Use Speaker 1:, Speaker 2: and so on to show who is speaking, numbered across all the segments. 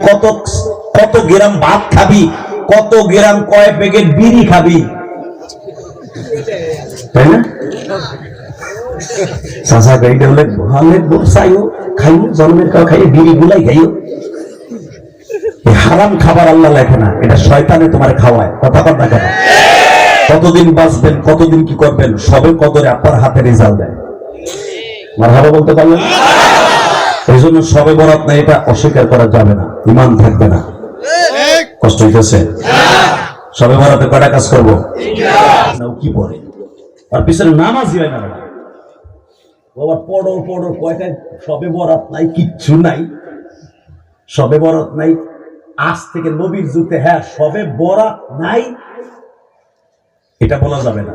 Speaker 1: কত কত গ্রাম ভাত খাবি, কত গ্রাম কয় প্যাকেট বিড়ি খাবি, তাই না? চাচা গাইতে হলে ভালো বসাইও, খাইও, জন্মের খাওয়া খাইও, বিড়ি গুলাই খাইও। হারাম খাবার আল্লাহ লেখে না, এটা শয়তানে তোমার খাওয়ায়। কথা কথা কেন? কতদিন বাঁচবেন, কতদিন কি করবেন, সবে কদরে আপনার হাতে রেজাল্ট দেয়। মারহাবা বলতে পারলেন? এই জন্য সবে বরাত না, এটা অস্বীকার করা যাবে না, ইমান থাকবে না। কষ্ট হইতেছে? সবে বরাতে কয়টা কাজ করবো? কি পড়ে আর পিছনে নামাজই হয় না। বাবা পড়ো পড়ো, কয়টা সবে বরাত নাই, কিচ্ছু নাই, সবে বরাত নাই। আজ থেকে নবীর যুগে হ্যাঁ সবে বরাত নাই এটা বলা যাবে না।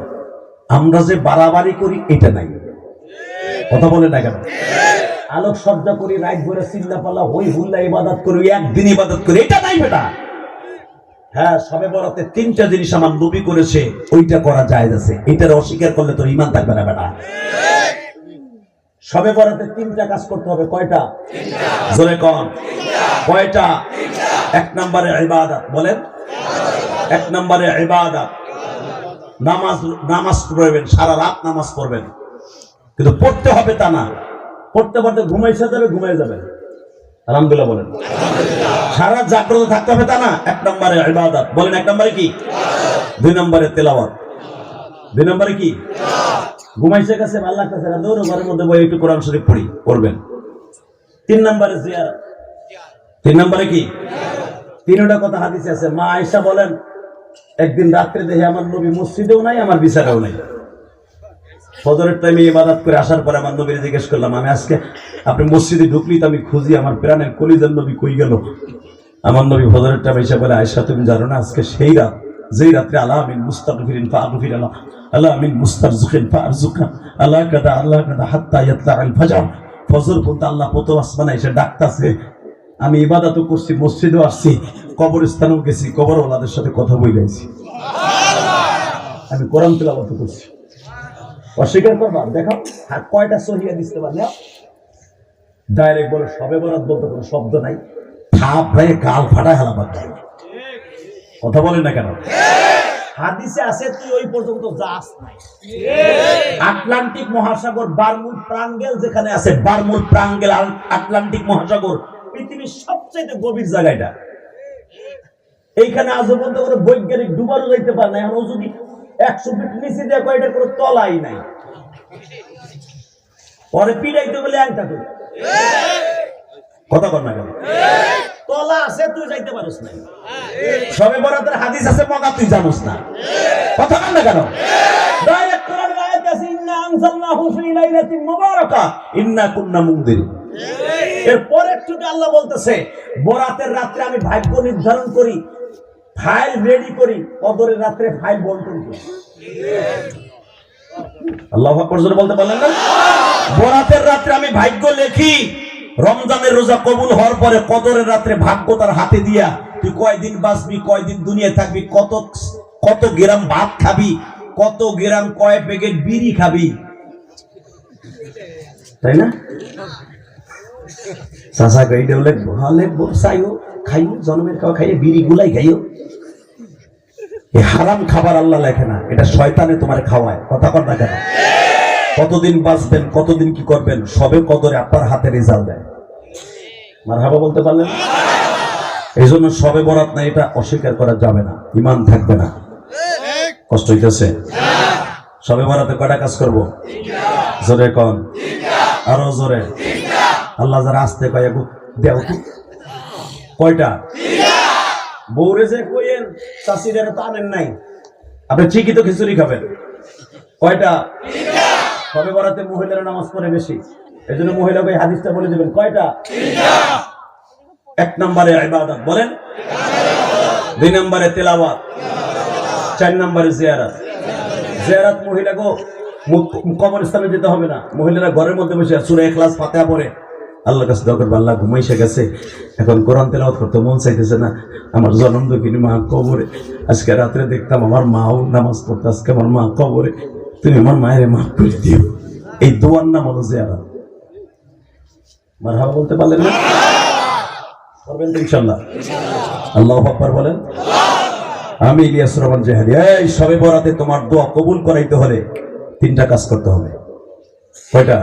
Speaker 1: আমরা যে বাড়াবাড়ি করি এটা নাই। কথা বলে না কেন? আলোক সজ্জা করি, রাত ভরে চিল্লা পাল্লা হই হুল্লা ইবাদত করি, একদিন ইবাদত করি, এটা নাই বেটা। হ্যাঁ সবে বরাতে তিনটা জিনিস আমার নবী করেছে, ওইটা করা জায়েজ আছে। এটার অস্বীকার করলে তোর ঈমান থাকবে না বেটা। সবে বরাতে তিনটা কাজ করতে হবে। কয়টা? জোরে কোন কয়টা? এক নম্বরে ইবাদত। বলেন, এক নম্বরে ইবাদত। নামাজ পড়বেন, সারা রাত নামাজ পড়বেন, কিন্তু পড়তে হবে তা না। পড়তে পড়তে ঘুমাইছে যাবে, ঘুমাই যাবে। আলহামদুলিল্লাহ বলেন। সারা জাগ্রত থাকতে হবে তা না। এক নম্বরে ইবাদত। বলেন এক নম্বরে কি? দুই নম্বরে তেলাওয়াত। দুই নম্বরে কি? ঘুমাইছে গেছে, ভালো লাগতেছে না, দৌড় ঘরের মধ্যে বই একটু কোরআন শরীফ পড়ি, পড়বেন। তিন নম্বরে জিয়ারত। তিন নম্বরে কি? তিনটা কথা হাদিসে আছে। মা আয়েশা বলেন, একদিন রাত্রে দেখে আমার নবী মসজিদেও নাই, আমার বিছানাও নাই। ফজরের টাইমে ইবাদত করে আসার পরে আমার নবীকে জিজ্ঞেস করলাম, আমি আজকে আপনি মসজিদে ঢুকলি তো আমি খুঁজি আমার প্রাণের কলিজার নবী কই গেল? আমার নবী ফজরের টাইমে এসে বলে, আয়েশা তুমি জানো না আজকে সেই রাত যেই রাত্রে আল্লাহ আমিন মুস্তাগফিরিন ফাগফির আল্লাহ, আল্লাহ আমিন মুস্তারযিকিন ফারযুকনা, আল্লাহ কাদা হাত্তা ইয়াতলা আল ফজর। ফজর পর্যন্ত আল্লাহ প্রথম আসমানে এসে ডাকতাছে। আমি ইবাদতও করছি, মসজিদেও আসছি, কবরস্থানেও গেছি, কবরওয়ালাদের সাথে কথা বইলাইছি, আমি কোরআন তেলাওয়াত করছি। অস্বীকার করবা? দেখো আর কয়টা সহি হাদিস দিতে পারলে ডাইরেক্ট বলে সবে বরাত বলতে কোনো শব্দ নাই, থাপড়ায় গাল ফাটায় হালাবাদ। কথা বলেন না কেন? হাদিসে আছে তুই ওই পর্যন্ত যাস নাই। আটলান্টিক মহাসাগর বারমুড ট্রায়াঙ্গেল যেখানে আছে, বারমুড ট্রায়াঙ্গেল আটলান্টিক মহাসাগর পৃথিবীর সবচেয়ে গভীর জায়গাটা। এইখানে আজ পর্যন্ত কোনো বৈজ্ঞানিক ডুবারও যাইতে পারে না। এখন যদি 100 ফিট নিচে দিয়ে কয়টার কোনো তলাই নাই, পরে পিড়াইতে বলে আংটা করে। কথা বল না কেন? তলা আছে, তুই যাইতে পারিস না। সবে বরাতের হাদিস আছে, মগা তুই জানোস না। কথা বল না কেন? ডাইরেক্ট কোরআনের আয়াত আছে, ইন্না আনজালনাহু ফি লাইলাতিন মুবারাকা ইন্না কুন্না মুনদিরিন। এর পরের টুকে আল্লাহ বলতেছে, বরাতের রাতে আমি ভাগ্য নির্ধারণ করি, ফাইল রেডি করি, কদরের রাতে ফাইল বন্টন করি। আল্লাহু আকবার জোরে বলতে পারলেন না? বরাতের রাতে আমি ভাগ্য লেখি, রমজানের রোজা কবুল হওয়ার পরে কদরের রাতে ভাগ্য তার হাতে দিয়া তুই কয়দিন বাঁচবি, কয়দিন দুনিয়ায় থাকবি, কত কত গ্রাম ভাত খাবি, কত গ্রাম কয় প্যাকেট বিড়ি খাবি, তাই না? চাচা গাইতে হলে ভালো বসাইও, খাইও, জন্মের খাওয়া খাইও, বিড়ি গুলাই খাইও। এই হারাম খাবার আল্লাহ লেখে না, এটা শয়তানে তোমার খাওয়ায়। কথা কথা কেন? কতদিন বাঁচবেন, কতদিন কি করবেন, সবে কদরে আপনার হাতে রেজাল্ট দেয়। মারহাবা বলতে পারলেন? এই জন্য সবে বরাত না, এটা অস্বীকার করা যাবে না, ইমান থাকবে না। কষ্ট হইতেছে? সবে বরাতে কয়টা কাজ করবো? জোরে কোন, আরো জোরে। আল্লাহ যারা আসতে কয় দেও তো কয়টা? বউরে যে কইেন চাষিদের তো আনেন নাই, আপনি ঠিকই তো খিচুড়ি খাবেন। কয়টা? সবে বরাতে মহিলারা নামাজ পড়ে বেশি, এই জন্য মহিলাকে হাদিসটা বলে দেবেন। কয়টা? এক নম্বরে ইবাদত। বলেন। দুই নম্বরে তেলাওয়াত। চার নম্বরে জিয়ারত। জিয়ারত মহিলাকে কবরস্থানে যেতে হবে না, মহিলারা ঘরের মধ্যে বসে সূরা ইখলাস ফাতিহা পড়ে আল্লাহর কাছে দোয়া করবে, আল্লাহ ঘুমাইছে গেছে, এখন কোরআন তেলাওয়াত করতে মন চাইতেছে না, আমার জনম দুঃখিনী মা কবরে, আজকে রাত্রে দেখতাম আমার মাও নামাজ পড়তে, আজকে আমার মা কবরে, তুমি আমার মায়ের মাফ করে দিও। এই দোয়ার নাম হলো জিয়ারত। মারহাবা বলতে পারলেন না? করবেন তো ইনশাআল্লাহ? আল্লাহু আকবার বলেন। আমি ইলিয়াস রহমান জেহাদি। এই শবে বরাতে তোমার দোয়া কবুল করাইতে হলে 3টা কাজ করতে হবে। কয়টা?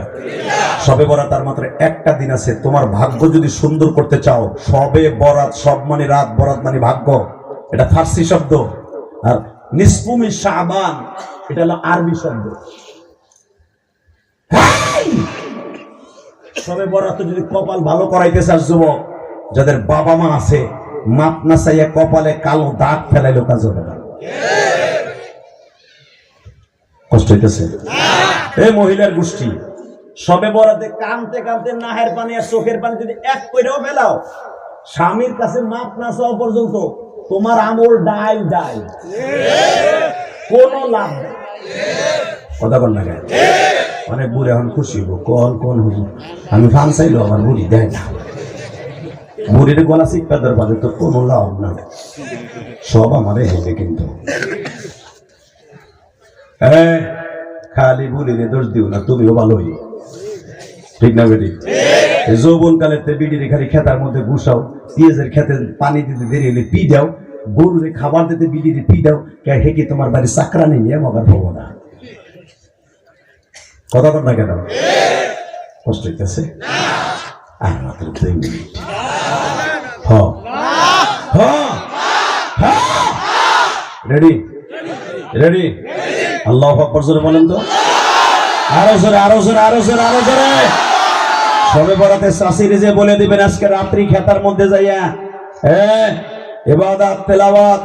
Speaker 1: শবে বরাত আর মাত্র একটা দিন আছে। তোমার ভাগ্য যদি সুন্দর করতে চাও, শবে বরাত, সব মানে রাত, বরাত মানে ভাগ্য, এটা ফার্সি শব্দ। আর নিসফু মিন শাবান এটা হলো আরবি শব্দ। শবে বরাতে যদি কপাল ভালো করাইতে চাস যুবক, যাদের বাবা মা আছে, মাপ না চাইয়া কপালে কালো দাগ ফেলাইলো কাজ হবে না। কষ্ট হইতেছে? এই মহিলার গোষ্ঠী শবে বরাতে কানতে কানতে নাহের পানি আর চোখের পানি যদি এক কইরাও ফেলাও, স্বামীর কাছে মাপ না চাওয়া পর্যন্ত তোমার আমল ডাই ডাই, কোনো লাভ নেই। কথা বল না কেন? অনেক বুড়ি এখন খুশি কোন কোন হুজুর আমি ফান চাইলো আমার বুড়ি দেয় না, বুড়ির গলা শিক্ষা দেওয়ার বাদে তো কোনো লাভ না, সব আমারে হেবে। কিন্তু খালি বুড়িরে দোষ দিও না, তুমিও ভালো হই, ঠিক না বেটি? যৌবন কালের বিড়ির খালি খেতার মধ্যে ঘুষাও, পেঁয়াজের খেতে পানি দিতে দেরি হলে পি দাও, গরুরে খাবার দিতে বিড়িরে পি দাও, হে কি তোমার বাড়ি চাকরা নেই মগার পাবো না? কথা বল না কেন? কষ্ট হইতেছে? আর মাত্র 2 মিনিট। Ready ready? আল্লাহু আকবার জোরে বলেন তো, আরো জোরে আরো জোরে আরো জোরে আরো জোরে। শবে বরাতে শাশিরে যে বলে দিবেন আজকে রাত্রি খেতার মধ্যে যাইয়া ইবাদত, তেলাওয়াত,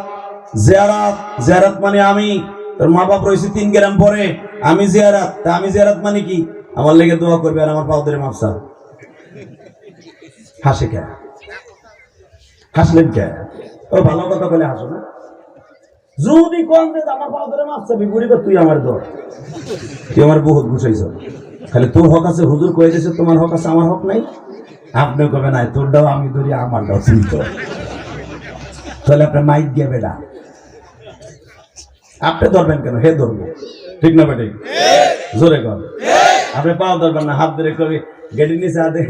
Speaker 1: জিয়ারত। জিয়ারত মানে আমি, তোর মা বাপ রয়েছে 3 গ্রাম পরে, আমি জিয়ারত। তা আমি জিয়ারত মানে কি? আমার লেগে দোয়া করবে আর আমার পাও ধরে মাপসা। হাসে কে? হাসলেন কে? ও ভালো কথা বলে হাসো না। যদি কোন আমার পাও ধরে মাপসা বিপরীত তুই আমার দোষ, তুই আমার বহুত গুছাইছ। খালি তোর হক আছে, হুজুর কয়ে দিয়েছে তোমার হক আছে, আমার হক নাই। আপনি কবে নাই তোরটাও আমি ধরি, আমারটাও তুমি তো। তাহলে আপনার মাইক দিয়ে বেটা আপনি ধরবেন কেন? হে ধরবো, ঠিক না বেটে? জোরে কর। আপনি পাও ধরবেন না, হাত ধরে কবি গেটি নিচে হাতে,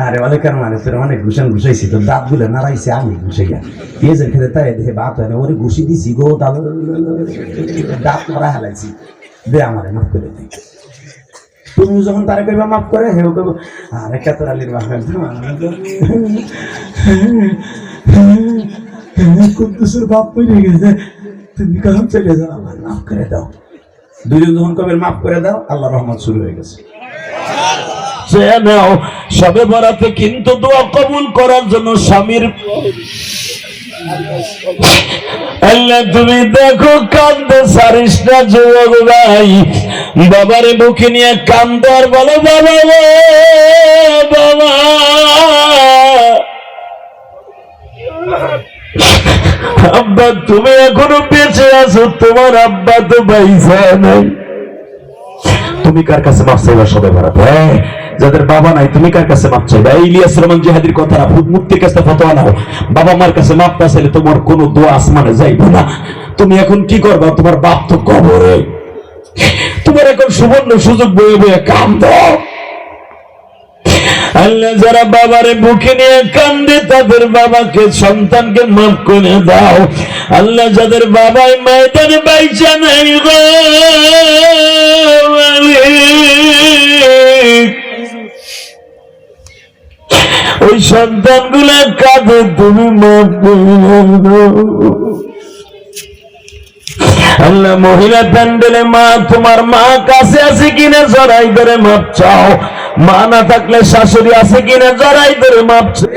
Speaker 1: আরে অনেক কারণ মানে তোর অনেক ঘুষান ঘুষাইছি, তোর দাঁত গুলো নাড়াইছে আমি ঘুষাইয়া পেঁয়াজের খেতে তাই দেখে ভাত হয় না, ওরে ঘুষি দিছি গো, দাঁত মারা হেলাইছি, দে আমারে মাফ করে দিই। তুমি যখন তারা কইবা মাফ করে, হেউ কইব আরে কেতর আলীর কুদ্দুসের বাপ পড়ে গেছে, তুমি কখন চলে যাও, আমার মাফ করে দাও। দুজন যখন কবে মাফ করে দাও, আল্লাহ রহমত শুরু হয়ে গেছে। শবে বরাতে কিন্তু দোয়া কবুল করার জন্য স্বামীর আল্লাহ তুমি দেখো কান্দে সারিস না যুবক ভাই, বাবারে বুকে নিয়ে কান্দে আর বলো বাবা বাবা, আব্বা তুমি এখনো বেঁচে আছো, তোমার আব্বা তো বাইসা নাই। তুমি কার কাছে মাফ চাইবা শবে বরাতে? যাদের বাবা নাই তুমি কার কাছে মাপ চাইবা? ইলিয়াস রহমান জিহাদির কথা, মুফতির কাছে ফতোয়া নাও। বাবা মার কাছে মাপ না চাইলে তোমার কোনো দোয়া আসমানে যাইবে না। তুমি এখন কি করবা? তোমার বাপ তো কবরে, তোমার এখন সুবর্ণ সুযোগ বয়ে বয়ে কান্দো। আল্লাহ যারা বাবারে বুকে নিয়ে কান্দে তাদের বাবাকে, সন্তানকে মাফ করে দাও। আল্লাহ যাদের বাবাই ময়দানে বাইচা নাই গো, ওই সন্তান গুলা কাঁদে, তুমি মাফ করে আল্লাহ। মহিলা প্যান্ডেলে মা, তোমার মা কাছে আছে কিনা জড়াই ধরে মাপ চাও। মা না থাকলে শাশুড়ি আছে কিনা জড়াই ধরে মাপ চাও।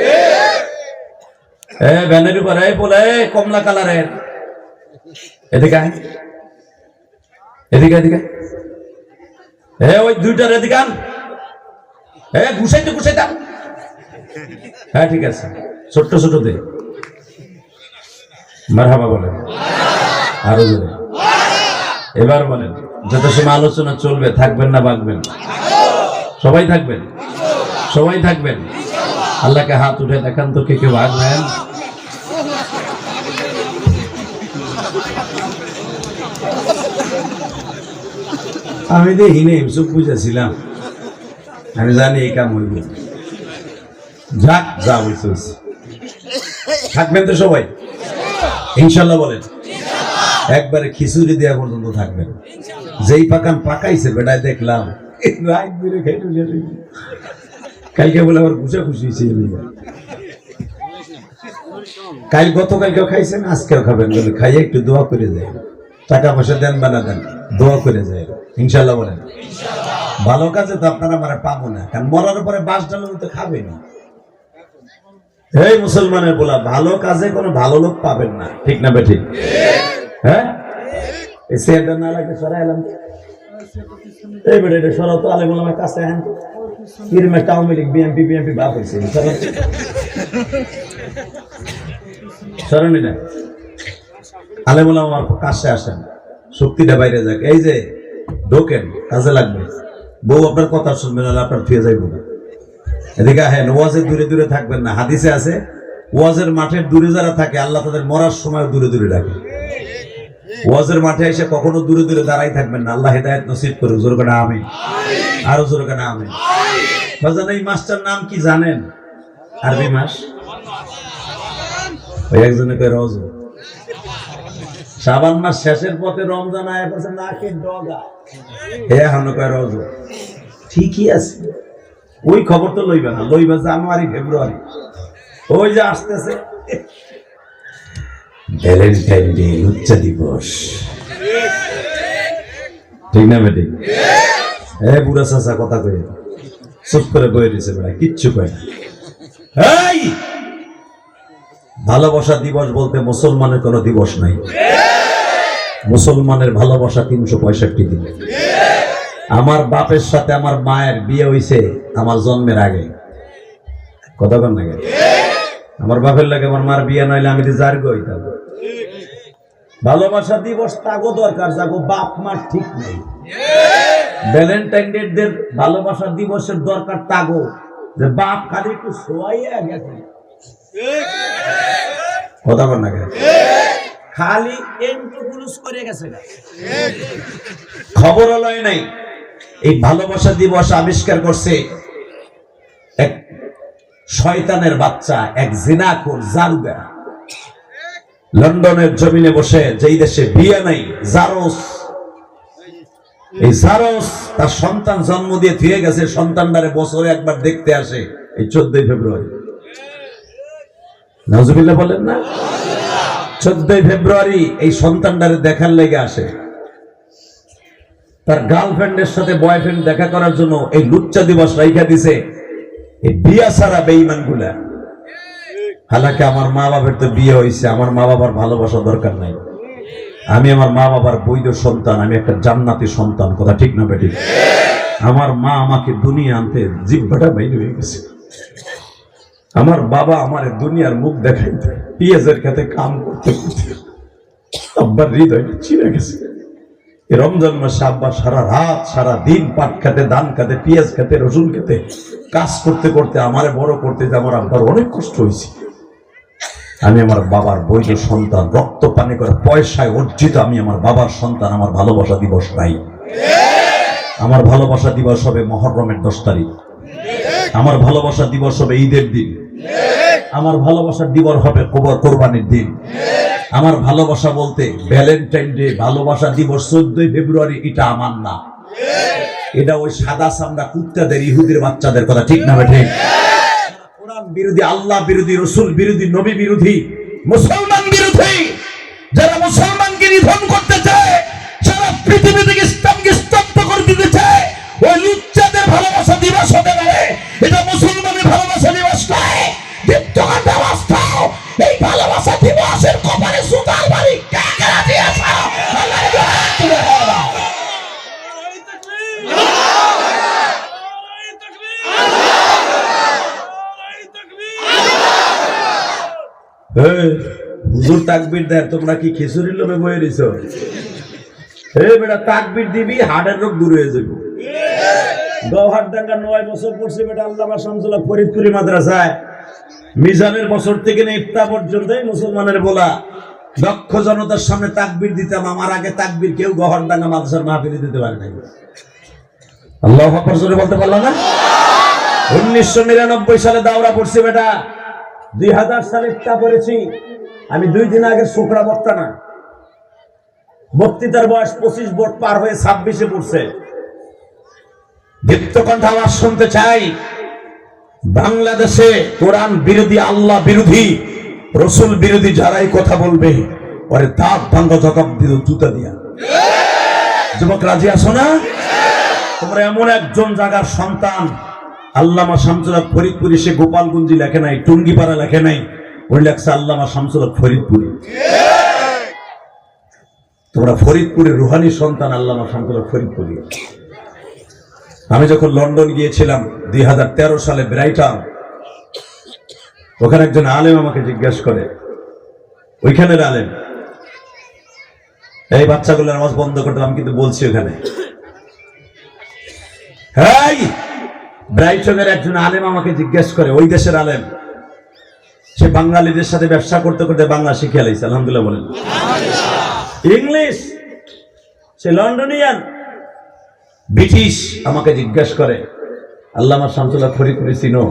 Speaker 1: ভ্যানের উপরে বলে কমলা কালারের, এদিকে এদিকে এদিকে, ওই 2টার এদিকে আন, ঘুষাইতে ঘুষাইতে। হ্যাঁ ঠিক আছে, ছোট্ট ছোট দে। মারহাবা বলেন, আরো জোরে এবার বলেন। যত সময় আলোচনা চলবে থাকবেন না ভাগবেন? সবাই থাকবেন, সবাই থাকবেন। আল্লাহকে হাত উঠে দেখান তো কে কে ভাগবেন। আমি দেখি নেই, চোখ বুঝেছিলাম, আমি জানি এই কাম হইব। যাক যা বুঝতে থাকবেন তো সবাই ইনশাল্লাহ বলেন একবারে খিচুড়ি দেওয়া পর্যন্ত থাকবেন যেই পাকান পাকাইছে বেটায় দেখলাম রাত বেড়ে খাইতে কালকে বলে আবার ঘুষা খুশি হয়েছে কাল গতকালকেও খাইছেন আজকেও খাবেন বলে খাইয়ে একটু দোয়া করে যায় টাকা পয়সা দেন বা না দেন দোয়া করে যায় ইনশাল্লাহ বলেন ভালো কাজে তো আপনারা আমার পাবো না কারণ মরার পরে বাস ডালের মতো খাবেন এই মুসলমানের বলা ভালো কাজে কোনো ভালো লোক পাবেন না ঠিক না বে ঠিক হ্যাঁ এই সেটা না লাগে সরাই এলাম এই বেটা এটা সরাও তো আলেম ওলামার কাছে আহেন তো কিরম একটা আওয়ামী লীগ বিএনপি বাপ হয়েছে সরানি না আলেম ওলামার কাছে আসেন শক্তিটা বাইরে যাক এই যে ঢোকেন কাজে লাগবে বউ আপনার কথা শুনবে না আপনার ফিরে যাইব না এদিকে হ্যাঁ ওয়াজের দূরে দূরে থাকবেন না হাদিসে আছে ওয়াজের মাঠের দূরে যারা থাকে আল্লাহ তাদের মরার সময় দূরে দূরে রাখে ওয়াজের মাঠে এসে কখনো দূরে দূরে দাঁড়াই থাকবেন না আল্লাহ হেদায়েত নসিব করুক জোর করে আমিন আরো জোর করে আমিন বাজান এই মাসটার নাম কি জানেন আরবি মাস ওই একজনে কয় রজব শাবান মাস শেষের পথে রমজান আয়া পড়ছে নাকের ডগা এখনো কয় রজব ঠিকই আছে ওই খবর তো লইবে না লইবে জানুয়ারি ফেব্রুয়ারি ওই যে আসতেছে ভ্যালেন্টাইন ডে লুচ্চা দিবস ঠিক না বেটি বুড়া চাচা কথা কয়ে চুপ করে বয়ে দিছে বেটা কিচ্ছু কয় না ভালোবাসা দিবস বলতে মুসলমানের কোনো দিবস নাই মুসলমানের ভালোবাসা 365 দিন আমার বাপের সাথে আমার মায়ের বিয়ে হইছে আমার জন্মের আগে কথা বল না আমার বাপের লাগে আমার মার বিয়ে নইলে আমি তো যার গইতাম ভালোবাসা দিবস তাগো দরকার যাগো বাপ মার ঠিক নেই ভ্যালেন্টাইন ডে দের ভালোবাসা দিবসের দরকার তাগো যে বাপ খালি একটু শোয়াইয়া গেছে কথা বল না খালি এন্ট্রোপুলুস করে গেছে খবর লয় নাই এই ভালোবাসা দিবস আবিষ্কার করছে এক শয়তানের বাচ্চা এক জিনাখোর জারুগা লন্ডনের জমিনে বসে যেই দেশে বিয়ে নাই জারস এই জারস তার সন্তান জন্ম দিয়ে থুয়ে গেছে সন্তানটারে বছরে একবার দেখতে আসে এই 14 ফেব্রুয়ারি নাউজুবিল্লাহ বলেন না 14 ফেব্রুয়ারি এই সন্তানটারে দেখার লেগে আসে তার গার্লফ্রেন্ডের সাথে বয়ফ্রেন্ড দেখা করার জন্য এই লুচ্চা দিবস রাইখা দিছে এই বিয়া ছাড়া বেঈমান গুলা হালাকে আমার মা বাবার তো বিয়ে হয়েছে আমার মা বাবার ভালোবাসা দরকার নাই আমি আমার মা বাবার বৈধ সন্তান আমি একটা জান্নাতি সন্তান কথা ঠিক না বেটি আমার মা আমাকে দুনিয়া আনতে জিহ্বাটা বাইরে হয়ে গেছে আমার বাবা আমার দুনিয়ার মুখ দেখাইতে পিএসের খেতে কাম করতে করতে আব্বার হৃদয়টা চিরে গেছে রমজান মাসে আব্বা সারা রাত সারা দিন পাট খেতে ধান খেতে পেঁয়াজ খেতে রসুন খেতে কাজ করতে করতে আমারে বড় করতে যে আমার আব্বার অনেক কষ্ট হয়েছে আমি আমার বাবার বৈধ সন্তান রক্ত পানি করে পয়সায় অর্জিত আমি আমার বাবার সন্তান আমার ভালোবাসা দিবস নাই আমার ভালোবাসা দিবস হবে মহররমের 10 তারিখ আমার ভালোবাসা দিবস হবে ঈদের দিন আমার ভালোবাসার দিবস হবে কোরবানির দিন আমার ভালোবাসা বলতে ভ্যালেন্টাইন ডে ভালোবাসা দিবস 14 ফেব্রুয়ারি এটা আমার না এটা ওই সাদা চামড়া কুত্তাদের ইহুদির বাচ্চাদের কথা ঠিক না ঠিক কোরআন বিরোধী আল্লাহ বিরোধী রাসূল বিরোধী নবী বিরোধী মুসলমান বিরোধী যারা মুসলমানকে নিধন করতে চায় সারা পৃথিবী থেকে ইসলামকে স্তব্ধ করে দিতে চায় ওই লুচ্চাদের ভালোবাসা দিবস হতে পারে এটা মুসলমানের ভালোবাসা দিবস নয় দীপ্তকান্ত অবস্থাও এই ভালোবাসা দিবসের কপালে সুতার বাড়ি কাকেরা দিয়েছে হুজুর তাকবীর দেয় তোমরা কি খিচুড়ি লোভে বয়ে দিছো বেটা তাকবীর দিবি হার্টের রোগ দূর হয়ে যাবে গৌহারডাঙ্গা 9 বছর পড়ছে বেটা আল্লামা শামসুল্লাহ ফরিদপুরি মাদ্রাসায় মিজানের বছর থেকে ইফতা পর্যন্ত মুসলমানের বলা দক্ষ জনতার সামনে তাকবীর দিতাম আমার আগে তাকবীর কেউ গৌহারডাঙ্গা মাদ্রাসার মাহফিলে দিতে পারে নাই আল্লাহু আকবার জোরে বলতে পারলাম না 1999 সালে দাওরা পড়ছে বেটা 2000 সালে তা করেছি আমি 2 দিন আগে শুকরা বক্তা না, বক্তৃতার বয়স 25 বোর্ড পার হয়ে 26-এ পড়ছে। দীপ্তকণ্ঠ আওয়াজ শুনতে চাই, বাংলাদেশে কোরআন বিরোধী, আল্লাহ বিরোধী, রসুল বিরোধী যারাই কথা বলবে ওরে দাঁত ভাঙ্গা জবাব দিল জুতা দিয়া। যুবক রাজি আছো না? তোমরা এমন একজন জায়গার সন্তান, আল্লামা শামসুল হক ফরিদপুরি, সে গোপালগঞ্জি লেখে নাই, টুঙ্গিপাড়া লেখে নাই, ওই লেখছে আল্লামা শামসুল হক ফরিদপুরি। তোমরা ফরিদপুরের রুহানি সন্তান, আল্লামা শামসুল হক ফরিদপুরি। আমি যখন লন্ডন গিয়েছিলাম 2013 সালে ব্রাইটন, ওখানে একজন আলেম আমাকে জিজ্ঞাসা করে, ওইখানের আলেম, এই বাচ্চাগুলোর নামাজ বন্ধ করতে, আমি কিন্তু বলছি ওখানে, এই ব্রাইটনের একজন আলেম আমাকে জিজ্ঞাসা করে, ওই দেশের আলেম, সে বাঙালিদের সাথে ব্যবসা করতে করতে বাংলা শিখে আলাইছে, আলহামদুলিল্লাহ বলেন, ইংলিশ, সে লন্ডনিয়ান, ব্রিটিশ, আমাকে জিজ্ঞাসা করে, আল্লামা শামসুল হক ফরিদপুরি চিনো?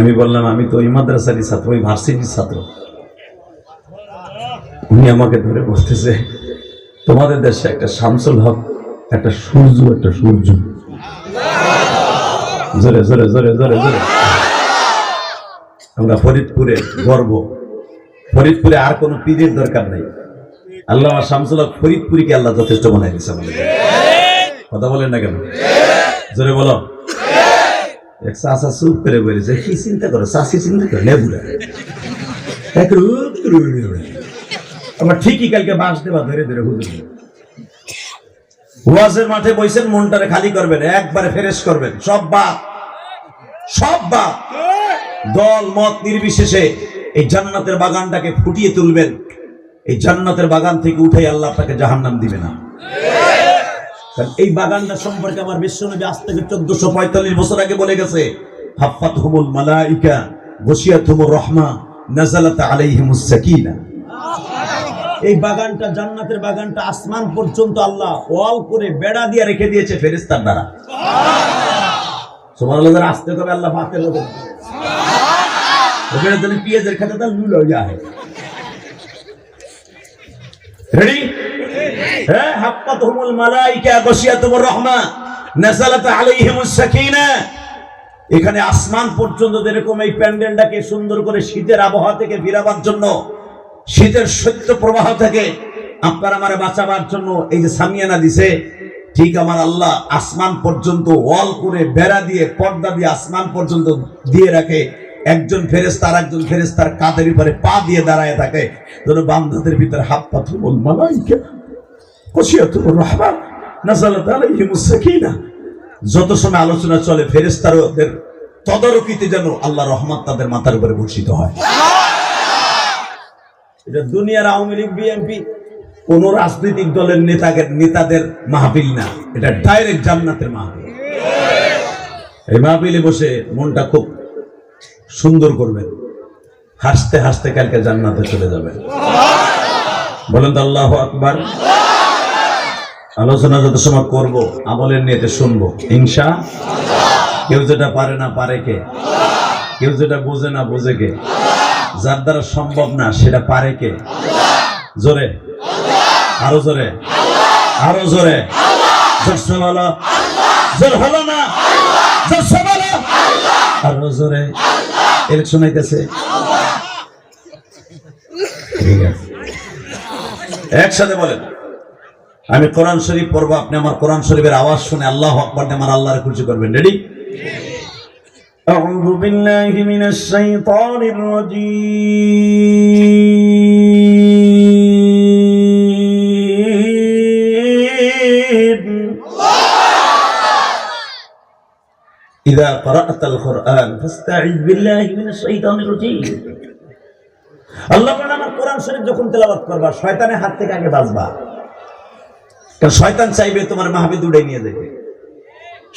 Speaker 1: আমি বললাম আমি তো ওই মাদ্রাসারই ছাত্র, ওই ভার্সিটির ছাত্র। উনি আমাকে ধরে বলতেছে, তোমাদের দেশে একটা শামসুল হক, একটা সূর্য, একটা সূর্য। জোরে জোরে জোরে জোরে জোরে। আমরা ফরিদপুরে গর্ব, ফরিদপুরে আর কোনো পীরের দরকার নাই, আল্লামা শামসুল হক ফরিদপুরিকে আল্লাহ যথেষ্ট বানাই দিয়েছে আমাদের। কথা বলেন না কেন? জোরে বলো। এক চাষা চুপ করে বলেছে, কি চিন্তা করো? চাষি চিন্তা করে লেবুরা আমার ঠিকই কালকে বাঁশ দেবা ধরে ধরে হুজুর ওয়াজের মাঠে বইছেন, মনটারে খালি করবেন, একবারে ফ্রেশ করবেন। সব বাপ, সব বাপ, দল মত নির্বিশেষে এই জান্নাতের বাগানটাকে ফুটিয়ে তুলবেন। এই জান্নাতের বাগান থেকে উঠে আল্লাহ আপনাকে জাহান্নাম দিবে না। কারণ এই বাগানটা সম্পর্কে আমার বিশ্বনবী আজ থেকে 1445 বছর আগে বলে গেছে, হাফাতহুমুল মালাইকা গশিয়াতুহুর রাহমা নাযালাত আলাইহিমুস সাকিনা। এই বাগানটা, জান্নাতের বাগানটা আসমান পর্যন্ত আল্লাহ ওয়াল করে বেড়া দিয়ে রেখে দিয়েছে ফেরেশতার দ্বারা। সুবহানাল্লাহ। আসতে তবে আল্লাহ পাকে লোক ওখানে যদি পেঁয়াজের খেতে তাহলে লুল হয়ে যায়। রেডি? হ্যাঁ, হাফাতহুমুল মালাইকা গশিয়াতুহুর রাহমা নাযালাত আলাইহিমুস সাকিনা। এখানে আসমান পর্যন্ত যেরকম এই প্যান্ডেলটাকে সুন্দর করে শীতের আবহাওয়া থেকে ফিরাবার জন্য, শীতের শৈত্য প্রবাহ থেকে আপনার আমারে বাঁচাবার জন্য এই যে সামিয়ানা দিছে, ঠিক আমার আল্লাহ আসমান পর্যন্ত ওয়াল করে বেড়া দিয়ে পর্দা দিয়ে আসমান পর্যন্ত দিয়ে রাখে। একজন ফেরেশতা আর একজন ফেরেশতার কাঁধের উপরে পা দিয়ে দাঁড়ায় থাকে, যেন বান্দাদের ভিতরে হাফাতহুমুল মালাইকা গশিয়াতুহুর রাহমা নাযালাত আলাইহিমুস সাকিনা। যত সময় আলোচনা চলে ফেরেশতাদের তদারকিতে যেন আল্লাহ রহমত তাদের মাথার উপরে বর্ষিত হয়। এটা দুনিয়ার আওয়ামী লীগ, বিএনপি, কোন রাজনৈতিক দলের নেতাদের মাহফিল না, এটা ডাইরেক্ট জান্নাতের মাহফিল। এই মাহফিলে বসে মনটা খুব সুন্দর করবেন, হাসতে হাসতে কালকে জান্নাতে চলে যাবেন। বলেন তো আল্লাহু আকবার। আলোচনা যত সময় করব আমলের নিয়তে শুনবো ইনশাআল্লাহ। কেউ যেটা পারে না পারে কে, কেউ যেটা বোঝে না বোঝে কে, যার দ্বারা সম্ভব না সেটা পারে কে? জোরে, আরো জোরে, আরো জোরে, জোরসে বলো, জোর হলো না, জোরসে বলো, আরো জোরে। ইলেকশন আইতেছে, ঠিক আছে, একসাথে বলেন। আমি কোরআন শরীফ পড়বো, আপনি আমার কোরআন শরীফের আওয়াজ শুনে আল্লাহু আকবার দিয়ে আমার আল্লাহর খুশি করবেন। রেডি? أعوذ بالله من الشيطان الرجيم. إذا قرأت القرآن فاستعذ بالله من الشيطان الرجيم. আল্লাহ বলেন, আমার কোরআন শরীফ যখন তেলাওয়াত করবা শয়তানের হাত থেকে আগে বাঁচবা। কারণ শয়তান চাইবে তোমার মাহফিল উড়ে নিয়ে যেতে,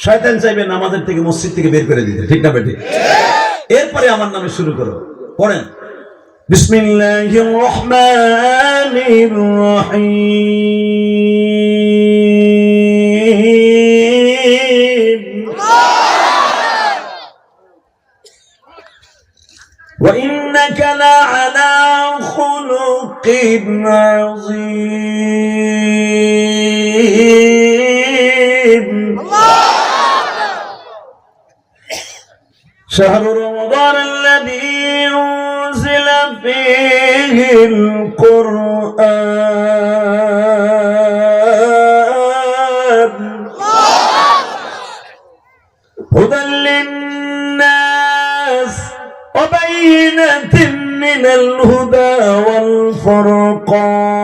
Speaker 1: শয়তান চাইবে নামাজের থেকে, মসজিদ থেকে বের করে দিতে, ঠিক না বেঠিক? এরপরে আমার নামে শুরু করো, পড়েন বিসমিল্লাহির রহমানির রহিম। وإنك لعلى خلق عظيم شهر رمضان الذي أنزل فيه القرآن هدى للناس وبينة من الهدى والفرقان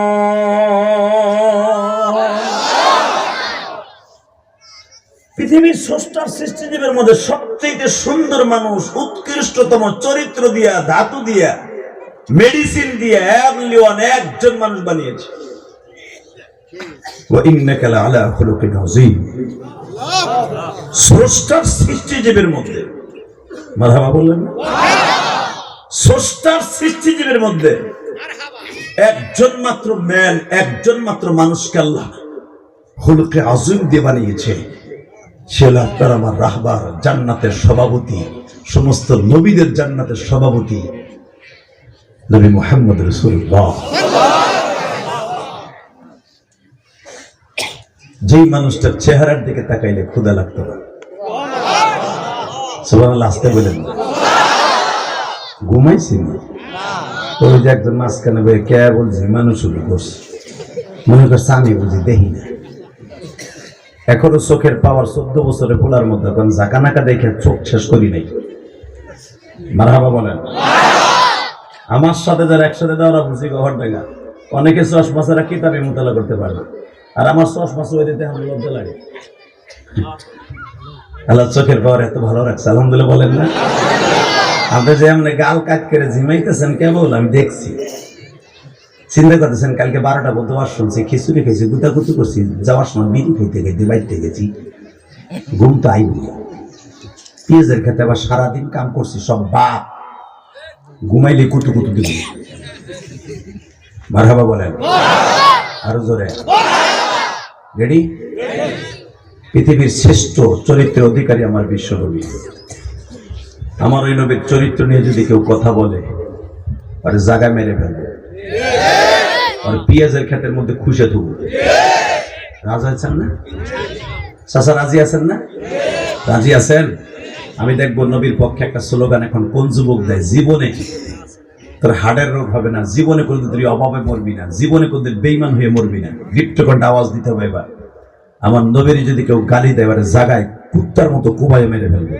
Speaker 1: পৃথিবীর স্রষ্টার সৃষ্টিজীবের মধ্যে সবচেয়ে সুন্দর মানুষ, উৎকৃষ্টতম চরিত্র দিয়া, ধাতু দিয়া, মেডিসিন দিয়া একজন মানুষ বানিয়েছে। وإنك لعلى خلق عظيم স্রষ্টার সৃষ্টিজীবের মধ্যে, মারহাবা বললেন না? স্রষ্টার সৃষ্টিজীবের মধ্যে একজন মাত্র ম্যান, একজন মাত্র মানুষকে আল্লাহ খুলুকে আযীম দিয়ে বানিয়েছে। সে হলো আপনার আমার রাহবার, জান্নাতের সভাপতি, সমস্ত নবীদের জান্নাতের সভাপতি নবী মুহাম্মদ রাসূলুল্লাহ। যেই মানুষটার চেহারার দিকে তাকাইলে ক্ষুধা লাগতো না, সুবহানাল্লাহ, আসতে বলেন না। ঘুমাইছি না, ওই যে একজন মাঝখানে বয়ে কে বলছি মানুষ করছে, মনে করছে আমি বুঝি দেখি না। এখনো চোখের পাওয়ার 14 বছরের পোলার মধ্যে এখন জাকানাকা দেখে চোখ শেষ করি নাই। মারহাবা বলেন। আমার সাথে যারা একসাথে দেওয়া বুঝি ঘর দেখা, অনেকে চশমা ছাড়া কিতাবে মোতালা করতে পারে না, আর আমার চশমা চুয়ে দিতে আমার লজ্জা লাগে। আল্লাহ চোখের পাওয়ার এত ভালো রাখছে, আলহামদুলিল্লাহ বলেন না? আপনি যে এমনি গাল কাট করে ঝিমাইতেছেন কেবল আমি দেখছি, চিন্তা করতেছেন কালকে 12টা বলতে বার শুনছি, খিচুড়ি খেয়েছি, গুতাগুতি করছি, যাওয়ার সময় বিড়ি খাইতে খাইতে বাইতে গেছি, ঘুম তো আইনি। পেঁয়াজের খেতে আবার সারাদিন কাম করছি, সব বাপ ঘুমাইলে কুতু কুতু দিব। মারহাবা বলেন আরো জোরে। রেডি? পৃথিবীর শ্রেষ্ঠ চরিত্রের অধিকারী আমার বিশ্বনবী। আমার ওই নবীর চরিত্র নিয়ে যদি কেউ কথা বলে আর জায়গায় মেরে ফেলবে, আর পেঁয়াজের ক্ষেতের মধ্যে খুশে থুবো। রাজি আছেন না? চাচা রাজি আছেন না? রাজি আছেন? আমি দেখবো নবীর পক্ষে একটা স্লোগান এখন কোন যুবক দেয়, জীবনে তোর হার্টের রোগ হবে না, জীবনে কোনদিন তুই অভাবে মরবি না, জীবনে কোনদিন বেঈমান হয়ে মরবি না। বিপ্লবকণ্ঠ আওয়াজ দিতে হবে এবার। আমার নবীর যদি কেউ গালি দেয় এবারে জায়গায় কুত্তার মতো কুবাই মেরে ফেলবে।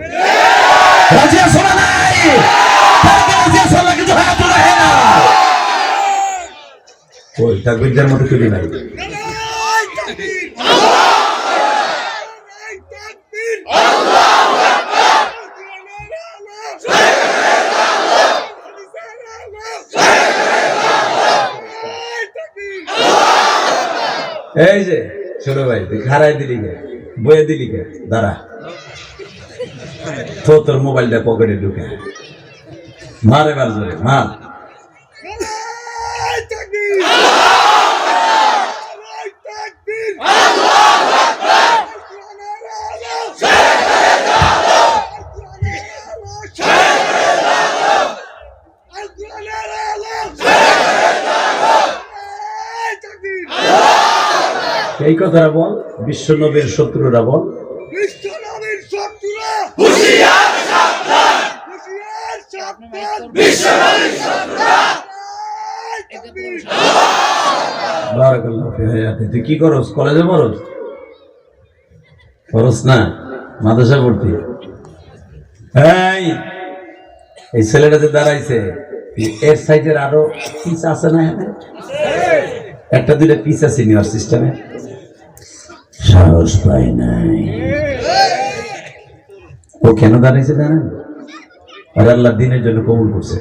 Speaker 1: রাজি আছো না নাই? রাজি আছো না? কিছু হাত উঠায় না। ওই তাকবীরের মতো তুলি নাই। এই যে ছোট ভাই তুই খারাই দিলি গে, বয়ে দিলি গে, দাঁড়া তো তোর মোবাইলটা পকেটে ঢুকে মার এবার জোরে মার। এই কথাটা বল, বিশ্ব নবীর শত্রুরা বল, বিশ্ব নবীর শত্রুরা হুঁশিয়ার সাবধান, হুঁশিয়ার সাবধান, বিশ্ব নবীর শত্রুরা। বারাকাল্লাহু ফি হায়াতি। তুই কি করস? কলেজে পড়স? পড়স না, মাদ্রাসা পড়তি? এই ছেলেটা যে দাঁড়াইছে এর সাইজের আরো পিস আছে না? একটা দুইটা পিস আছে সিনিয়র সিস্টেমে, সাহস পাই নাই। ও কেন দাঁড়িয়েছে জানেন? আর আল্লাহ দিনের জন্য কবুল করছে।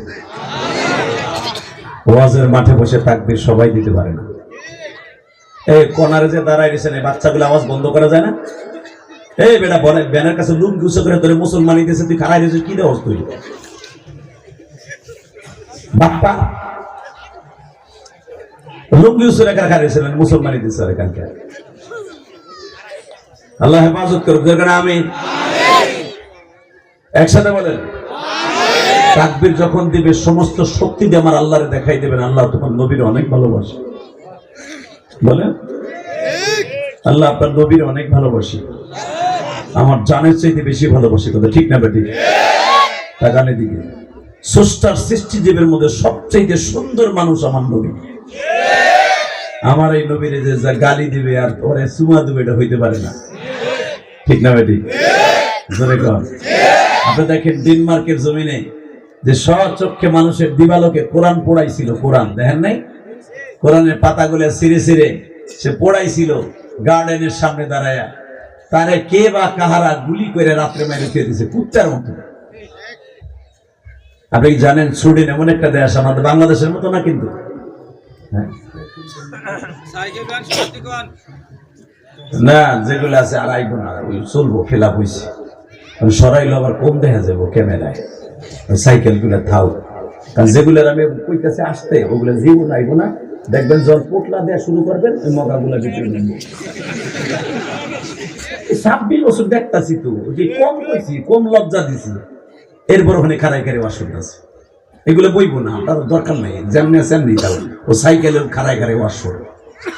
Speaker 1: ওয়াজের মাঠে বসে তাকবীর সবাই দিতে পারে না। এই কোনারে যে দাঁড়ায় গেছেন এই বাচ্চাগুলো আওয়াজ বন্ধ করা যায় না? এই বেটা বলে ব্যানের কাছে লুম গুছো করে ধরে মুসলমানি দিয়েছে, তুই খারাই দিয়েছিস, কি দেওয়া তুই বাপ্পা লুঙ্গি উসুরে কার খারিয়েছিলেন, মুসলমানি দিয়েছে এখানকার। আল্লাহ হেফাজত করুক। আমিন। একসাথে বলেন তাকবীর যখন দিবে সমস্ত শক্তি দিয়ে আমার আল্লাহরে দেখাই দেবেন, আল্লাহ তোমার নবীর অনেক ভালোবাসে। বলেন আল্লাহ আপনার নবীর অনেক ভালোবাসি, আমার জানের চাইতে বেশি ভালোবাসি। কথা ঠিক না বেটি? তাকানে দিকে স্রষ্টার সৃষ্টিজীবের মধ্যে সবচেয়ে সুন্দর মানুষ আমার নবী। আমার এই নবীর যে যা গালি দিবে আর ওরে চুমা দেবে এটা হইতে পারে না। ঠিক না বেটি? জোরে কর। আপনি দেখেন ডেনমার্কের জমিনে যে স্বচক্ষে মানুষের দিবালোকে কোরআন পড়াইছিল, কোরআন দেখেন নাই? কোরআনের পাতাগুলো ছিঁড়ে ছিঁড়ে সে পড়াইছিল গার্ডেনের সামনে দাঁড়ায়া, তারে কে বা কাহারা গুলি করে রাত্রে মেরে খেয়ে দিছে কুত্তার মতো। আপনি জানেন সুইডেন এমন একটা দেশ, আমাদের বাংলাদেশের মতো না কিন্তু, না যেগুলো আছে আর আইব না, ওই চলবো ফেলাপ হয়েছে সরাইলো আবার কম দেখা যাবো ক্যামেরায়, ওই সাইকেল গুলো থাও। কারণ যেগুলোর আমি কইতেছে আসতে ওগুলো জীবন আইব না, দেখবেন জল পোটলা দেওয়া শুরু করবেন ওই মগাগুলা ভিতরে নেব। 26 বছর দেখতাছি তো, যে কম কইছি কম লজ্জা দিছি, এরপর ওখানে খারাই খারাই ওয়াশ করতেছে। এগুলো বইবো না, তার দরকার নাই, যেমনি আছে এমনি তাও। ও সাইকেলের খারাই খারাই ওয়াশ করো,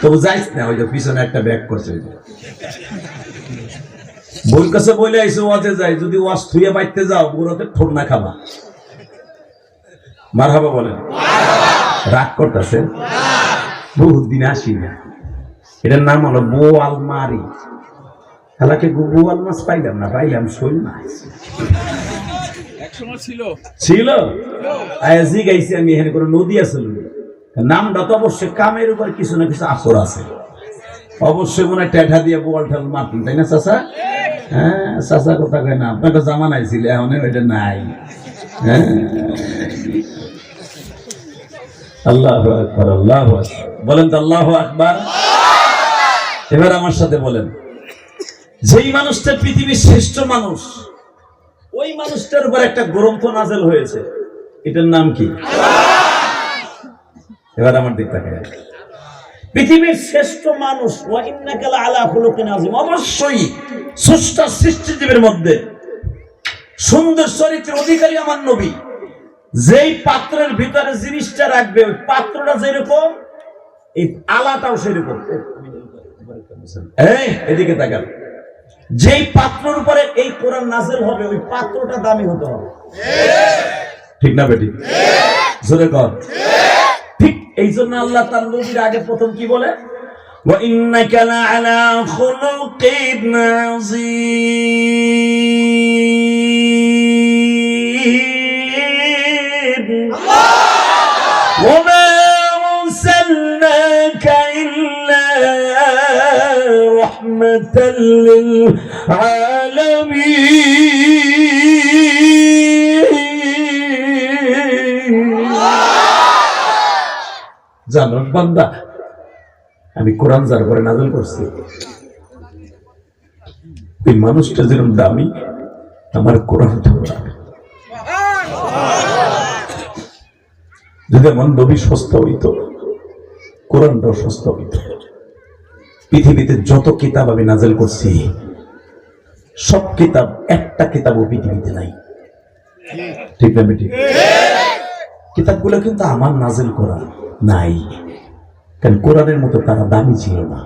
Speaker 1: তবু যাইস না, ওই যে পিছনে একটা ব্যাগ করছে। বই কাছে বলে আইসো ওয়াজে যাই, যদি ওয়াশ থুয়ে বাইতে যাও বুড়োতে ঠোর না খাবা। মারহাবা বলেন। রাগ করতেছে, বহুত দিন আসি না। এটার নাম হলো বোয়াল মারি। হালাকে বোয়াল মাছ পাইলাম না, পাইলাম শৈল মাছ ছিল। আয়াজি গাইছি আমি, এখানে কোনো নদী আছে নামটা তো অবশ্যই কামের উপর কিছু না কিছু আসর আছে, অবশ্যই মনে টেঠা দিয়ে বোয়াল ঠাল মারতেন, তাই না চাচা? হ্যাঁ চাচা কথা কয় না, আপনার তো জামা নাইছিল, এখন ওইটা নাই। হ্যাঁ আল্লাহু আকবার, আল্লাহু আকবার বলেন তো, আল্লাহু আকবার। এবার আমার সাথে বলেন, যেই মানুষটা পৃথিবীর শ্রেষ্ঠ মানুষ, ওই মানুষটার উপর একটা গ্রন্থ নাযিল হয়েছে, এটার নাম কি? এবার আমার দিক তাকায়, পৃথিবীর শ্রেষ্ঠ মানুষ ওয়া ইন্নাকা লাআলা খুলুকিন আযীম, অবশ্যই স্রষ্টার সৃষ্টিজীবের মধ্যে সুন্দর চরিত্রের অধিকারী আমার নবী। যেই পাত্রের ভিতরে জিনিসটা রাখবে, ওই পাত্রটা যেরকম এই আলাটাও সেরকম। এই এদিকে তাকান, যেই পাত্রের উপরে এই কোরআন নাযিল হবে, ওই পাত্রটা দামি হতে হবে। ঠিক না বেটি? জোরে কর। ঠিক এই জন্য আল্লাহ তার নবীর আগে প্রথম কি বলে? ওয়া ইন্নাকা লাআলা খুলুকিন আযীম, ওয়া মা আরসালনাকা ইল্লা রাহমাতাল লিল আলামিন। জানো বান্দা, আমি কোরআন যার পরে নাযিল করছি, ওই মানুষটা যেরকম দামি, আমার কোরআনটাও দামি। যদি আমার নবী সস্তা হইতো, কোরআনটাও সস্তা হইতো। পৃথিবীতে যত কিতাব আমি নাযিল করছি, সব কিতাব, একটা কিতাবও পৃথিবীতে নাই। ঠিক না বেটি? কিতাবগুলো কিন্তু আমার নাযিল করা নাই, কারণ কোরআনের মতো তারা দামি ছিল না।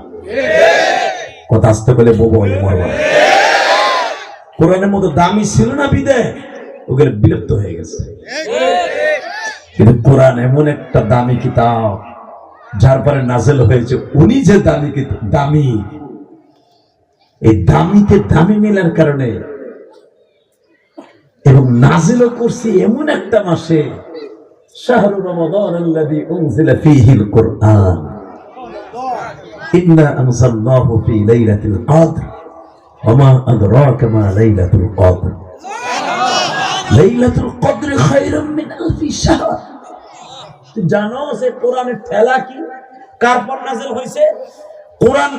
Speaker 1: কথা আসতে বলে বলবো, কোরআনের মতো দামি ছিল না বিদায় ওগুলো বিলুপ্ত হয়ে গেছে। কিন্তু কোরআন এমন একটা দামি কিতাব, যার পরে নাযিল হয়েছে, উনি যে দামি দামি, এই দামিতে দামি মিলার কারণে, এবং নাযিলও করছি এমন একটা মাসে, শাহরু রমাদান আল্লাযী উনজিলা ফীহিল কুরআন, ইন্না আনজালনাহু ফী লাইলাতিল কদর, ওয়া মা আদরাকা মা লাইলাতুল কদর, লাইলাতুল কদর খায়রুম মিন আলফি শাহর। জানো যে কোরআনের ঠেলা কি, কার পর নাযিল হয়েছে? কোরআন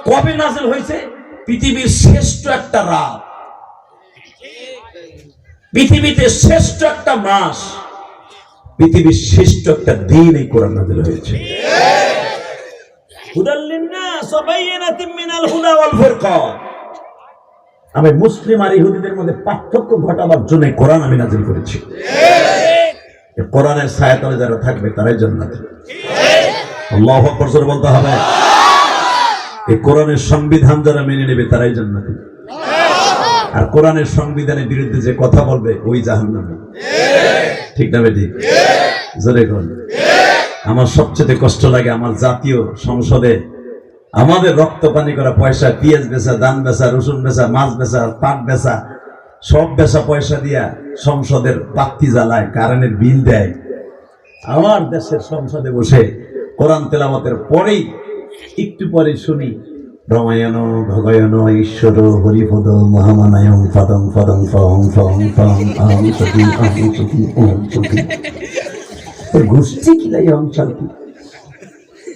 Speaker 1: কবে নাযিল হয়েছে? পৃথিবীর শ্রেষ্ঠ একটা রাত, পৃথিবীতে শ্রেষ্ঠ একটা মাস, পৃথিবীর শ্রেষ্ঠ একটা দিন এই কোরআন নাযিল হয়েছে। হুদাল লিন্নাস ওয়া বাইয়িনাতিন মিনাল হুদা ওয়াল ফুরকান। আমি মুসলিম আর ইহুদিদের মধ্যে পার্থক্য ঘটাবার জন্য কোরআন আমি নাযিল করেছি। কোরআনের ছায়াতলে যারা থাকবে তারাই জান্নাতে। আল্লাহু আকবার জোরে বলতে হবে। এই কোরআনের সংবিধান যারা মেনে নেবে তারাই জান্নাতে, আর কোরআনের সংবিধানের বিরুদ্ধে যে কথা বলবে ওই জাহান্নামে। ঠিক না বেটি? জোরে বল। আমার সবচেয়ে কষ্ট লাগে আমার জাতীয় সংসদে আমাদের রক্ত পানি করা পয়সা, পেঁয়াজ বেচা, ধান বেচা, রসুন বেচা, মাছ বেচা, পাট বেচা, সব বেচা পয়সা দিয়া সংসদের বাতি জ্বালায়, কারেন্টের বিল দেয়। আমার দেশের সংসদে বসে কোরআন তেলাওয়াতের পরেই একটু পরে শুনি রমায়ণ ভগয়ন ঈশ্বর হরিপদ মহামানায়ং ফদং ফদং ফং ফং ফং আম সতি ওম সতি। গোষ্ঠী কিলাই অং শান্তি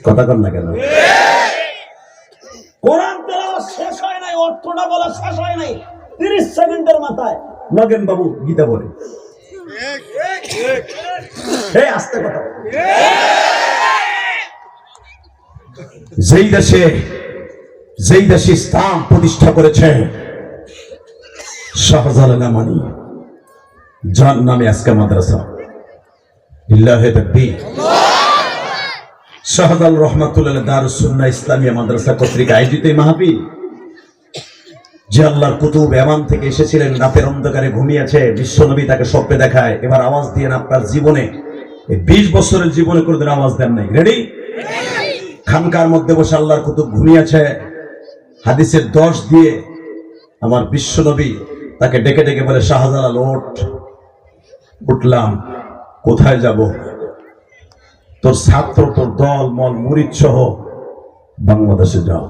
Speaker 1: কথা কর না কেন? কোরআন তেলাওয়াত শেষ হয় নাই, অর্থটা বলা শেষ হয় নাই, 30 সেকেন্ডের মাথায় নগেন বাবু গীতা বলে। এই আস্তে কথা। যেই দেশে ইসলাম প্রতিষ্ঠা করেছে শাহজালাল আমানি, যার নামে আজকে মাদ্রাসা লিল্লাহি তাকবীর, শাহজালাল রহমাতুল্লাহ দারুস সুন্নাহ ইসলামিয়া মাদ্রাসা কর্তৃক আয়োজিত মাহফিল, যে আল্লাহর কুতুব ইয়ামান থেকে এসেছিলেন, রাতের অন্ধকারে ঘুমিয়েছে, বিশ্বনবী তাকে স্বপ্নে দেখায়, এবার আওয়াজ দিয়ে আপনার জীবনে, এই 20 বছরের জীবনে কোনোদিন আওয়াজ দেন নাই। রেডি? খানকার মধ্যে বসে আল্লাহর কুতুব ঘুমিয়েছে, হাদিসের 10 দিয়ে আমার বিশ্বনবী তাকে ডেকে ডেকে বলে, শাহজালাল ওঠ। উঠলাম। কোথায় যাব? তোর ছাত্র, তোর দল মল মুরিদ সহ বাংলাদেশে যাও।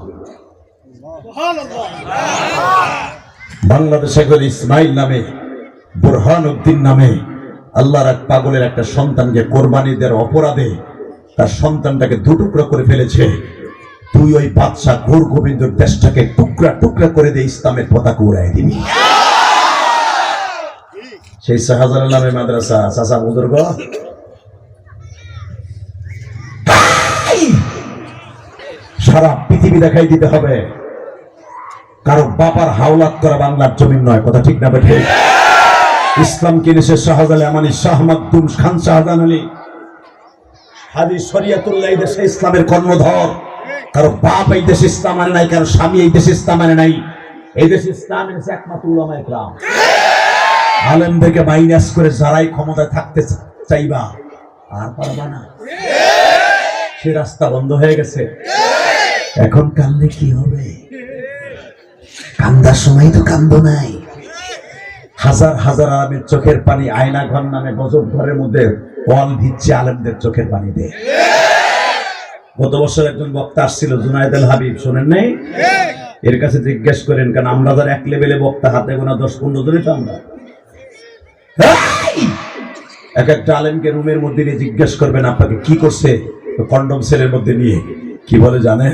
Speaker 1: বাংলাদেশে গেলে ইসমাইল নামে, বুরহান উদ্দিন নামে আল্লাহর এক পাগলের একটা সন্তানকে কোরবানি দেওয়ার অপরাধে তার সন্তানটাকে দুটুকরা করে ফেলেছে। তুই ওই বাদশাহ ঘোর গোবিন্দর দেশটাকে টুকরা টুকরা করে দিয়ে ইসলামের পতাকা উড়াই দিবি। সেই শাহজালাল নামে মাদ্রাসা চাচা বুজুর্গ সারা পৃথিবী দেখাই দিতে হবে, কারো বাবার হাওলাত করা বাংলার জমিন নয়। কথা ঠিক না বেঠে? ইসলাম কিনেছে শাহজালাল আমানি, শাহ মাকদুম খান শাহজাহান আলী, হাজী শরিয়তুল্লাহ এই দেশে ইসলামের কর্ণধর। কারো বাপ এই দেশে ইসলাম মানে নাই, কারো স্বামী এই দেশে ইসলাম মানে নাই। এই দেশে ইসলাম এনেছে একমাত্র উলামায়ে কেরাম। আলেমদেরকে মাইনাস করে যারাই ক্ষমতায় থাকতে চাইবা আর পারবা না, সে রাস্তা বন্ধ হয়ে গেছে। এখন কান্দলে কি হবে? কান্দার সময় তো কান্দ নাই। হাজার হাজার আলেমের চোখের পানি আয়না ঘর নামে গজব ঘরের মধ্যে ওয়াল ভিজছে আলেমদের চোখের পানি দিয়ে। গত বছর একজন বক্তা আসছিল, জুনায়েদ আল হাবিব, শোনেন নাই? এর কাছে জিজ্ঞেস করেন, কারণ আমরা যারা এক লেভেলে বক্তা, হাতে গোনা 10-15 জনই তো আমরা। এক একটা আলেমকে রুমের মধ্যে নিয়ে জিজ্ঞেস করবেন আপনাকে কি করছে, কন্ডম সেলের মধ্যে নিয়ে কি বলে জানে?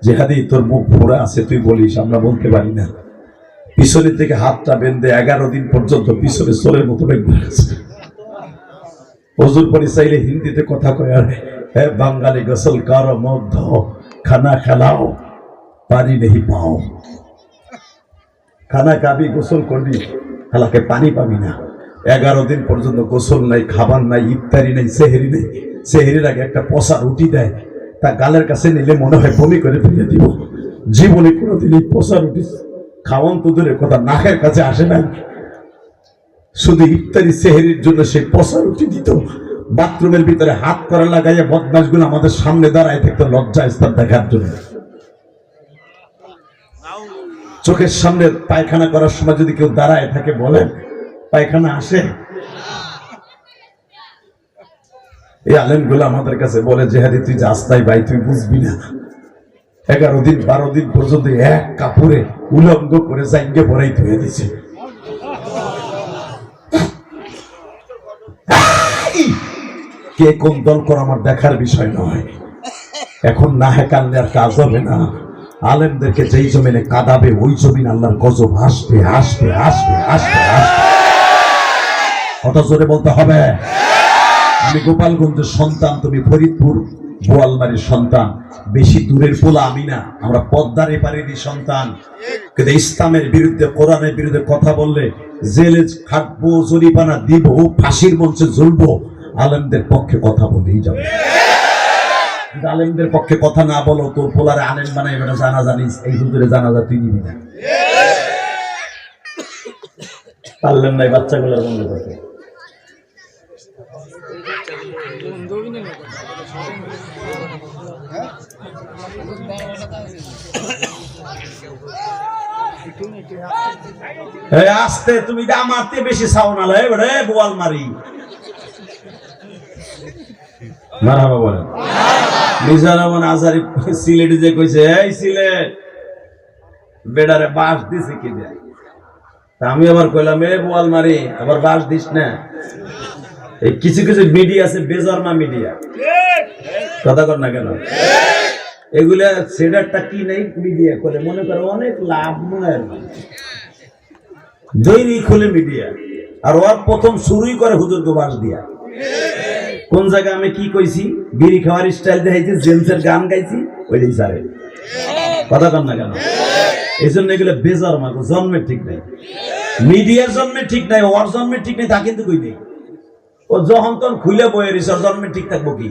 Speaker 1: জেহাদি তোর মুখ ভোরা আছে, তুই বলিস, আমরা বলতে পারি না। পিছনের থেকে হাতটা বেঁধে 11 দিন পর্যন্ত পিছনে সোলের মতো বেঁধে আছে। হুজুর পরে চাইলে হিন্দিতে কথা কয়, আর হে বাঙালি গোসল কারো মধ্য খানা খেলাও পানি নেই পাও। খানা খাবি, গোসল করবি, হালাকে পানি পাবি না। 11 দিন পর্যন্ত গোসল নাই, খাবার নাই, ইফতারি নাই, সেহেরি নেই। সেহেরির আগে একটা পচা রুটি দেয়, তা গালের কাছে নিলে মনে হয় বমি করে ফেলে দিব। জীবনে কোনোদিন এই পচা রুটি খাওয়ান তো দূরের কথা, নাকের কাছে আসে নাই। শুধু ইফতারি সেহেরির জন্য সেই পচা রুটি দিত। বাথরুমের ভিতরে হাত করা লাগাইয়া বদমাশগুলো আমাদের সামনে দাঁড়ায় থাকতো লজ্জা স্থান দেখার জন্য। চোখের সামনে পায়খানা করার সময় যদি কেউ দাঁড়ায় থাকে, বলেন পায়খানা আসে? এই আলেমগুলো আমাদের কাছে বলে, জেহাদি তুই যাস তাই ভাই, তুই বুঝবি না। 11 দিন 12 দিন পর্যন্ত এক কাপড়ে উলঙ্গ করে জাইঙ্গে পড়াই ধুয়ে দিছে। কে কোন দল করে আমার দেখার বিষয় নয়। এখন না হেকালে আর কাজ হবে না। আলেমদেরকে যেই জমিনে কাঁদাবে ওই জমিন আল্লাহর গজব আসবে আসবে আসবে আসবে আসবে। কত জোরে বলতে হবে? আমি গোপালগঞ্জের সন্তান, তুমি ফরিদপুর বোয়ালমারির সন্তান। বেশি দূরের পোলা আমি না, আমরা পদ্মার এপারেরই সন্তান। কিন্তু ইসলামের বিরুদ্ধে, কোরআনের বিরুদ্ধে কথা বললে জেলে খাটবো, জরিমানা দিব, ফাঁসির মঞ্চে ঝুলবো। আলেমদের পক্ষে কথা বলেই যাবে। আলেমদের পক্ষে কথা না বলো, তোর পোলারে আলেম বানাই বেটা, জানা জানিস এই হুজুরে জানাজা তুই নিবি না। পারলেন নাই বাচ্চাগুলোর বন্ধ করতে। আসতে তুমি আমারতে বেশি সাউন্ড আলো বোয়াল মারি মারহাবা বলেন। মিজানুর রহমান আজহারী সিলেটে যে কইছে, এই সিলেট বেডারে বাস দিছে কি দেয়, আমি আবার কইলাম এ বোয়াল মারি আবার বাস দিস না। এই কিছু কিছু মিডিয়া আছে বেজরমা মিডিয়া, কথা কর না কেন, এগুলা সেডারটা কি নেই মিডিয়া করে মনে করে অনেক লাভ নয়, দৈনিক খুলে মিডিয়া, আর ওর প্রথম শুরুই করে হুজুরকে বাস দিয়া। কোন জায়গায় আমি কি কইছি, বিড়ি খাওয়ার স্টাইল দেখাইছি, জেমসের গান গাইছি, ওইটাই সারে, কথা কর না কেন। এই জন্য এগুলো বেজরমা, জন্মের ঠিক নাই, মিডিয়ার জন্মের ঠিক নাই, ওর জন্মের ঠিক নাই, তা কিন্তু কই নেই। ও যখন তখন খুলে বয়ে রিসার জন্মের ঠিক থাকবো কি।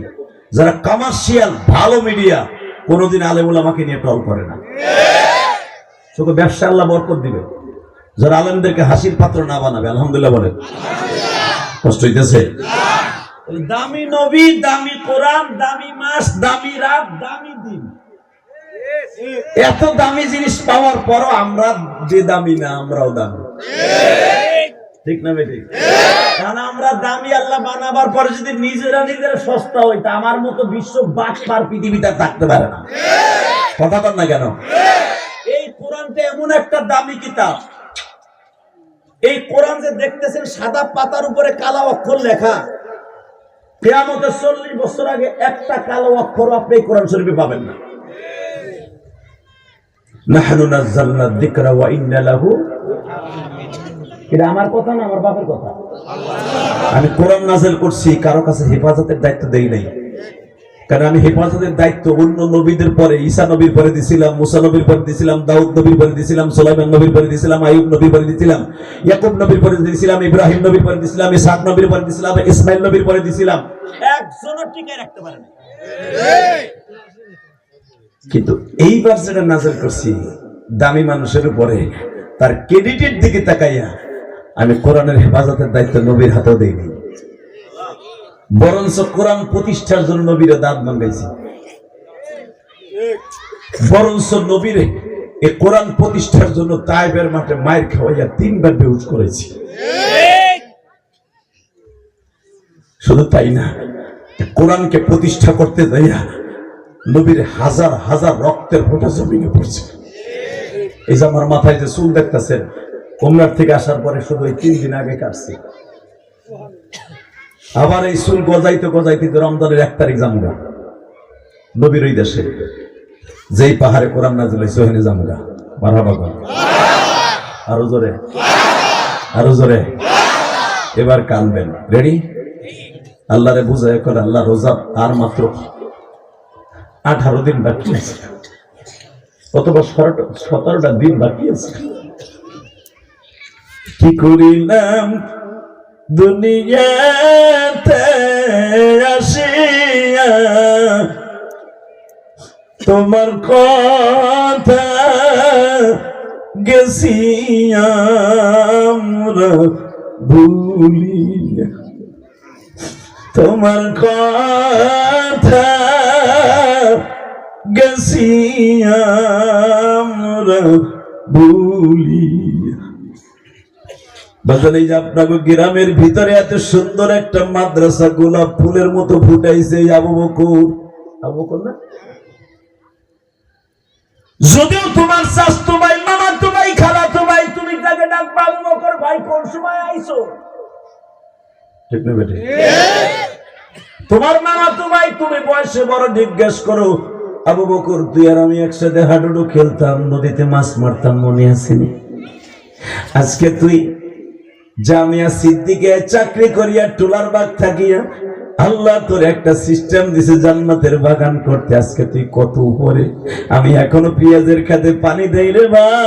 Speaker 1: যারা কমার্শিয়াল ভালো মিডিয়া কোনোদিন আলেম ওলামাকে নিয়ে টল করে না, শুধু ব্যবসা আল্লাহ বরকত দিবে। যারা আলেমদেরকে হাসির পাত্র না বানাবে, আলহামদুলিল্লাহ বলেন। কষ্ট হইতেছে? দামি নবী, দামি কোরআন, দামি মাস, দামি রাত, দামি দিন, এত দামি জিনিস পাওয়ার পরও আমরা যে দামি না, আমরাও দামি, ঠিক না বেটি? কারণ আমরা দামি আল্লাহ বানাবার পরে যদি নিজেরা সস্তা হইতো, আমার মতো বিশ্ব বাটপার পৃথিবীতে থাকতে পারে না, কথা বল না কেন। এই কোরআনটা এমন একটা দামি কিতাব, এই কোরআন যে দেখতেছেন সাদা পাতার উপরে কালো অক্ষর লেখা, কিয়ামতের 40 বছর আগে একটা কালো অক্ষর আপনি এই কোরআন শরীফে পাবেন না। নাহনু নাযালনা যিকরা ওয়া ইন্না লাহু, এটা আমার কথা না, আমার বাপের কথা। আমি কোরআন নাযিল করছি, কারো কাছে হেফাজতের দায়িত্ব দেই নাই, কারণ আমি হেফাজতের দায়িত্ব অন্য নবীদের পরে, ঈসা নবীর পরে দিছিলাম, মুসা নবীর পরে দিছিলাম, দাউদ নবীর পরে দিছিলাম, সুলাইমান নবীর পরে দিছিলাম, আইয়ুব নবীর পরে দিছিলাম, ইয়াকুব নবীর পরে দিছিলাম, ইব্রাহিম নবীর পরে দিছিলাম, ইসহাক নবীর পরে দিছিলাম, ইসমাইল নবীর পরে দিছিলাম, একজনও টিকে রাখতে পারে না। কিন্তু এইবার যেটা নাযিল করছি দামি মানুষের উপরে, তার ক্রেডিটের দিকে তাকাইয়া আমি কোরআনের হেফাজতের দায়িত্ব নবীর হাতেও দেইনি, বরঞ্চ কোরআন প্রতিষ্ঠার জন্য নবীর দাঁত ভাঙাইছি, বরঞ্চ নবীর এই কোরআন প্রতিষ্ঠার জন্য তায়েফের মাঠে মায়ের খাওয়াইয়া 3 বার বেহুশ করেছি। শুধু তাই না, কোরআনকে প্রতিষ্ঠা করতে যাইয়া নবীর হাজার হাজার রক্তের ফোঁটা জমিনে পড়ছে। এই যে আমার মাথায় যে চুল দেখতেছেন, উমরার থেকে আসার পরে শুধু এই 3 দিন আগে কাটছি, আবার এই চুল গজাইতে গজাইতে রমজানের 1 তারিখ জামগা, নবীর ওই দেশে যেই পাহাড়ে কোরআন নাযিল হইছে ওখানে জামগা। মারহাবা বল, আরো জোরে, আরো জোরে, এবার কানবেন। রেডি? আল্লাহরে বুঝায় করে, আল্লাহ রোজা আর মাত্র 18 দিন বাকি আছে, অথবা 17টা দিন বাকি আছে। কি করিলাম দুনিয়াতে আসিয়া, তোমার কথা গেছি আমরা ভুলিয়া, তোমার কথা গেছি আমরা ভুলিয়া। বাজারে যে আপনাকে গ্রামের ভিতরে এত সুন্দর একটা মাদ্রাসা গোলাপ ফুলের মতো ফুটাইছে আবু বকর, আবু বকর না, যদিও তোমার চাচতো ভাই, মামাতো ভাই, খালাতো ভাই, তুমি তাকে ডাকবা আবু বকর ভাই, কোন সময় আইছো, ঠিক না বেটে? তোমার মামাতো ভাই, তুমি বয়সে বড়, জিজ্ঞেস করো আবু বকর তুই আর আমি একসাথে হাডুডু খেলতাম, নদীতে মাছ মারতাম, মনে আসেনি? আজকে তুই জামিয়া সিদ্দিকে চাকরি করিয়া টুলার বাগ থাকিয়া আল্লাহ তোর একটা সিস্টেম দিছে জান্নাতের বাগান করতে, আজকে তুই কত উপরে, আমি এখনো পেঁয়াজের খাতে পানি দেই রে ভাই,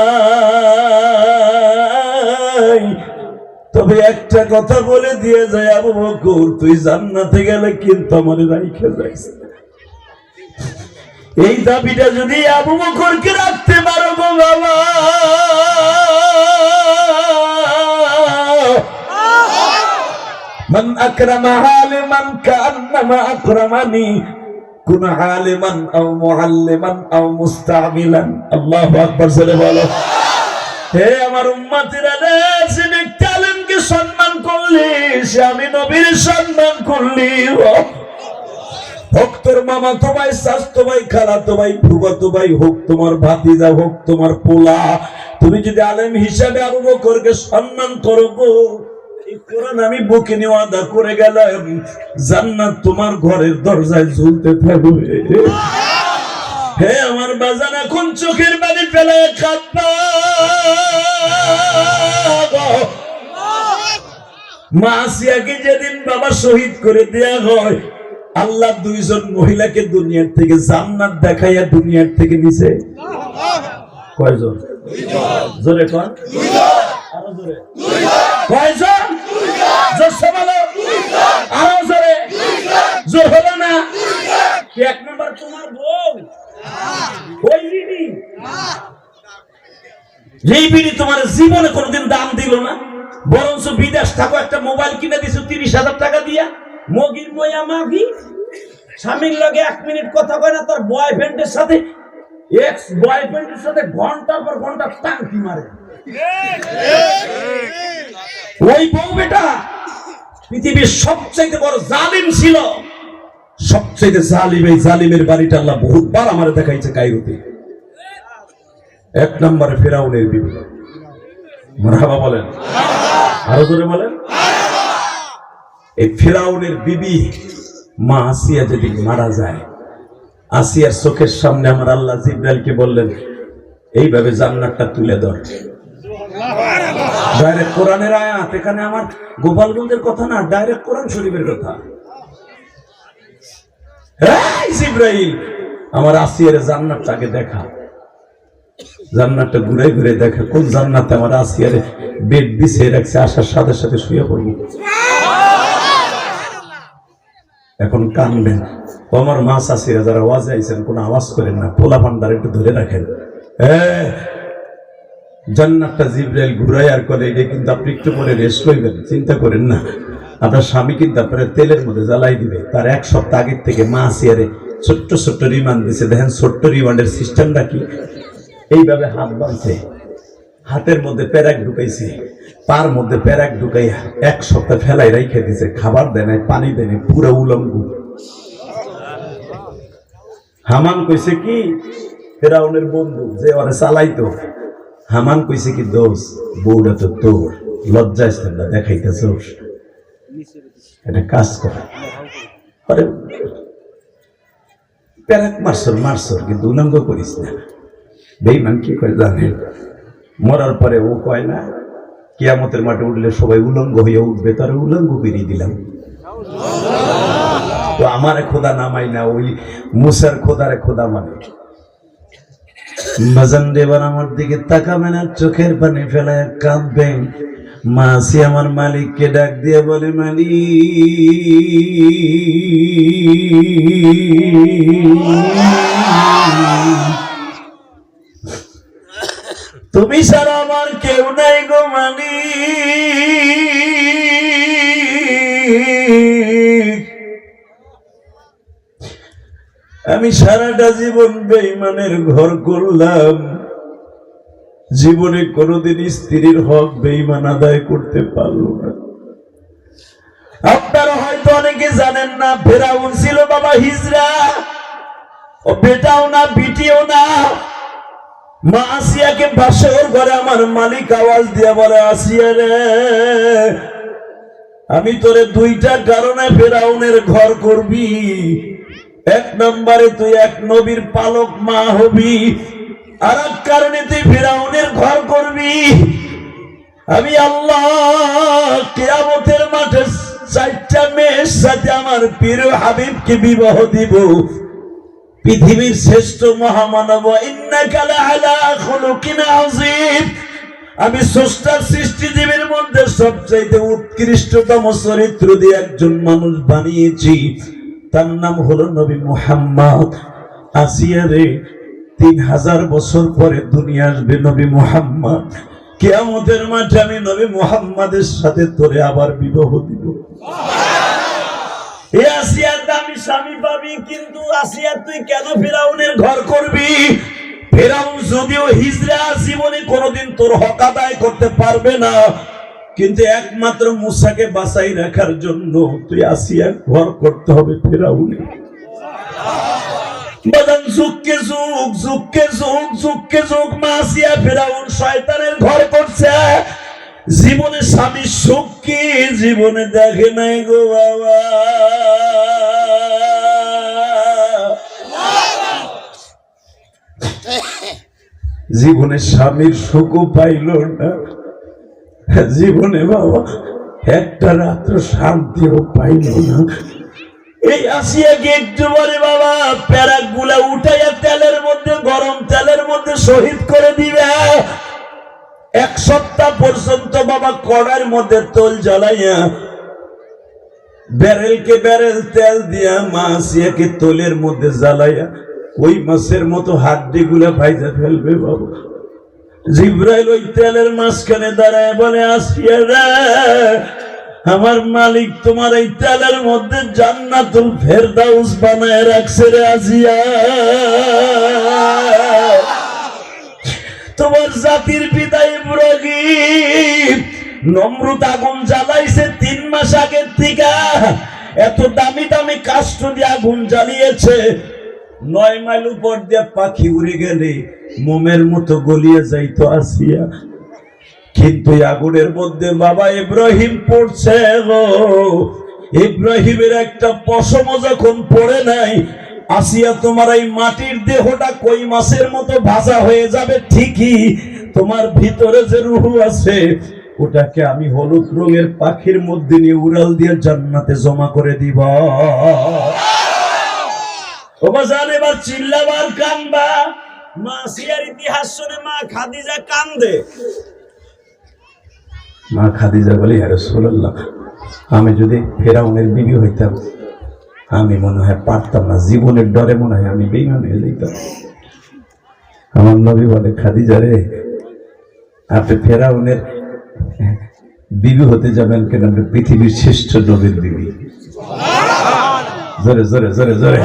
Speaker 1: তবে একটা কথা বলে দিয়ে যায়, আবু বকর তুই জান্নাতে গেলে কিন্তু আমার রাইখে যাইস। এই দাবিটা যদি আবু বকরকে রাখতে পারো গো বাবা, মান আকরামা আলিমান কান্নামা আকরামানি কুন আলিমান আও মুআল্লিমান আও মুস্তামিলান। আল্লাহু আকবার জোরে বলো। হে আমার উম্মতেরা, সে ব্যক্তি আলেমকে সম্মান করলি, সে আমি নবীর সম্মান করলি। হোক তোর মামা তো ভাই, স্বাস্থ্য ভাই, খালাতো ভাই, ফুফাতো ভাই, হোক তোমার ভাতিজা, হোক তোমার পোলা, তুমি যদি আলেম হিসাবে আবু বকরকে সম্মান করো গো, এই কোরআন আমি বুকে নিয়ে ওয়াদা করে গেলাম, জান্নাত তোমার ঘরের দরজায় ঝুলতে থাকবে। হে আমার বাজান, এখন চোখের পানি ফেলে কাঁদবা। মা আসিয়াকে যেদিন বাবা শহীদ করে দেয়া হয়, আল্লাহ দুইজন মহিলাকে দুনিয়ার থেকে জান্নাত দেখাইয়া দুনিয়ার থেকে নিছে। কয়জন? জোরে কন, আরো জোরে। কয়জন? জোরে বলো, আরো জোরে। জোর হলো না? এক নাম্বার তোমার বউ, ওই বিবি, যেই বিবি তোমার জীবনে কোনোদিন দাম দিল না, বরঞ্চ বিদেশ থাকো একটা মোবাইল কিনে দিছো 30,000 টাকা দিয়া। মগির ময়া মাগি, স্বামীর লগে 1 মিনিট কথা কয় না, তার বয়ফ্রেন্ডের সাথে, এক্স বয়ফ্রেন্ডের সাথে ঘন্টার পর ঘন্টা টাঙ্কি মারে। ওই বউ বেটা পৃথিবীর সবচেয়ে বড় জালিম ছিল, সবচেয়ে জালিম। এই জালিমের বাড়িটা আল্লাহ বহুতবার আমারে দেখাইছে কায়রোতে। 1 নম্বরে ফিরাউনের বিবি। মারহাবা বলেন, আরো জোরে বলেন। এই ফিরাউনের বিবি মা আসিয়া যদি মারা যায়, আসিয়ার চোখের সামনে আমার আল্লাহ জিবরাইলকে বললেন, এইভাবে জান্নাতটা তুলে ধর। ডাইরেক্ট কোরআনের আয়াত, এখানে আমার গোপালগঞ্জের কথা না, ডাইরেক্ট কোরআন শরীফের কথা। এই জিবরাইল, আমার আসিয়ার জান্নাতটাকে দেখা। জান্নাতটা ঘুরে ঘুরে দেখা, কোন জান্নাতে আমার আসিয়ার বেড বিছিয়ে রাখছে, আসার সাথে সাথে শুয়ে পড়ব। এখন কানবেন, আমার মা চাষিরা যারা ওয়াজে আইছেন কোন আওয়াজ করেন না, পোলা পান্ডার একটু ধরে রাখেন। জান্নাতটা জিবরাইল ঘুরাই আর করে, এটা কিন্তু আপনি একটু পরে রেস্ট করবেন, চিন্তা করেন না। আপনার স্বামী কিন্তু আপনার তেলের মধ্যে জ্বালাই দিবে। তার 1 সপ্তাহ আগের থেকে মা আসিয়ারে ছোট্ট ছোট্ট রিমান্ড দিছে। দেখেন ছোট্ট রিমান্ডের সিস্টেমটা কি, এইভাবে হাত বাঁধছে, হাতের মধ্যে প্যারাক ঢুকাইছে, পার মধ্যে প্যারাক ঢুকাই 1 সপ্তাহ ফেলাই রাইখে দিছে। খাবার দেয় নাই, পানি দেয় নাই, পুরো উলঙ্গ। হামান কইছে কি, ফেরাউনের বন্ধু যে ওরে চালাইতো, হামান কইছে কি, দোষ বউটা তো তোর, লজ্জা আসতেন না দেখাইতেছোস, এটা কাজ করে। প্যারাক মারছর কিন্তু উলঙ্গ করিস না। বেঈমান কি করে জানেন, মরার পরে ও কয় না, কিয়ামতের মাঠে উঠলে সবাই উলঙ্গ হয়ে উঠবে, তার উলঙ্গ বেরিয়ে দিলাম। তো আমারে খোদা নামাই না, ওই মুসার খোদারে খোদা মানে। বাজান দেবার আমার দিকে তাকাবে না, চোখের পানি ফেলায় কাঁদবেন। মাসি আমার মালিককে ডাক দিয়ে বলে, মালিক তুমি ছাড়া আমার কেউ নাই গো মালিক। আমি সারাটা জীবন বেঈমানের ঘর করলাম, জীবনে কোনোদিন স্ত্রীর হক বেঈমান আদায় করতে পারলো না। আপনারা হয়তো অনেকে জানেন না, ফেরাউন ছিল বাবা হিজড়া, ও বেটাও না বিটিও না। মা আসিয়াকে পাশে ওর ঘরে আমার মালিক আওয়াজ দিয়া বলে, আসিয়া রে, আমি তোরে 2টা কারণে ফেরাউনের ঘর করবি। 1 নম্বরে তুই 1 নবীর পালক মা হবি, আর এক কারণে তুই ফেরাউনের ঘর করবি। আমি আল্লাহ কিয়ামতের মাঠে 4টা মেয়ের সাথে আমার প্রিয় হাবিবকে বিবাহ দিব। পৃথিবীর শ্রেষ্ঠ মহামানব, ইন্নাকা লাআলা খুলুকিন আযীম, আমি স্রষ্টার সৃষ্টিজীবীর মধ্যে সবচাইতে উৎকৃষ্টতম চরিত্র দিয়ে একজন মানুষ বানিয়েছি, তার নাম হলো নবী মুহাম্মদ। আসিয়া রে, 3000 বছর পরে দুনিয়া আসবে নবী মুহাম্মদ। কিয়ামতের মাঠে আমি নবী মুহাম্মাদের সাথে তোরে আবার বিবাহ দিব। এই আসিয়ার দামি স্বামী পাবি, কিন্তু আসিয়া তুই কেন ফিরাউনের ঘর করবি? ফিরাউন যদিও হিজরা জীবনে কোনোদিন তোর হক আদায় করতে পারবে না, কিন্তু একমাত্র মুসাকে বাঁচাই রাখার জন্য তুই আসিয়া ঘর করতে হবে ফিরাউনে। বাজান যুগকে যুগ, যুগকে যুগ, যুগকে যুগ মা আসিয়া ফিরাউন শয়তানের ঘর করছে। জীবনে স্বামী সুখ কি জীবনে দেখে নাই গো বাবা। জীবনে স্বামীর সুখও পাইল না, জীবনে বাবা একটা রাত্র শান্তিও পাইল না। এই আসিয়াকে একটু বলে বাবা প্যারাক গুলা উঠাইয়া তেলের মধ্যে, গরম তেলের মধ্যে শহীদ করে দিবে। 1 সপ্তাহ পর্যন্ত বাবা কড়ার মধ্যে তোল জ্বালাইয়া ব্যারেলকে ব্যারেল তেল দিয়া মা আসিয়াকে তোলের মধ্যে জ্বালাইয়া ওই মাছের মতো হাড্ডি গুলা ভাইজা ফেলবে বাবা। জিব্রাইল ওই তেলের মাঝখানে দাঁড়ায় বলে, আসিয়া রে, আমার মালিক তোমার এই তেলের মধ্যে জান্নাতুল ফেরদাউস বানায় রাখছে রে আসিয়া। তোমার জাতির পিতা ইব্রাহিম নমরুদ আগুন জ্বালাইছে 3 মাস আগের থেকে, এত দামি দামি কাষ্ঠ দিয়ে আগুন জ্বালিয়েছে। 9 মাইল উপর দিয়ে পাখি উড়ে গেলে মোমের মতো গলিয়ে যাইতো আসিয়া, কিন্তু আগুনের মধ্যে বাবা ইব্রাহিম পড়ছে গো। ইব্রাহিমের একটা পশম যখন পড়ে নাই, আসিয়া তোমার এই মাটির দেহটা কই মাছের মতো ভাজা হয়ে যাবে ঠিকই, তোমার ভিতরে যে রূহ আছে ওটাকে আমি হলুদ রঙের পাখির মধ্যে নিয়ে উড়াল দিয়ে জান্নাতে জমা করে দিব। ও বাজান এবার চিল্লাবার কান্দবা। মা আসিয়ার ইতিহাস শুনে মা খাদিজা কান্দে। মা খাদিজা বলে, ইয়া রাসূলুল্লাহ, আমি যদি ফেরাউনের বিবি হইতাম আমি মনে হয় পারতাম না, জীবনের ডরে মনে হয় আমি বেঈমান হয়ে যেতাম। আমার নবী বলে, খাদিজা রে, আপনি ফেরাউনের বিবি হতে যাবেন কেন? পৃথিবীর শ্রেষ্ঠ নবীর বিবি। জোরে জোরে জোরে জোরে।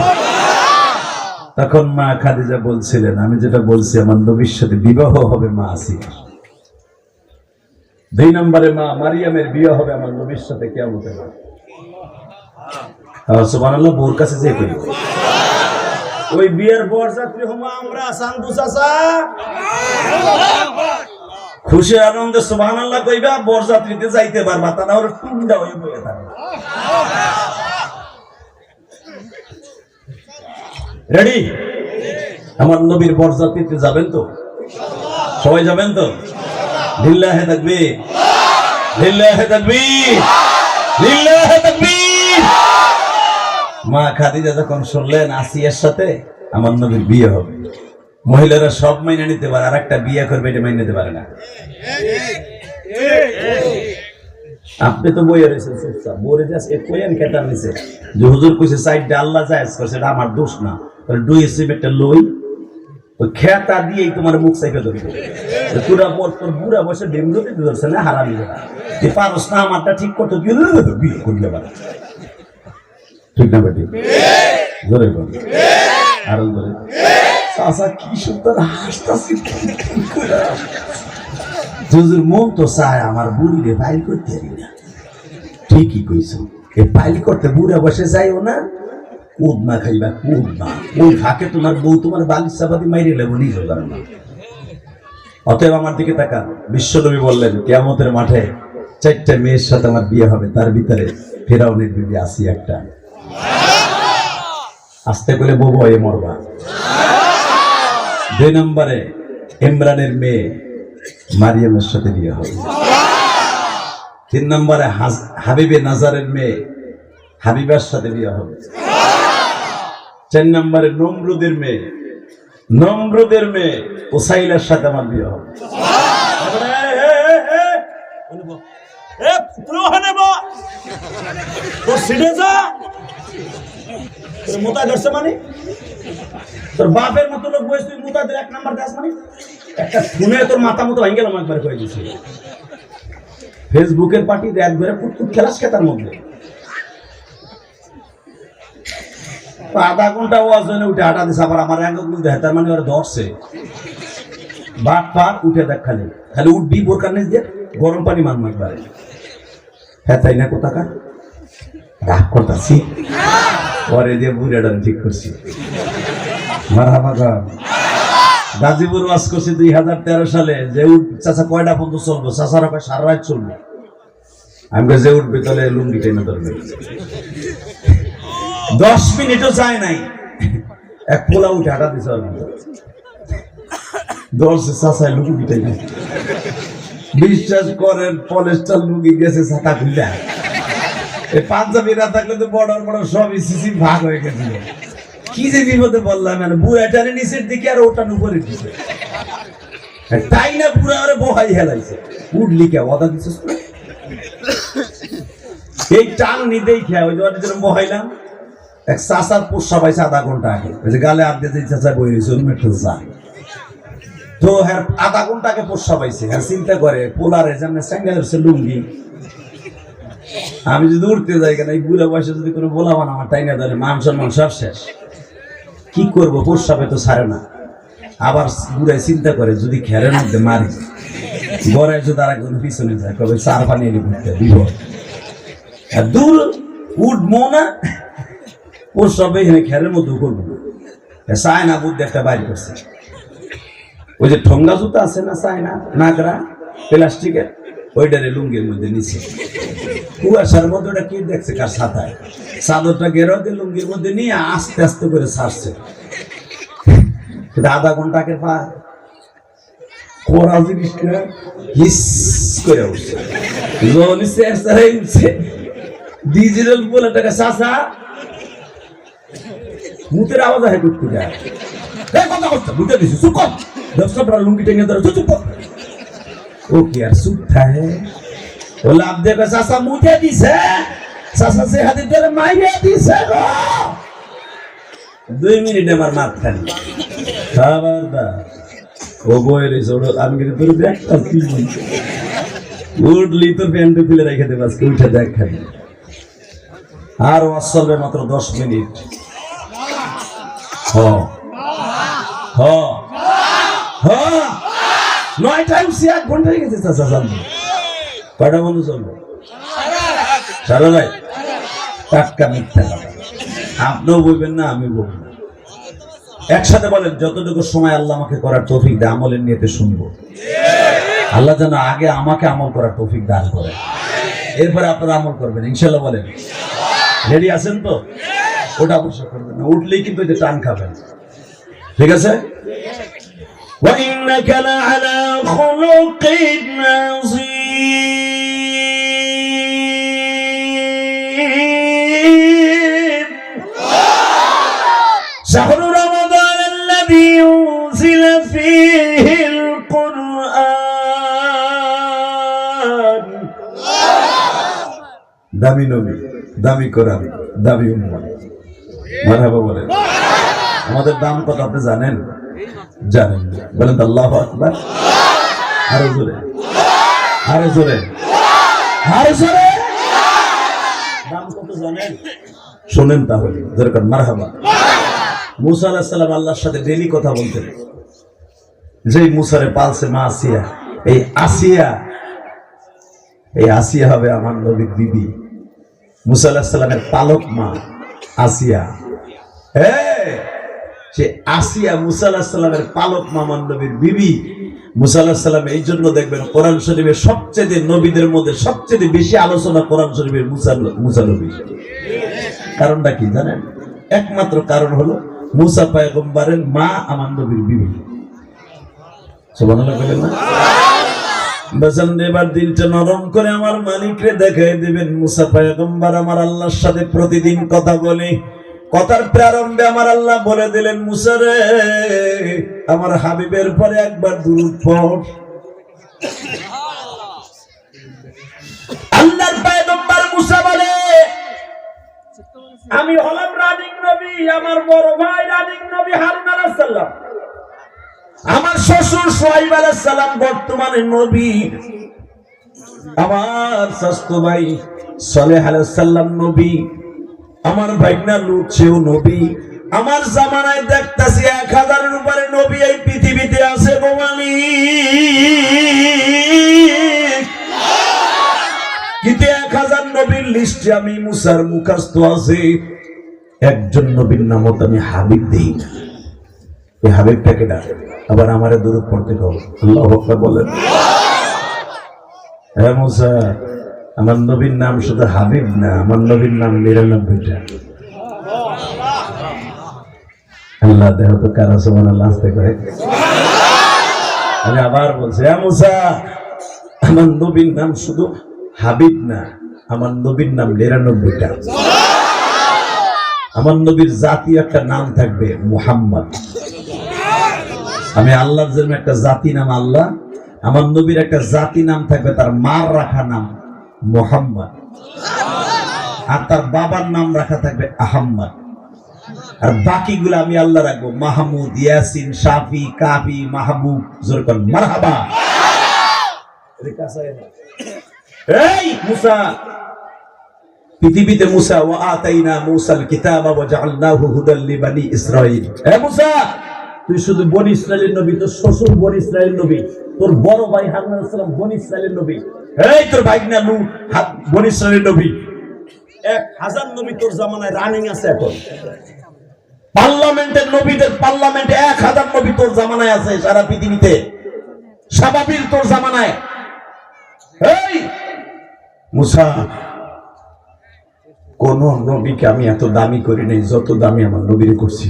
Speaker 1: তখন মা খাদিজা বলছিলেন, আমি যেটা বলছি আমার নবীর সাথে বিবাহ হবে মা আসিয়ার। 2 নম্বরে মা মারিয়ামের বিয়ে হবে আমার নবীর সাথে কিয়ামতের মাঠে। সুবহানাল্লাহ। বোর কাছে যে করি ওই বিয়ের বরযাত্রী হবো আমরা, সান্দু চাচা। খুশি আনন্দে সুবহানাল্লাহ কইবা, বরযাত্রীতে যাইতে পারবা, তা না হলে টুন্ডা হয়ে বসে থাকবে। রেডি? আমার নবীর বরযাত্রীতে যাবেন তো? সবাই যাবেন তো? লিল্লাহে তাকবীর, লিল্লাহে তাকবীর, লিল্লাহে তাকবীর। মা খাদিজা যখন শুনলেন আসিয়ার সাথে আমার নবীর বিয়ে হবে, মহিলারা সব মাইনে নিতে পারে, আর একটা বিয়ে করবে এটা মাইনে নিতে পারে না। আপনি তো বইয়ে রয়েছেন চুপচাপ, বলে যাচ্ছে কোয়েন খেতার নিচে যে হুজুর কইছে সাইডটা আল্লাহ জায়েজ করছে, এটা আমার দোষ না। তাহলে 2 সিমেন্টটা লই, ওই খেতা দিয়েই তোমার মুখ চাইপে ধরবে। পুরা তোর বুড়া বসে ডেমরুতে ধরছে না হারামি যে পারস না আমারটা ঠিক করতে বিয়ে করলে পারে। ঠিক না বেটি? জোরে বল, আরো জোরে। চাচা কি সুন্দর হাসতাছে, হুজুর মন তো চায় আমার বুড়িরে বাইল করতে পারি না। ঠিকই কইছো, এ বাইল করতে বুড়া বসে যাইও না, কুদ না খাইবা, কুদ না। ওই ফাঁকে তোমার বউ তোমার বালিশ চাপাতি মাইরে লেবো নিজেও জানো না। অতএব আমার দিকে তাকান। বিশ্বনবী বললেন কিয়ামতের মাঠে 4টা মেয়ের সাথে আমার বিয়ে হবে, তার ভিতরে ফেরাউনের বিবি আসিয়া একটা। আস্তে করে বউ হয়ে মরবা। 2 নম্বরে ইমরানের মেয়ে মারিয়ামের সাথে বিয়ে হবে। 3 নম্বরে হাবিবে নাজারের মেয়ে হাবিবার সাথে বিয়ে হবে। 4 নম্বরে নমরুদের মেয়ে উসাইলার সাথে আমার বিয়ে হবে। তুই ওখানে তোর সিটে যা, মোতা ধরছে মানে তোর বাপের মতো লোক বয়স, তুই মোতা দিয়ে 1 নাম্বার দাস মানে একটা শুনে তোর মাথা মতো ভেঙে গেলাম একবার কয়ে দিয়েছি। ফেসবুকের পার্টি রাত ধরে কুটকুট খেলাস খেতার মধ্যে আধা ঘন্টা ওয়াজ জন্য উঠে হাঁটা দিছে, আবার আমার অ্যাঙ্গল দেয়, তার মানে ওরা ধরছে বাট পাট উঠে দেখ, খালি খালি উঠবি বোরকার নিচ দিয়ে গরম পানি মারমা একবারে। হ্যাঁ তাই না, কোথাকার রাগ করতেছি পরে দিয়ে বুড়াটা ঠিক করছি। মারহাবা গান গাজীপুর ওয়াজ করছি 2013 সালে, যে উঠ চাচা কয়টা পর্যন্ত চলবো, চাচারা কয় সারা রাত চলবো। আমি যে উঠবে তাহলে লুঙ্গি টেনে ধরবে। 10 মিনিটও চায় নাই, এক পোলা উঠে হাঁটা দিছে ধরছে চাচায় লুঙ্গি টেনে। বিশ্বাস করেন পলেস্টার লুঙ্গি গেছে ছাতা খুলে, এই পাঞ্জাবি না থাকলে তো বড় বড় সবই সিসি ভাগ হয়ে গেছিল। কি যে বিপদে বললাম, মানে বুড়া টানে নিচের দিকে আর ওটা উপরের দিকে, তাই না পুরা ওরে বহাই হেলাইছে। উঠলি কে ওদা দিছিস, এই টান নিতেই খেয়া ওই যে বহাইলাম। এক চাচার পোষা পাইছে আধা ঘন্টা আগে, ওই যে গালে আধ দিয়ে চাচা বই রয়েছে চা, তো হ্যাঁ আধা ঘন্টা আগে পোষা পাইছে। হ্যাঁ চিন্তা করে পোলারে যেমন স্যাঙ্গা ধরছে লুঙ্গি, আমি যদি উঠতে যাই কেন এই বুড়া বয়সে যদি কোনো বলাবান আমার টাইনা ধরে, মান সম্মান সব শেষ। কি করবো, পোষাবে তো ছাড়ে না। আবার বুড়ায় চিন্তা করে যদি খেরের মধ্যে মারি, গড়ায় যদি আর একজন পিছনে যায়, কবে 4 পানি এনে ঘুরতে বিপদ। দূর উঠবো না, পোষাবে এখানে খেরের মধ্যে করবো চায় না। বুদ্ধি একটা বাইর করছে, ওই যে ঠোঙ্গা জুতা আছে না, চায় না নাগরা প্লাস্টিকের, ওইটারে লুঙ্গির মধ্যে নিচে কুয়াশার মধ্যে ওটা কি দেখছে কার ছাতায়, চাদরটা গেরো দিয়ে লুঙ্গির মধ্যে নিয়ে আস্তে আস্তে করে ছাড়ছে। আধা ঘন্টা আগে পা করা জিনিসটা হিস করে উঠছে, উঠছে ডিজিটাল বলে টাকা চাষা মুখের আওয়াজ হয় টুকটু যায় কথা করছে, বুঝতে দিছি চুপ কর, 10টা লুঙ্গি টেনে ধরে চুপ কর। ও কি আর চুপ থাকে, ও লাভ দেখে চাষা মুখে দিছে, চাষা সে হাতে ধরে মাইরে দিছে। 2 মিনিট আমার মাঝখানে খাবারদার ও বইয়ের আমি কিন্তু তোর ব্যাগটা উঠলি তোর প্যান্টু খুলে রেখে দেব, আজকে উঠে দেখ খালি। আর ওয়াজ চলবে মাত্র 10 মিনিট। হ হ হ 9টায় 1 ঘন্টা হয়ে গেছে চাচা চলবে। কয়টা বন্ধু চলবে? সারা ভাই টাটকা মিথ্যা আপনিও বলবেন না, আমি বলবো না। একসাথে বলেন, যতটুকু সময় আল্লাহ আমাকে করার তৌফিক দেয় আমলের নিয়তে শুনবো। আল্লাহ যেন আগে আমাকে আমল করার তৌফিক দান করে, এরপরে আপনারা আমল করবেন ইনশাল্লাহ। বলেন রেডি আছেন তো? ওটা অবশ্যই করবেন না, উঠলেই কিন্তু এটা টান খাবেন, ঠিক আছে? وَإِنَّكَ لَعَلَى خُلُقٍ عَظِيمٍ شهر رمضان الذي أنزل فيه القرآن দামি নবী, দামি কোরআন, দামি উম্মত। মারহাবা বলেন। আমাদের দাম কত আপনি জানেন? জানেন? বলেন তো আল্লাহু আকবার। আরো জোরে, আরো জোরে, আরো জোরে। দাম কত জানেন? শোনেন তাহলে দরকার। মারহাবা। মুসা আলাইহিস সালাম আল্লাহর সাথে ডেইলি কথা বলতেন। যেই মুসারে পালছে মা আসিয়া, এই আসিয়া হবে আমার নবীর বিবি। মুসা আলাইহিস সালামের পালক মা আসিয়া, সে আসিয়া মুসা আলাইহিস সালামের পালক মা আমার নবীর বিবি। মুসা আলাইহিস সালাম এই জন্য দেখবেন কোরআন শরীফের সবচেয়ে নবীদের মধ্যে সবচেয়ে বেশি আলোচনা কোরআন শরীফের মুসা নবী। কারণটা কি জানেন? একমাত্র কারণ হলো মুসা পয়গম্বরের মা আমার নবীর বিবি। সুবহানাল্লাহ বলেন না? বলেন এবার দিলটা নরম করে আমার মালিককে দেখাই দিবেন। মুসা পয়গম্বর আমার আল্লাহর সাথে প্রতিদিন কথা বলে, কথার প্রারম্ভে আমার আল্লাহ বলে দিলেন, মুসা রে আমার হাবিবের পরে একবার দুরূদ পড়। মুসা বলে আমি হলাম রানিং নবী, আমার বড় ভাই রানিং নবী হারুন আলাইহিস সালাম, আমার শ্বশুর শুআয়ব আলাইহিস সালাম বর্তমানে নবী, আমার শাস্তো ভাই সালেহ আলাইহিস সালাম নবী, আমার ভাইনা লূত সেও নবী। আমার জামানায় দেখতাছি 1000-এর উপরে নবী এই পৃথিবীতে আছে গো মালিক। কিন্তু 1000 নবীর লিস্টে আমি মুসার মুখস্থ আছে, একজন নবীর নাম আমি হাবিব দেই না। এই হাবিবটাকে ডাক, আবার আমারে দরুদ পড়তে কও, আল্লাহু আকবার বলেন। হ্যাঁ মুসা, আমার নবীর নাম শুধু হাবিব না, আমার নবীর নাম 99টা। আল্লাহ দেহ তো কারো সুবহানাল্লাহ আসতে করে। আমি আবার বলছি, হ্যাঁ মুসা, আমার নবীর নাম শুধু হাবিব না, আমার নবীর নাম 99টা। আমার নবীর জাতীয় একটা নাম থাকবে মুহাম্মদ। আমি আল্লাহর জন্য একটা জাতি নাম আল্লাহ, আমার নবীর একটা জাতি নাম থাকবে, তার মার রাখা নাম মুহাম্মদ, আর তার বাবার নাম রাখা থাকবে আহম্মদ। আর বাকিগুলো আমি আল্লাহ রাখবো মাহমুদ, ইয়াসিন, শাফি, কাবি, মাহবুব। জোরে কোন মারহাবা। এই মুসা, পৃথিবীতে মুসা ওয়া আতাইনা মুসাল কিতাবা ওয়া জাআলনাহু হুদাল লিবানি ইসরাঈল। এ মুসা, তুই শুধু বনি ইসরাইলের নবী, তোর শ্বশুর বনি ইসরাইলের নবী, তোর বড় ভাই হারুন আলাইহিস সালাম বনি ইসরাইলের নবী, এই তোর ভাইনা লূত বনি ইসরাইলের নবী। 1000 নবী তোর জামানায় রানিং আছে। এখন পার্লামেন্টের নবীদের পার্লামেন্টে 1000 নবী তোর জামানায় আছে সারা পৃথিবীতে, স্বাভাবিক তোর জামানায়। এই মুসা, কোন নবীকে আমি এত দামি করি নাই যত দামি আমার নবীরে করছি।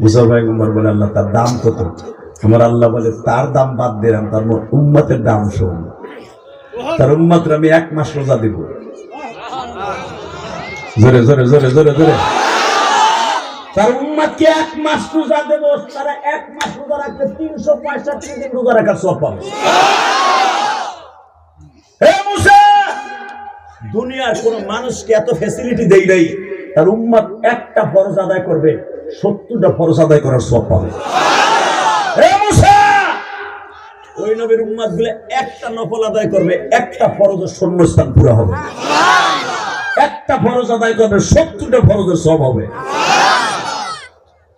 Speaker 1: মুসা ভাই উমর বলে, আল্লাহ তার দাম কত? আমার আল্লাহ বলে, তার দাম বাদ দিলাম, তার উম্মতের দাম শোন। তার উম্মতরা আমি 1 মাস রোজা দিব। জোরে জোরে জোরে জোরে জোরে। তার উম্মতকে 1 মাস রোজা দেব, তারা 1 মাস রোজা রাখলে 365 দিন রোজা রাখার সওয়াব পাবে। হে মুসা, দুনিয়ার কোন মানুষকে এত ফ্যাসিলিটি দেই নাই, তার উম্মত একটা ফরজ আদায় করবে 70টা ফরজ আদায় করার সওয়াব পাবে। হে মুসা, ওই নবীর উম্মত গুলো একটা নফল আদায় করবে, একটা ফরজের শূন্যস্থান পুরো হবে। একটা ফরজ আদায় করবে 70টা ফরজের সওয়াব হবে।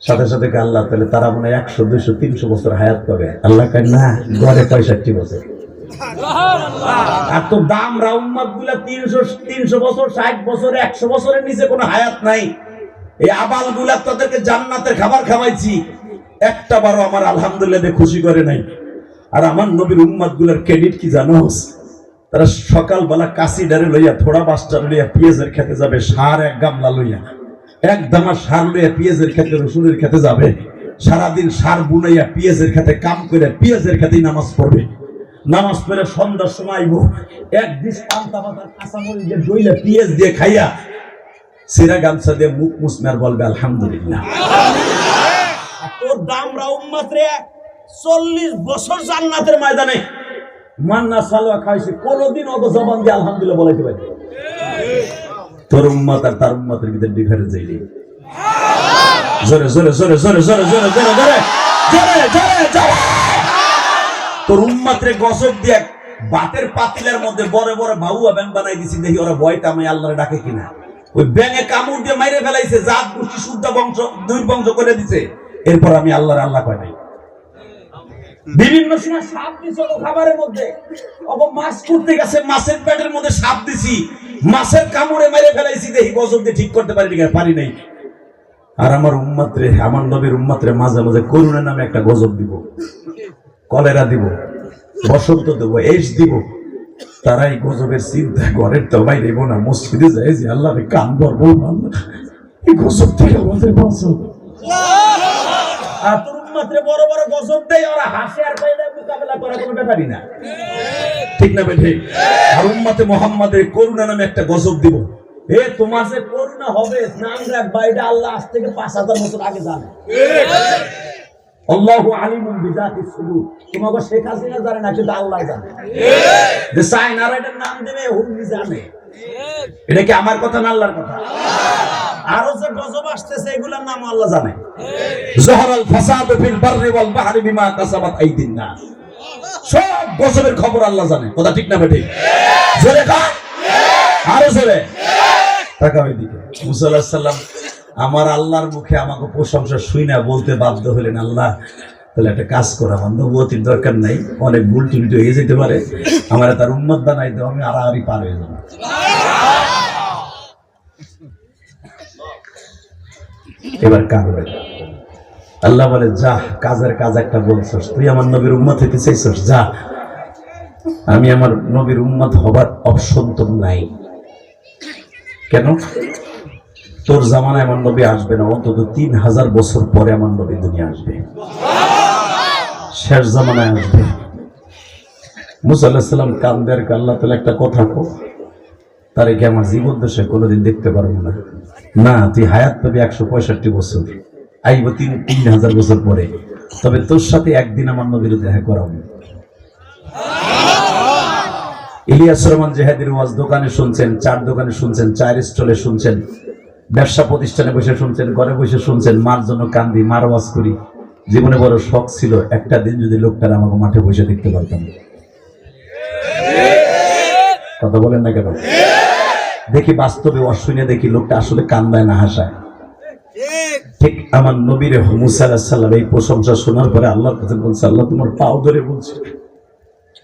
Speaker 1: সাথে সাথে আল্লাহ তাহলে তারা মনে 100, 200, 300 বছর হায়াত পাবে। আল্লাহ কয় না, গড়ে 65 বছর। আর তো দামরা উম্মত গুলা 300 বছর, 60 বছর, 100 বছরের নিচে কোনো হায়াত নাই। এই আবাল গুলা তাদেরকে জান্নাতের খাবার খাওয়াইছি, একটা বারও আমার আলহামদুলিল্লাহ খুশি করে নাই। আর আমার নবীর উম্মত গুলার ক্রেডিট কি জানোস? তারা সকালবেলা কাশি ডারে লইয়া, থোড়া বাসটা লইয়া পেঁয়াজের খেতে যাবে, সার 1 গামলা লইয়া, 1 দামা সার লইয়া পেঁয়াজের খেতে, রসুনের খেতে যাবে। সারাদিন সার বুনাইয়া পেঁয়াজের খেতে কাম করে পেঁয়াজের খেতেই নামাজ পড়বে। নামাজ পড়ে সন্ধ্যার সময় আইব, 1 ডিশ পান্তা ভাত কাঁচামরিচ দিয়ে দইলে পেঁয়াজ দিয়ে খাইয়া সিরা গামছা দিয়ে মুখ মুছমার বলবে আলহামদুলিল্লাহ। তোর দামরা উম্মত রে 40 বছর জান্নাতের ময়দানে মান্না সালোয়া খাইছে, কোনদিন অত জবান দিয়ে আলহামদুলিল্লাহ বলাইতে পারে? তোর উম্মত আর তার উম্মতের ভিতরে ডিফারেন্স এইলি। জোরে জোরে জোরে জোরে জোরে জোরে জোরে জোরে জোরে জোরে জোরে। তোর উম্মতরে গজব দিয়ে বাতের পাতিলের মধ্যে বড় বড় বাউয়া ব্যাং বানাই দিছি, দেখি ওরা ভয়টা আমি আল্লাহরে ডাকে কিনা। ওই ব্যাঙে কামড় দিয়ে মাইরে ফেলাইছে, জাত গোষ্ঠী শুদ্ধ বংশ 2 বংশ করে দিছে। এরপর আমি আল্লাহর আল্লাহ কয় নাই। বিভিন্ন সময় সাপ দিছে খাবারের মধ্যে, মাছ করতে গেছে, মাছের পেটের মধ্যে সাপ দিছি, মাছের কামড়ে মেরে ফেলাইছি, দেখি গজব দিয়ে ঠিক করতে পারি নাই। আর আমার উম্মতরে, আমার নবীর উম্মতরে মাঝে মাঝে করুণা নামে একটা গজব দিব, কলেরা দিব, বসন্ত দেব, এইস দিব। তারাই গজবের চিন্তা ঘরের তো বাইরে দেব না, মসজিদে যায় যে আল্লাহ কান ধরবো, এই গজব থেকে আমাদের বাঁচো। আর তোর উম্মতরে বড় বড় গজব দেয়, ওরা হাসে আর কইলে মোকাবেলা করার কোনো ব্যাপারই না, ঠিক না বেঠে? আর উম্মতে মুহাম্মাদের করুণা নামে একটা গজব দিব। এ তোমার যে করুণা হবে, নাম রাখবা, এটা আল্লাহ আজ থেকে 5000 বছর আগে জানে। আল্লাহু আলিমুম বিযাতিস সুদূর। তোমাকে শেখ হাসিনা জানে না, কিন্তু আল্লাহ জানে। যে চায়নারা এটার নাম দেবে হুমনি জানে। এটা কি আমার কথা না আল্লাহর কথা? আরো যে গজব আসতেছে এগুলোর নাম আল্লাহ জানে। জহরাল ফাসাদু ফিল বাররি ওয়াল বাহরি বিমা কাসাবাত আইদিন নাস। সব গজবের খবর আল্লাহ জানে। কথা ঠিক না বেঠিক? জোরে কান, আরো জোরে। তাকাও এদিকে। মুসা আলাইহিস সালাম আমার আল্লাহর মুখে আমাকে প্রশংসা শুই না বলতে বাধ্য হলেন, আল্লাহ তাহলে একটা কাজ করা, আমার নবুয়তির দরকার নাই, অনেক ভুল টুল হয়ে যেতে পারে, আমার তার উম্মত বানাই দাও, আমি আড়াআড়ি পার হয়ে যাবো। এবার কাঁদবে। আল্লাহ বলে যা, কাজের কাজ একটা বলছস, তুই আমার নবীর উম্মত হইতে চাইছস, যা। আমি আমার নবীর উম্মত হবার অপশন তো নাই। কেন? তোর জামানায় আমার নবী আসবে না, অন্তত 3000 বছর পরে আমার নবী দুনিয়া আসবে, শেষ জামানায় আসবে। মুসা আলাইহিস সালাম কান্দের, আল্লাহ তাআলা একটা কথা কো, তারে কি আমার জীবন দেশে কোনোদিন দেখতে পারবো না? না, তুই হায়াত পাবি 165 বছর, আইব 3000 বছর পরে, তবে তোর সাথে একদিন আমার নবীর দেখা করাবো। ইলিয়াস রহমান জেহাদির ওয়াজ দোকানে শুনছেন, চার দোকানে শুনছেন, চায়ের স্টলে শুনছেন, ব্যবসা প্রতিষ্ঠানে বসে শুনছেন, ঘরে বসে শুনছেন, মার জন্য কান্দি, মার ওয়াজ করি। জীবনে বড় শখ ছিল একটা দিন যদি লোকটার আমাকে মাঠে বসে দেখতে পারতাম। কথা বলেন না কেন? দেখি বাস্তবে অশুনে দেখি লোকটা আসলে কান্দায় না হাসায়। ঠিক আমার নবীর মুসা আলাইহিস সালাম এই প্রশংসা শোনার পরে আল্লাহর কাছে বলছে, আল্লাহ তোমার পাও ধরে বলছে,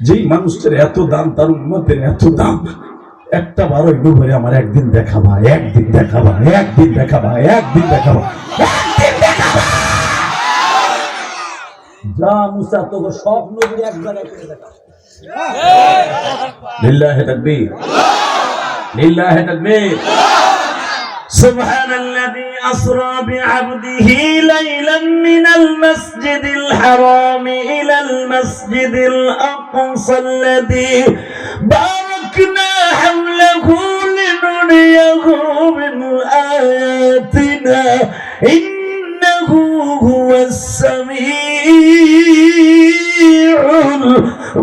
Speaker 1: যেই মানুষটার এত দাম, তার উম্মতের এত দাম, একটা বার ওই নবীরে আমার একদিন দেখাবা, একদিন দেখাবা, একদিন দেখাবা, একদিন দেখাবা, একদিন দেখাবা। যা মুসা, তোকে সব নবীর এক জায়গায় করে দেখাবো। লিল্লাহি তাকবীর, লিল্লাহি তাকবীর। সুবহানাল্লাযী আসরা বি'আবদিহি লাইলাম মিনাল মাসজিদিল হারাম ইলাল মাসজিদিল আকসাল্লাযী বারাকনা হাওলাহু লিনুরিয়াহু মিন আয়াতিনা ইন্নাহু হুয়াস সামিউল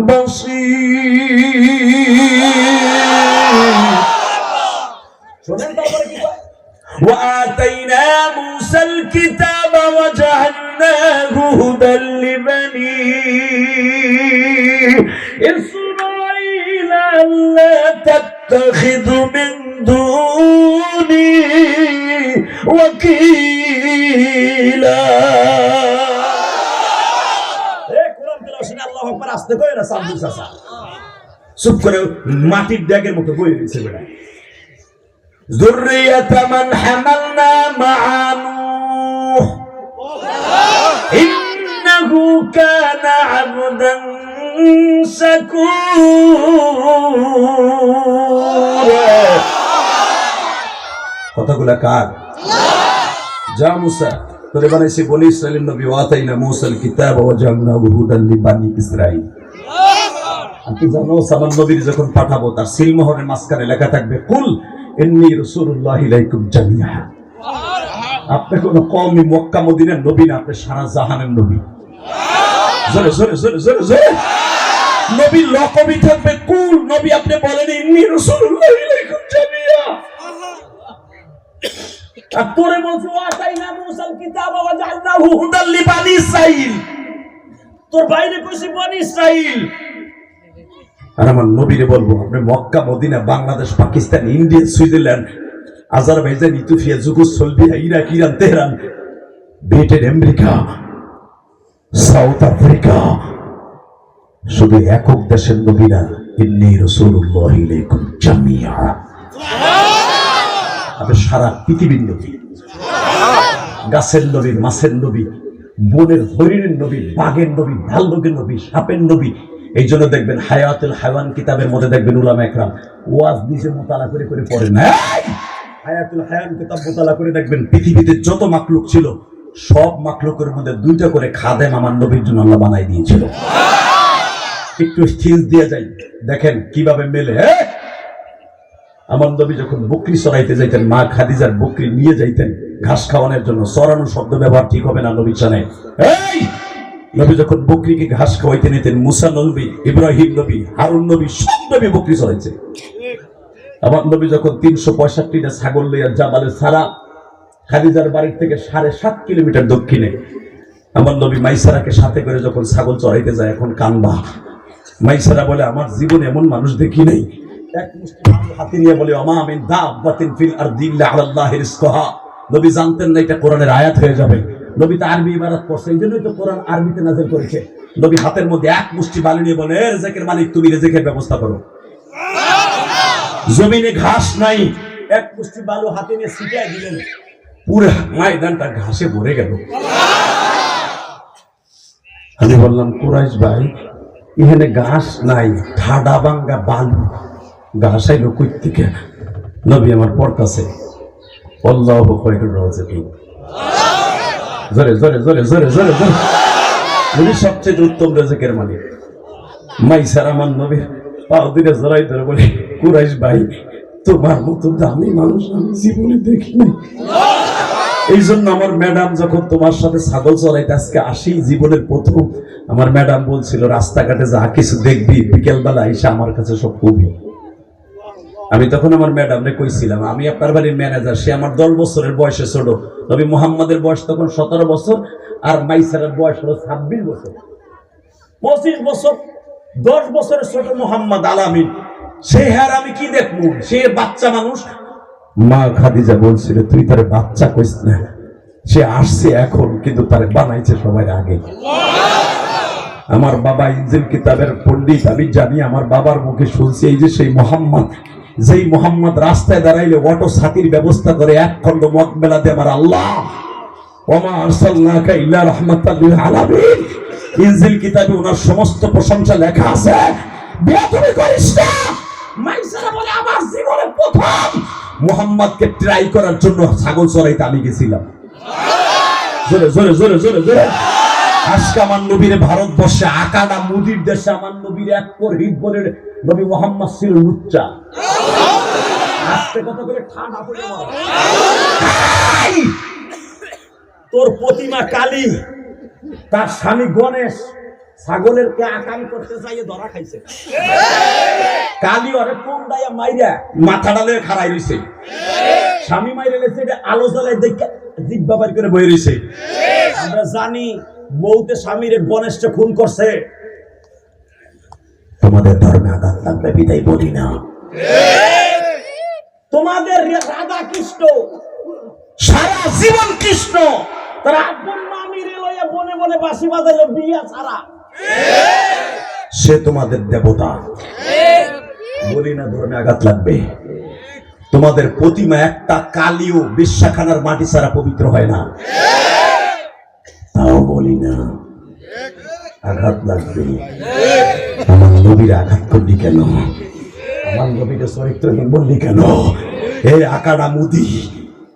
Speaker 1: বাসীর। শোনেন তারপরে কি কয়? وآتينا موسى الكتاب وجعلناه هدى لبني إسرائيل ألا تتخذوا من دوني وكيلا। কোরআন তেলাওয়াত শুনে আল্লাহু আকবার আসতে কয় না, সাবু চাচা চুপ করে মাটির ড্যাগের মতো বই রয়েছে বেটা। ذرية من حملنا مع نوح إنه كان عبدا شكورا। কথাগুলা কার? যা মুসা, তোরে বানাইছে বনি ইসরাইলের নবী, ওয়াতাইনা মুসাল কিতাব ওয়া জাআলনাহু হুদাল লিবানি ইসরাইল। আপনি জানো সামান নবীর যখন পাঠাবো তার সিলমোহরের মাঝখানে লেখা থাকবে কুল ইন্নী রাসূলুল্লাহি ইলাইকুম জামিআ। আপনি কোন কওমি মক্কা মদিনার নবী না, আপনি সারা জাহানের নবী। জোরে জোরে জোরে জোরে জোরে নবী লকবই থাকবে কুল। নবী আপনি বলেন ইন্নী রাসূলুল্লাহি ইলাইকুম জামিআ। আর তোরে বলছো ওয়াতাইনা মুসাল কিতাব ওয়া জাআলনাহু হুদাল লিবানি ইসরাইল। তোর বাইরে কইছি বনি ইসরাইল। আর আমার নবীরে বলবো আপনি Mecca Medina Bangladesh Pakistan India Switzerland Azerbaijan Ethiopia Yugoslavia Iraq Iran Tehran Britain America South Africa শুধু একক দেশের নবী না, ইন্নী রাসূলুল্লাহি ইলাইকুম জামিআ। আপনি সারা পৃথিবীর নবী, গাছের নবী, মাছের নবী, বনের হরিণের নবী, বাঘের নবী, ভাল্লুকের নবী, সাপের নবী। এই জন্য দেখবেন হায়াতুল হায়াওয়ান কিতাবের মধ্যে দেখবেন উলামা একরাম ওয়াজ নিজে মোতালা করে করে পড়েন। হায়াতুল হায়াওয়ান কিতাব মোতালা করে দেখবেন পৃথিবীতে যত মাখলুক ছিল সব মাখলুকের মধ্যে দুইটা করে খাদেম আমার নবীর জন্য আল্লাহ বানাই দিয়েছিল। একটু স্থির দিয়ে যাই, দেখেন কিভাবে মেলে। আমার নবী যখন বকরি চড়াইতে যাইতেন, মা খাদিজার বকরি নিয়ে যাইতেন ঘাস খাওয়ানোর জন্য। চড়ানো শব্দ ব্যবহার ঠিক হবে না, নবী জানে। এই নবী যখন বকরিকে ঘাস খাওয়াইতে নিতেন, মুসা নবী, ইব্রাহিম নবী, হারুন নবী, সব নবী বকরি চড়াইছে। আমার নবী যখন 365টা ছাগল লইয়া জাবালে সারা, খাদিজার বাড়ির থেকে 7.5 কিলোমিটার দক্ষিণে, আমার নবী মাইসারাকে সাথে করে যখন ছাগল চড়াইতে যায়, এখন কানবা। মাইসারা বলে, আমার জীবনে এমন মানুষ দেখি নাই। এক মুষ্টি হাতে নিয়ে বলে, ওমা মিন দাব্বাতিন ফিল আরদি ইল্লা আলাল্লাহি রিজকুহা। নবী জানতেন না এটা কোরআনের আয়াত হয়ে যাবে। নবী তো আরবি ইবারত পড়ছে, এই জন্যই তো কোরআন আরবিতে নাযিল করেছে। নবী হাতের মধ্যে এক মুষ্টি বালি নিয়ে বলে, রেজেকের মালিক তুমি রেজেকের ব্যবস্থা করো। জমিনে ঘাস নাই, এক মুষ্টি বালু হাতে নিয়ে ছিটিয়ে দিলেন, পুরো ময়দানটা ঘাসে ভরে গেল। আমি বললাম, কুরাইশ ভাই, এখানে ঘাস নাই, ঠাডা ভাঙ্গা বালু, ঘাস আইলো কই থেকে? নবী আমার পড়তাছে, আল্লাহু খায়রুর রাযিকিন। জোরে জোরে জোরে জোরে জোরে জোরে। নবী সবচেয়ে উত্তম রেজেকের মালিক। মাইসার আমার নবীর পা দুইটা জড়াই ধরে বলে, কুরাইশ ভাই, তোমার মতো দামি মানুষ আমি জীবনে দেখি নাই। এই জন্য আমার ম্যাডাম যখন তোমার সাথে ছাগল চড়াইতে আজকে আসি, জীবনের প্রথম, আমার ম্যাডাম বলছিল, রাস্তাঘাটে যা কিছু দেখবি বিকেলবেলা এসে আমার কাছে সব কবি। আমি তখন আমার ম্যাডামরে কইছিলাম, আমি আপনার বাড়ির ম্যানেজার, সে আমার 10 বছরের বয়সে ছোট। নবী মুহাম্মাদের বয়স তখন 17 বছর, আর মাইসারের বয়স হলো 26 বছর। 25 বছর, 10 বছরের ছোট মুহাম্মদ আলামিন। সেই হার আমি কি দেখবো? সে বাচ্চা মানুষ। মা খাদিজা বলছিল, তুই তার বাচ্চা কইস না, সে আসছে এখন, কিন্তু তার বানাইছে সবার আগে। আমার বাবা ইনজিল কিতাবের পণ্ডিত, আমি জানি, আমার বাবার মুখে শুনছি, এই যে সেই মোহাম্মদ, যেই মোহাম্মদ রাস্তায় দাঁড়াইলে অটো ছাতির ব্যবস্থা করে, এক খন্ড মদ মেলাতে আমার আল্লাহ, ওমা আরসালনাকা ইল্লা রাহমাতাল লিল আলামিন, ইনজিল কিতাবে ওনার সমস্ত প্রশংসা লেখা আছে। বেয়াদবি করিস না। মাইসারা বলে, আমার জীবনে প্রথম মুহাম্মদকে ট্রাই করার জন্য ছাগল চড়াইতে আমি গেছিলাম। জোরে জোরে জোরে জোরে জোরে। আজকে আমার নবীর ভারতবর্ষে, আকাডা মুদির দেশে, আমার নবীর এক পর হিট বলে নবী মুহাম্মদ ছিল লুচ্চা। আজকে কত করে ঠান্ডা পড়ে তোর প্রতিমা কালী, তার স্বামী গণেশ ছাগলের কে আকাম করতে চাইয়ে ধরা খাইছে। কালী ওরে কোন দায়া মাইরা মাথাটা লয়ে খাড়াই রইছে, স্বামী মাইরা লেছে, এটা আলো জ্বালায় দেখে জিব্বা বাড়ি করে বই রইছে। আমরা জানি বউতে স্বামীর গণেশকে খুন করছে। তোমাদের ধর্মে আঘাত লাগবে বিদায় বলি না। তোমাদের রাধা কৃষ্ণ সারা জীবন কৃষ্ণ, তারা আপন মামিরে লইয়া বনে বনে বাঁশি বাজাইলো বিয়া ছাড়া। সে তোমাদের দেবতা। বলি না ধর্মে আঘাত লাগবে। তোমাদের প্রতিমা একটা কালিও বিশ্বাখানার মাটি ছাড়া পবিত্র হয় না। তাও বলি না, আঘাত লাগবে। আমার নবীর আঘাত করলি কেন? আমার নবীকে চরিত্রহীন বললি কেন? এই আকাডা মুদি,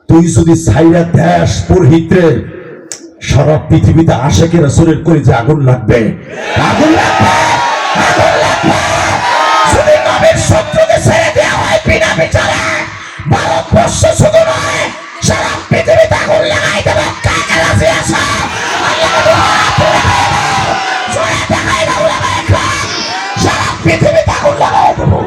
Speaker 1: তুই যদি সাইরা দেশ পুরহিত্রে, সারা পৃথিবীতে আশেকে রাসূলের করে যে আগুন লাগবে, আগুন লাগবে, আগুন লাগবে। যদি নবীর শত্রুকে ছেড়ে দেওয়া হয় বিনা বিচারে, ভারতবর্ষ শুধু নয়, সারা পৃথিবীতে আগুন লাগাই দেবে। কাকে রাজি আছো? সারা পৃথিবীতে আগুন লাগাই দেবো।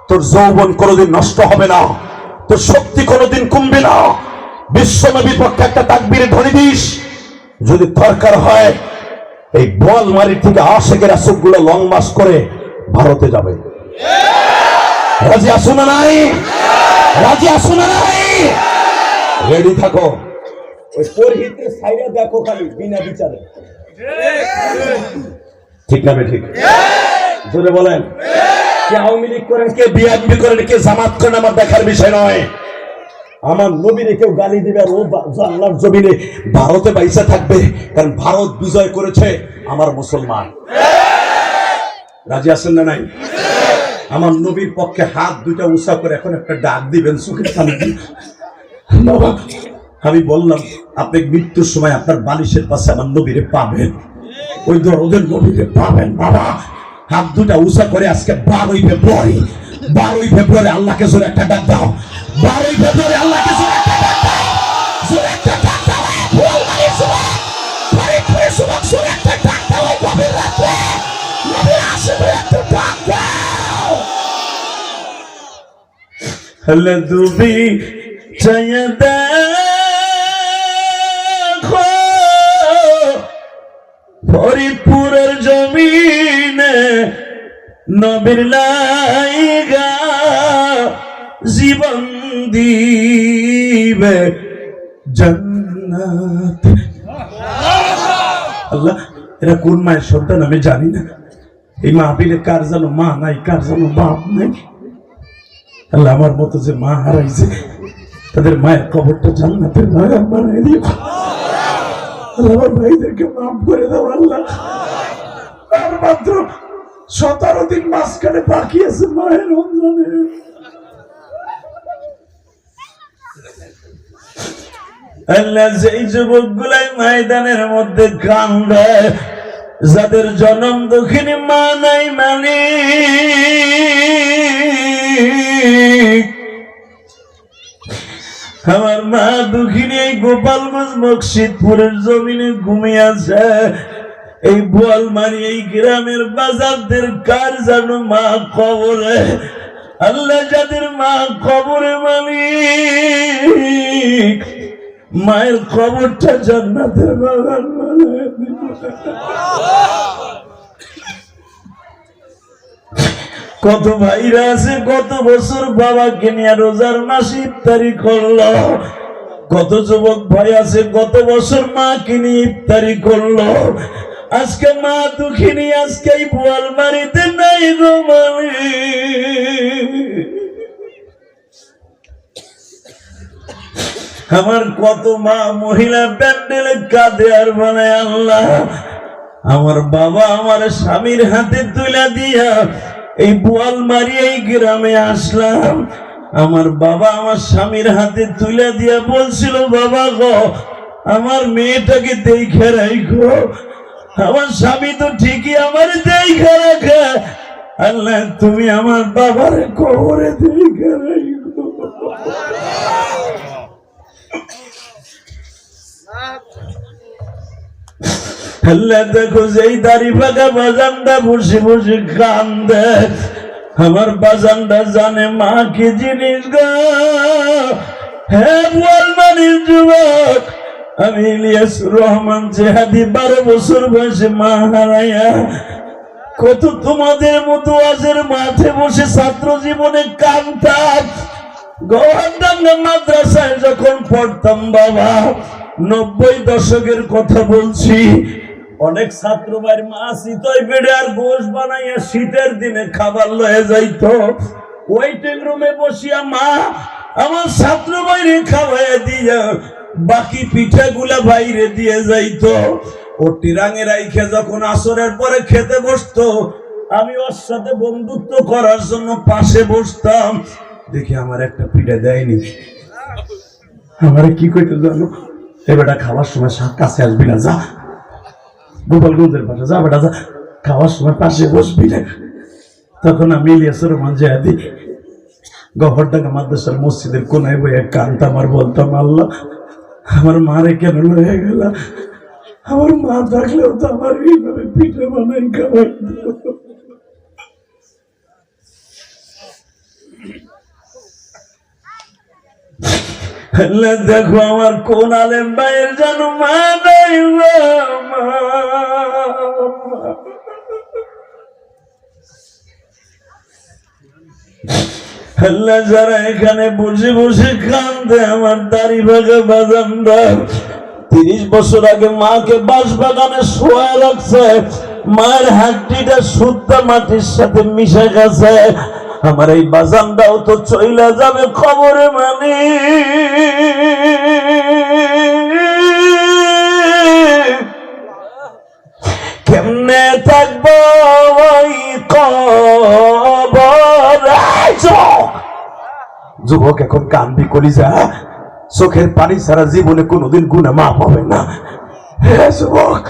Speaker 1: তোর যৌবন কোনোদিন নষ্ট হবে না, তোর শক্তি কোনোদিন কমবে না। বিশ্বনবীর পক্ষে একটা তাকবীরে ধ্বনি দিস। যদি দরকার হয় এই বোয়ালমারি থেকে আশেকের আসুকগুলো লং মার্চ করে ভারতে যাবে। রাজি আছো না নাই? রাজি আছো না নাই? রেডি থাকো। ওই পুরহিতের সাইডে দেখো খালি বিনা বিচারে। ঠিক না ঠিক? জোরে বলেন। কে আওয়ামী লীগ করেন, কে বিএনপি করেন, কে জামাত করেন, আমার দেখার বিষয় নয়। আমার নবীরে কেউ গালি দিবে আর ও আল্লাহর জমিনে ভারতে বাইসা থাকবে, কারণ ভারত বিজয় করেছে আমার মুসলমান। রাজি আছেন না নাই? আমার নবীর পক্ষে হাত দুইটা উঁচা করে এখন একটা ডাক দিবেন, চোখের পানি দিবেন। বাবা, আমি বললাম আপনি মৃত্যুর সময় আপনার বালিশের পাশে আমার নবীরে পাবেন। ওই দরদের নবীকে পাবেন বাবা। হাত দুটা উঁচা করে আজকে 12ই ফেব্রুয়ারি আল্লাহকে জোরে একটা ডাক দাও। 12ই ফেব্রুয়ারি আল্লাহকে জোরে একটা ডাক দাও, জোরে একটা ডাক দাও। আল্লাহর জবান পরে সুবহান জোরে একটা ডাক দাও। গভীর রাতে নবী আসবে, একটা ডাক দাও। হলে তুমি চাইয়া দেখো ফরিদপুরের জমিনে নবীর লাইগা জীবন দিবে জান্নাত। আল্লাহ, এরা কোন মায়ের সন্তান আমি জানি না। এই মাহফিলে কার যেন মা নাই, কার যেন বাপ নাই। আল্লাহ, আমার মতো যে মা হারাইছে তাদের মায়ের কবরটা জান্নাতের বাগান বানিয়ে দিও। আল্লাহ, আমার ভাইদেরকে মাফ করে দাও। আল্লাহ, আর মাত্র 17 দিন মাঝখানে বাকি আছে মায়ের রমজানে। আল্লাহ, যেই যুবক গুলাই ময়দানের মধ্যে কান্দে, যাদের জনম দুঃখিনী মা নাই মালিক, আমার মা দুঃখিনী এই গোপালগঞ্জ মকসিদপুরের জমিনে ঘুমিয়ে আছে। এই বোয়ালমারি এই গ্রামের বাজারদের কার জানো মা কবরে। আল্লাহ, যাদের মা কবরে মালিক, মায়ের কবরটা জান্নাতের বাগান বানিয়ে দিও। কত ভাইরা আছে কত বছর বাবাকে নিয়ে রোজার মাসে ইফতারি করলো, কত যুবক ভাই আছে কত বছর মাকে নিয়ে ইফতারি করলো। আজকে মা দুঃখিনী, আজকে এই বোয়ালমারিতে নাই গো মালিক। আমার কত মা মহিলা প্যান্ডেলে কাঁদে আর বলে, আল্লাহ, আমার বাবা আমার স্বামীর হাতে তুলে দিয়া এই বোয়ালমারি এই গ্রামে আসলাম। আমার বাবা আমার স্বামীর হাতে তুলে দিয়া বলছিল, বাবা গো, আমার মেয়েটাকে দেখে রাখো। আমার স্বামী তো ঠিকই আমার দেখে রাখে। আল্লাহ, তুমি আমার বাবার কবরে দেখে রাখো। আল্লাহ, দেখো যেই দাড়ি পাকা বাজানটা বসে বসে কান্দে, আমার বাজানটা জানে মা কি জিনিস গো। হ্যাঁ বোয়ালমারির যুবক, আমি ইলিয়াসুর রহমান জেহাদি 12 বছর বয়সে মা হারাইয়া কত তোমাদের মতো আজের মাঠে বসে ছাত্র জীবনে কাঁদতাম। গোয়ালডাঙ্গা মাদ্রাসায় যখন পড়তাম বাবা, 90 দশকের কথা বলছি, অনেক ছাত্র ভাইয়ের মা শীতই পেড়ে আর গোশ বানাইয়া শীতের দিনে খাবার লয়ে যাইতো। ওয়েটিং রুমে বসিয়া মা আমার ছাত্র ভাইরে খাওয়াইয়া দিয়া বাকি পিঠাগুলা বাইরে দিয়ে যাইতো। ও টিরাঙে রাইখে যখন আসরের পরে খেতে বসতো, আমি ওর সাথে বন্ধুত্ব করার জন্য পাশে বসতাম। দেখি আমার একটা পিঠা দেয়নি। আমারে কি কইতে জানো, এ বেটা খাওয়ার সময় কাছে আসবি না, যা গোপালগঞ্জের পাশে যা বেটা, যা খাওয়ার সময় পাশে বসবি না। তখন আমি ইলিয়াসুর রহমান জেহাদি গহরডাঙ্গা মাদ্রাসার মসজিদের কোনায় বইয়া কানতাম আর বলতাম, আল্লাহ, আমার মারে কেন লয়ে গেল? আমার মা থাকলেও তো আমার এইভাবে পিঠে বানাই খাওয়াই। দেখো আমার কোন আলেম ভাইয়ের জানো মা নাই। আল্লাহ, যারা এখানে বসে বসে কান্দে, আমার দাড়ি ভাগা বাজানরা 30 বছর আগে মাকে বাঁশ বাগানে শোয়া রাখছে, মায়ের হাড্ডিটা শুদ্ধ মাটির সাথে মিশে গেছে। আমার এই বাজানটাও তো চইলা যাবে খবরে মানে। কেমনে থাকবো ওই কবরে? যুবক এখন কান্দি করি যা, চোখের পানি ছাড়া জীবনে কোনোদিন গুনাহ মাফ হবে না। হে যুবক,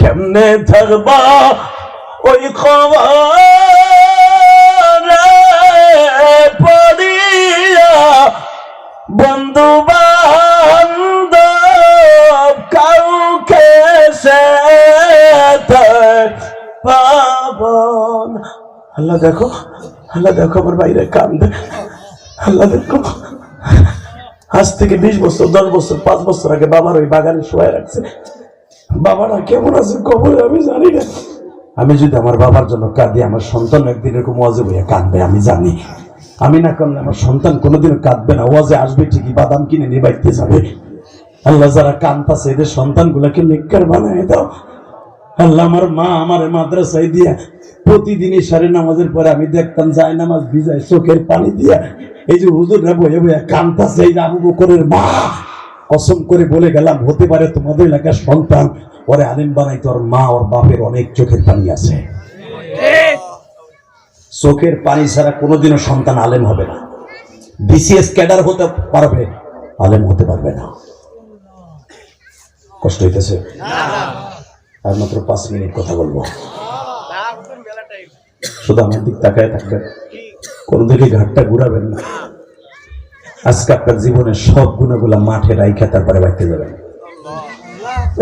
Speaker 1: কেমনে থাকবা ওই খবর পড়িয়া, বন্ধু বান্ধব কাউকে সে পাবন। আল্লাহ দেখো, আল্লাহ দেখো আমার বাইরে কান্দে, আল্লাহ দেখো। আজ থেকে 20 বছর 10 বছর 5 বছর আগে বাবার ওই বাগানে শোয়া রাখছে। বাবারা কেমন আছে কবরে আমি জানি না। আমি যদি আমার বাবার জন্য কাঁদি, আমার সন্তান একদিন এরকম ওয়াজে বইয়া কাঁদবে আমি জানি। আমি না কাঁদলে আমার সন্তান কোনোদিন কাঁদবে না, ওয়াজে আসবে ঠিকই, বাদাম কিনে নিয়ে বাড়িতে যাবে। আল্লাহ যারা কাঁদতাছে এদের সন্তান গুলাকে নেককার বানায় দাও। আল্লাহ আমার মা আমার মাদ্রাসায় দিয়া প্রতিদিনই সারে নামাজের পরে আমি দেখতাম যায় নামাজ ভিজায় চোখের পানি দিয়া, এই যে হুজুররা বয়ে বয়ে কাঁদতাছে, এই যে আবু বকরের মা, কসম করে বলে গেলাম হতে পারে তোমাদের এলাকার সন্তান ওরে আলেম বানাই, তোর মা ওর বাপের অনেক চোখের পানি আছে। চোখের পানি ছাড়া কোনোদিনও সন্তান আলেম হবে না। বিসিএস ক্যাডার হতে পারবে, আলেম হতে পারবে না। কষ্ট হইতেছে? আর মাত্র 5 মিনিট কথা বলবো, শুধু আমার দিক তাকায় থাকবেন, কোন দিকে ঘাটটা ঘুরাবেন না। আজকে আপনার জীবনের সব গুণাগুলা মাঠে রাইখা তারপরে বাইতে যাবেন।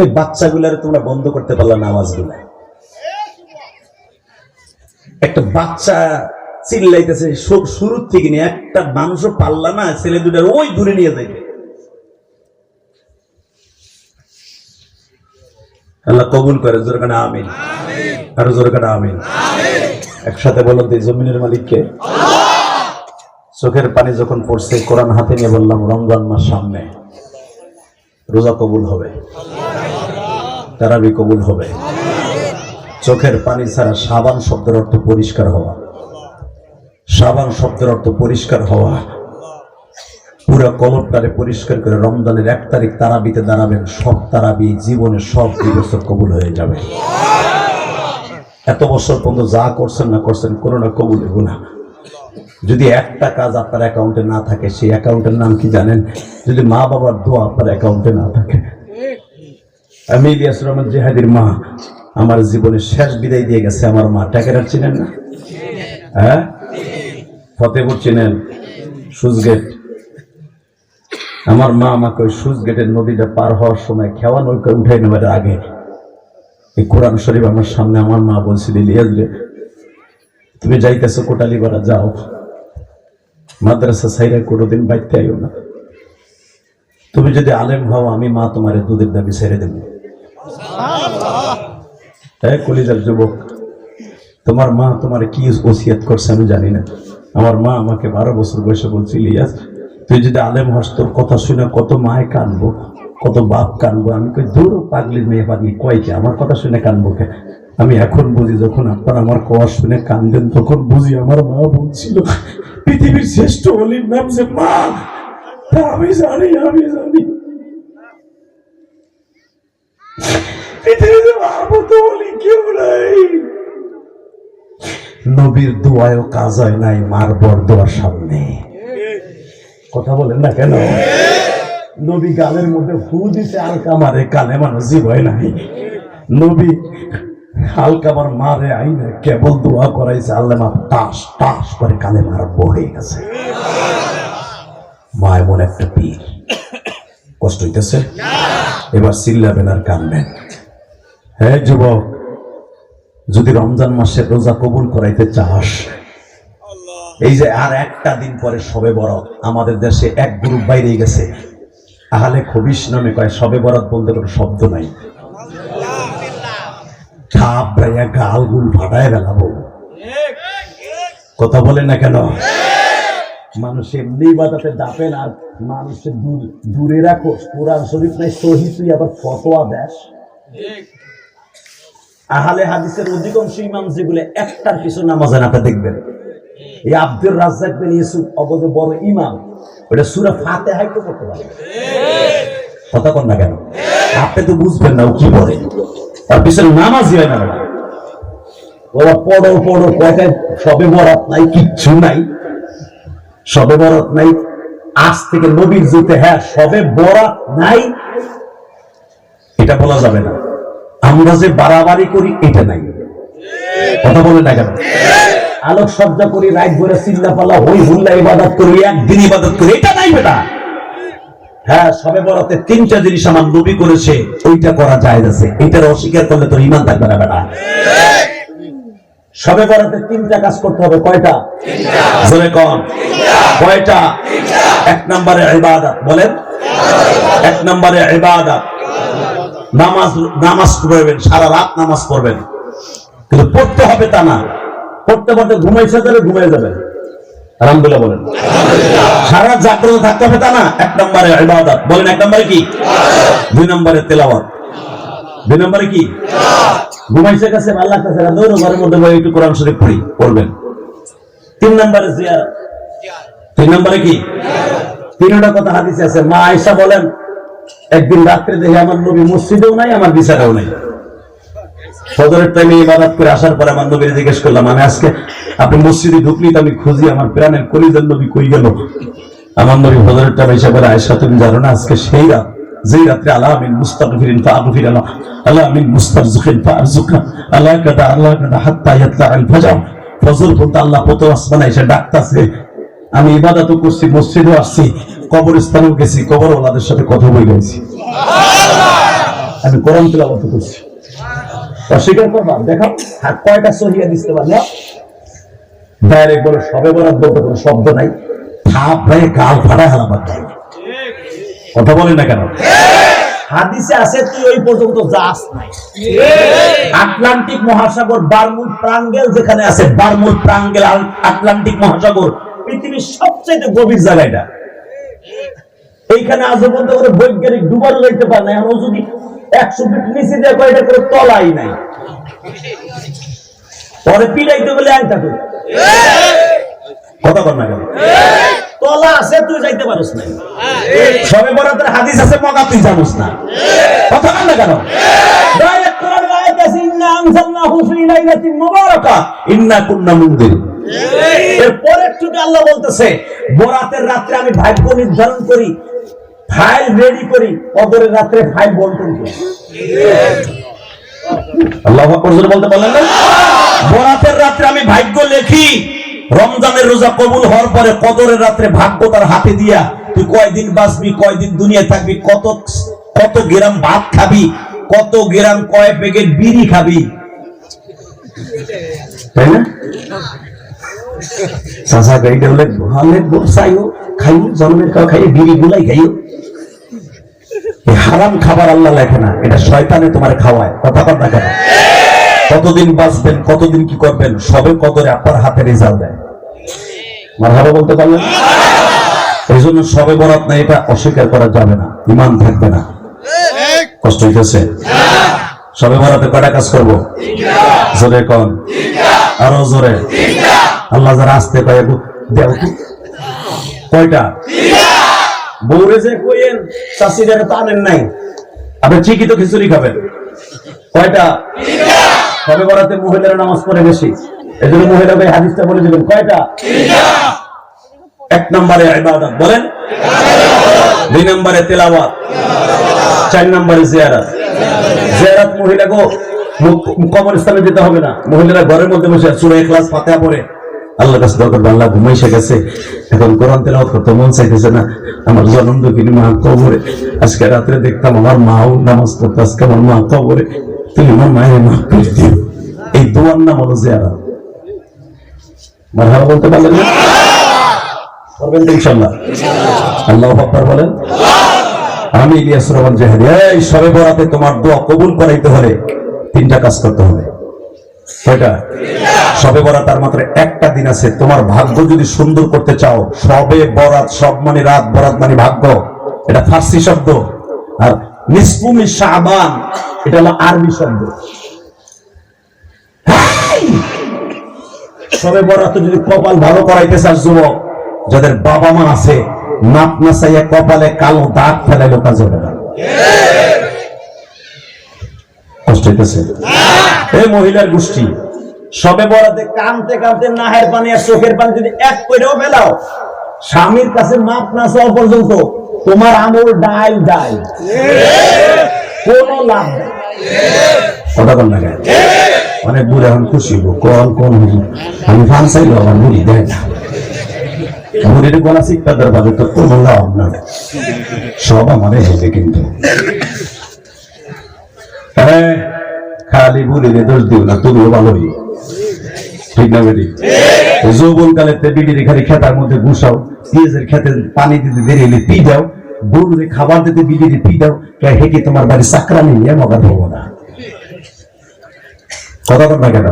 Speaker 1: ওই বাচ্চাগুলারে তোমরা বন্ধ করতে পারলা না আওয়াজগুলা। একটা বাচ্চা চিল্লাইতেছে শুরুর থেকে নিয়ে, একটা মানুষও পারলা না ছেলে দুটার ওই দূরে নিয়ে যাইবে। আল্লাহ কবুল করে, জোরে কানা আমিন, আরো জোরে কানা আমিন। একসাথে বলুন তো, জমিনের মালিককে। চোখের পানি যখন পড়ছে, কোরআন হাতে নিয়ে বললাম রমজান মাস সামনে, রোজা কবুল হবে, তারাবি কবুল হবে। চোখের পানি ছাড়া সাবান শব্দের অর্থ পরিষ্কার হওয়া, সাবান শব্দের অর্থ পরিষ্কার হওয়া। পুরো কলবটারে পরিষ্কার করে রমজানের 1 তারিখ তারাবিতে দাঁড়াবেন, সব তারাবি জীবনের সব বছর কবুল হয়ে যাবে। এত বছর পর্যন্ত যা করছেন না করছেন, কোনো না কবুল হইব না। যদি একটা কাজ আপনার অ্যাকাউন্টে না থাকে, সেই অ্যাকাউন্টের নাম কি জানেন? যদি মা বাবার দোয়া আপনার অ্যাকাউন্টে না থাকে। আমি ইলিয়াস রহমান জিহাদির মা আমার জীবনে শেষ বিদায় দিয়ে গেছে। আমার মা টাকেরার চিনেন না? হ্যাঁ, ফতেপুর চিনেন? সুজগেট। আমার মা আমাকে ওই সুজগেটের নদীটা পার হওয়ার সময় খেওয়া নৌকা উঠাই নেবার আগে এই কোরআন শরীফ আমার সামনে আমার মা বলছিল, ইলিয়াস রে তুমি যাইতেছো কোটালীপাড়া, যাও, মাদ্রাসা ছাইরা কোনোদিন বাইতে আইও না। তুমি যদি আলেম হও, আমি মা তোমার দুধের দাবি ছেড়ে দেব। কলিজার যুবক, তোমার মা তোমার কি ওসিয়ত করছে আমি জানি না। আমার মা আমাকে 12 বছর বয়সে বলছিল, ইলিয়াস তুই যদি আলেম হস, তোর কথা শুনে কত মায় কানবো, কত বাপ কানবো। আমি কই দূর পাগলির মেয়ে পাগলি কয়কে, আমার কথা শুনে কানবো কে? আমি এখন বুঝি, যখন আপনারা আমার কথা শুনে কান্দেন তখন বুঝি আমার মা বলছিল পৃথিবীর শ্রেষ্ঠ অলির নাম যে মা। আমি জানি, আমি জানি পৃথিবীতে মার মতো অলি কেউ নাই। নবীর দোয়ায়ও কাজ হয় নাই মার বর দোয়ার সামনে। কথা বলেন না কেন? নবী গালের মধ্যে ফু দিছে, আলকা মারে, কানে মানুষ জীব হয় নাই। নবী হালকাবার মারে আইনে কেবল দোয়া করাইছে, আল্লাহ মা টাস টাস করে কানে মারা বহে গেছে। মা এমন একটা পীর। কষ্ট হইতেছে? এবার চিল্লাবেন আর কানবেন। হ্যাঁ যুবক, যদি রমজান মাসের রোজা কবুল করাইতে চাস, এই যে আর একটা দিন পরে শবে বরাত, আমাদের দেশে এক গ্রুপ বাইরে গেছে, আহলে খবিশ নামে কয় শবে বরাত বলতে কোনো শব্দ নাই। গাল গুল ফাটায় বেলাবো। কথা বলেন না কেন? মানুষ এমনি বাতাতে দাপেন আর মানুষের দূরে রাখো। কোরআন শরীফ নাই সহি, তুই আবার ফতোয়া দেশ। আহলে হাদিসের অধিকাংশ ইমাম যেগুলো একটার পিছনে নামাজ হয় না, আপনি দেখবেন। এই আব্দুর রাজ্জাক বিন ইউসুফ অবশ্য বড় ইমাম, ওটা সূরা ফাতিহাই তো পড়তে পারে। কথা কন না কেন? আপনি তো বুঝবেন না ও কি বলে, তার পিছনে নামাজই হয় না। ওরা পড়ো পড়ো কয়টা শবে বরাত নাই, কিচ্ছু নাই, শবে বরাত নাই। আজ থেকে নবীর যুগে হ্যাঁ শবে বরাত নাই এটা বলা যাবে না। আমরা যে বাড়াবাড়ি করি এটা নাই, কথা বলে না কেন? আলোকসজ্জা করি, রাত ভরে চিল্লা পালা হই হুল্লা ইবাদত করি, একদিন ইবাদত করি, এটা নাই বেটা। হ্যাঁ, সবে বরাতে 3টা জিনিস আমার নবী করেছে, ওইটা করা জায়েজ আছে। এটার অস্বীকার করলে তোর ঈমান থাকবে না বেটা। সবে বরাতে 3টা কাজ করতে হবে। কয়টা? জোরে কোন কয়টা? 1 নম্বরে ইবাদত, বলেন 1 নম্বরে ইবাদত। নামাজ পড়বেন, সারা রাত নামাজ পড়বেন, কিন্তু পড়তে হবে তা না। পড়তে পড়তে ঘুমাইছে যাবে, ঘুমিয়ে যাবেন। আলহামদুলিল্লাহ বলেন। সারা জাগ্রত থাকতে হবে তা না। 1 নম্বরে ইবাদত, বলেন 1 নম্বরে কি? 2 নম্বরে তেলাওয়াত। 2 নম্বরে কি? ঘুমাইছে কাছে আল্লাহ কাছে দৌড় ঘরের মধ্যে বই একটু কোরআন শরীফ পড়ি, পড়বেন। 3 নম্বরে জিয়ারত। 3 নম্বরে কি? 3টা কথা হাদিসে আছে। মা আয়েশা বলেন, একদিন রাত্রে দেখি আমার নবী মসজিদেও নাই, আমার বিছানাও নাই। ফজরের টাইমে ইবাদত করে আসার পরে আমার নবীর জিজ্ঞেস করলাম, আমি আজকে আপনি মসজিদে ঢুকলি তো আমি খুঁজি আমার প্রাণের কলিজার নবী কই গেল? আমার নবী ফজরের টাইমে এসে বলে, আয়েশা তুমি জানো না আজকে সেই রাত যেই রাত্রে আল্লাহ আমিন মুস্তাগফিরিন ফাগফির আল্লাহ, আল্লাহ আমিন মুস্তারজিকিন ফারজুকনা, আল্লাহ কাদা হাত্তা ইয়াতলা আল ফজর। ফজর পর্যন্ত আল্লাহ প্রথম আসমানে এসে ডাকতাছে। আমি ইবাদতও করছি, মসজিদেও আসছি, কবরস্থানেও গেছি, কবরওয়ালাদের সাথে কথা বলে গেছি, আমি কোরআন তিলাওয়াত করছি। অস্বীকার করবা? দেখাও কয়টা সহিহ দিতে পারলে। ডাইরেক্ট বলে সবে বরাত বলতে কোনো শব্দ নাই, থাপ ভাই গাল ফাটা হালাবার। কথা বলেন না কেন? হাদিসে আছে তুই ওই পর্যন্ত যাস নাই। আটলান্টিক মহাসাগর বারমুড ট্রায়াঙ্গেল যেখানে আছে, বারমুড ট্রায়াঙ্গেল আটলান্টিক মহাসাগর পৃথিবীর সবচেয়ে গভীর জায়গাটা। এইখানে আজ পর্যন্ত করে বৈজ্ঞানিক ডুবারও যাইতে পারে না। এখন যদি 100 ফিট নিচে দিয়ে কয়টা করে তলাই নাই, পরে পিড়াইতে বলে আইন থাকুক। কথা বল না কেন? তলা আছে তুই যাইতে পারিস না। সবে বরাতের হাদিস আছে, মগা তুই জানিস না। কথা বল না কেন? ডাইরেক্ট কোরআন আয়াত আছে, ইন্না আনজালনাহু ফি লাইলাতিন মুবারাকা ইন্না কুন্না মুনদিরিন। এরপর একটু আল্লাহ বলতেছে, বরাতের রাত্রে আমি ভাগ্য নির্ধারণ করি, ফাইল রেডি করি, কদরের রাত্রে ফাইল বন্টন করি। আল্লাহু আকবার বলতে বলেন না? বরাতের রাত্রে আমি ভাগ্য লেখি, রমজানের রোজা কবুল হওয়ার পরে কদরের রাত্রে ভাগ্য তার হাতে দিয়া তুই কয়দিন বাঁচবি, কয়দিন দুনিয়ায় থাকবি, কত কত গ্রাম ভাত খাবি, কত গ্রাম কয় প্যাকেট বিড়ি খাবি, তাই না? চাচা গাইতে হলে ভালো চাইও, খাইও, জন্মের খাওয়া খাইও, বিড়ি গুলাই খাইও। হারাম খাবার আল্লাহ লেখে না, এটা শয়তানে তোমার খাওয়ায়। কথা বল না কেন? কতদিন বাঁচবেন, কতদিন কি করবেন, সবে কদরে আপনার হাতে রেজাল্ট দেয়। মারহাবা বলতে পারলেন? এই জন্য সবে বরাত না, এটা অস্বীকার করা যাবে না, ঈমান থাকবে না। কষ্ট হইতেছে? সবে বরাতে কয়টা কাজ করবো? জোরে কোন, আরো জোরে। আল্লাহ যারা আসতে কয় দেও কয়টা? বউরে যে কইেন চাষিদের তো আনেন নাই, আপনি ঠিকই তো খিচুড়ি খাবেন। কয়টা? সবে বরাতে মহিলারা নামাজ পড়ে বেশি, এই জন্য মহিলাকে হাদিসটা বলে দিবেন। কয়টা? 1 নম্বরে ইবাদত, বলেন 2 নম্বরে তেলাওয়াত, 4 নম্বরে জিয়ারত। জিয়ারত মহিলাকে কবরস্থানে যেতে হবে না, মহিলারা ঘরের মধ্যে বসে সূরা ইখলাস ফাতিহা পড়ে আল্লাহর কাছে দোয়া করবে, আল্লাহ ঘুমাইছে গেছে, এখন কোরআন তেলাওয়াত করতে মন চাইতেছে না, আমার জনম দুঃখিনী মা কবরে, আজকে রাত্রে দেখতাম আমার মাও নামাজ পড়তে, আজকে আমার মা কবরে, তুমি আমার মায়ের মাফ করে দিও। এই দোয়ার নাম হলো জিয়ারত। মারহাবা বলতে পারলেন না? করবেন তো ইনশাআল্লাহ। আল্লাহু আকবার বলেন। আমি ইলিয়াস রহমান জাহাদি। এই সবে বরাতে তোমার দোয়া কবুল করাইতে হলে 3টা কাজ করতে হবে। কয়টা? সবে বরাত আর মাত্র একটা দিন আছে। তোমার ভাগ্য যদি সুন্দর করতে চাও, সবে বরাত, সব মানে রাত, বরাত মানে ভাগ্য, এটা ফার্সি শব্দ। আর নিসফু মিন শাবান এটা হলো আরবি শব্দ। সবে বরাত যদি কপাল ভালো করাইতে চাস যুবক, যাদের বাবা মা আছে, নাক না চাইয়া কপালে কালো দাগ ফেলাইলো কাজ হবে না। কষ্ট হইতেছে? এই মহিলার গোষ্ঠী সবে বরাতে কানতে কানতে নাহের পানি আর চোখের পানি যদি এক কইরাও ফেলাও, স্বামীর কাছে মাপ না চাওয়া পর্যন্ত তোমার আমল ডাই ডাই, কোনো লাভ নেই। কথা বল না, অনেক বুড়ি এখন খুশি কোন আমি ফান চাইলো আমার বুড়ি দেয় না, বুড়ির গলা শিক্ষাদার ভাবে তো কোনো লাভ না, সব আমারে হবে কিন্তু খালি বুড়িরে দোষ দিও না, তুমিও ভালো হই, ঠিক না বেটি? যৌবন কালে বিড়ির খালি খেতার মধ্যে ঘুষাও, পেঁয়াজের খেতে পানি দিতে দেরি হলে পি যাও, গরুরে খাবার দিতে বিড়িরে পি দাও, হে কি তোমার বাড়ি চাকরা নিয়ে মগা দেবো না, কথা বল না কেন?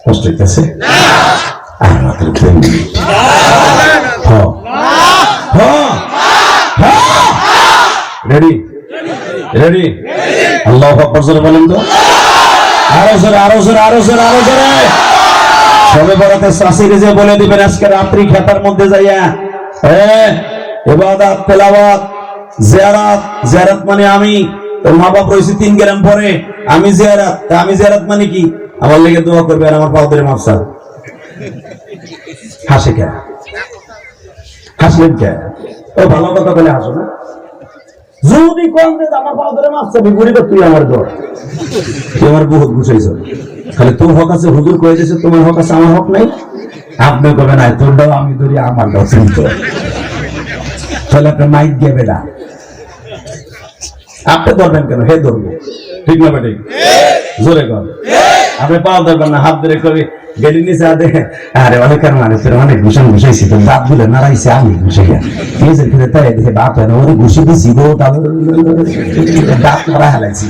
Speaker 1: কষ্ট হইতেছে আর মাত্র 2 মিনিট। রেডি রেডি, আল্লাহু আকবার জোরে বলেন তো, আরো জোরে আরো জোরে আরো জোরে আরো জোরে। সবে বরাতে শাসিরে যে বলে দিবেন আজকে রাত্রি খেতার মধ্যে যাইয়া ইবাদত তেলাওয়াত জিয়ারত, জিয়ারত মানে আমি তোর মা বাপ রয়েছে 3 গ্রাম পরে, আমি জিয়ারত মানে কি? আমার লেগে দোয়া করবে আর আমার পাও ধরে মাফ চাও। হাসে কেন? হাসলেন কেন? ও ভালো কথা বলে হাসো না, যদি কোন আমার পাও ধরে মাফ চাবি বুড়ি তুই আমার দোয়া, তুই আমার বহুত গুছাইছ, খালি তোর হক আছে হুজুর কয়ে দিয়েছে, তোমার হক আছে আমার হক নাই, আপনি কবে নাই তোরটাও আমি ধরি আমার দাও, তাহলে একটা মাইক দিয়ে বেটা আপনি ধরবেন কেন? হে ধরবো, ঠিক না বেটি? জোরে কর, আপনি পাও ধরবেন না, হাত ধরে কবি গেলি নিচে আদে, আরে অনেকের মানুষের অনেক ঘুষান ঘুষাইছি, তো দাঁত গুলো নাড়াইছে আমি ঘুষাইয়া নিজের ক্ষেত্রে তাই দেখে বাপ হয় না, ওরে ঘুষি দিছি গো, দাঁত নাড়া হেলাইছি,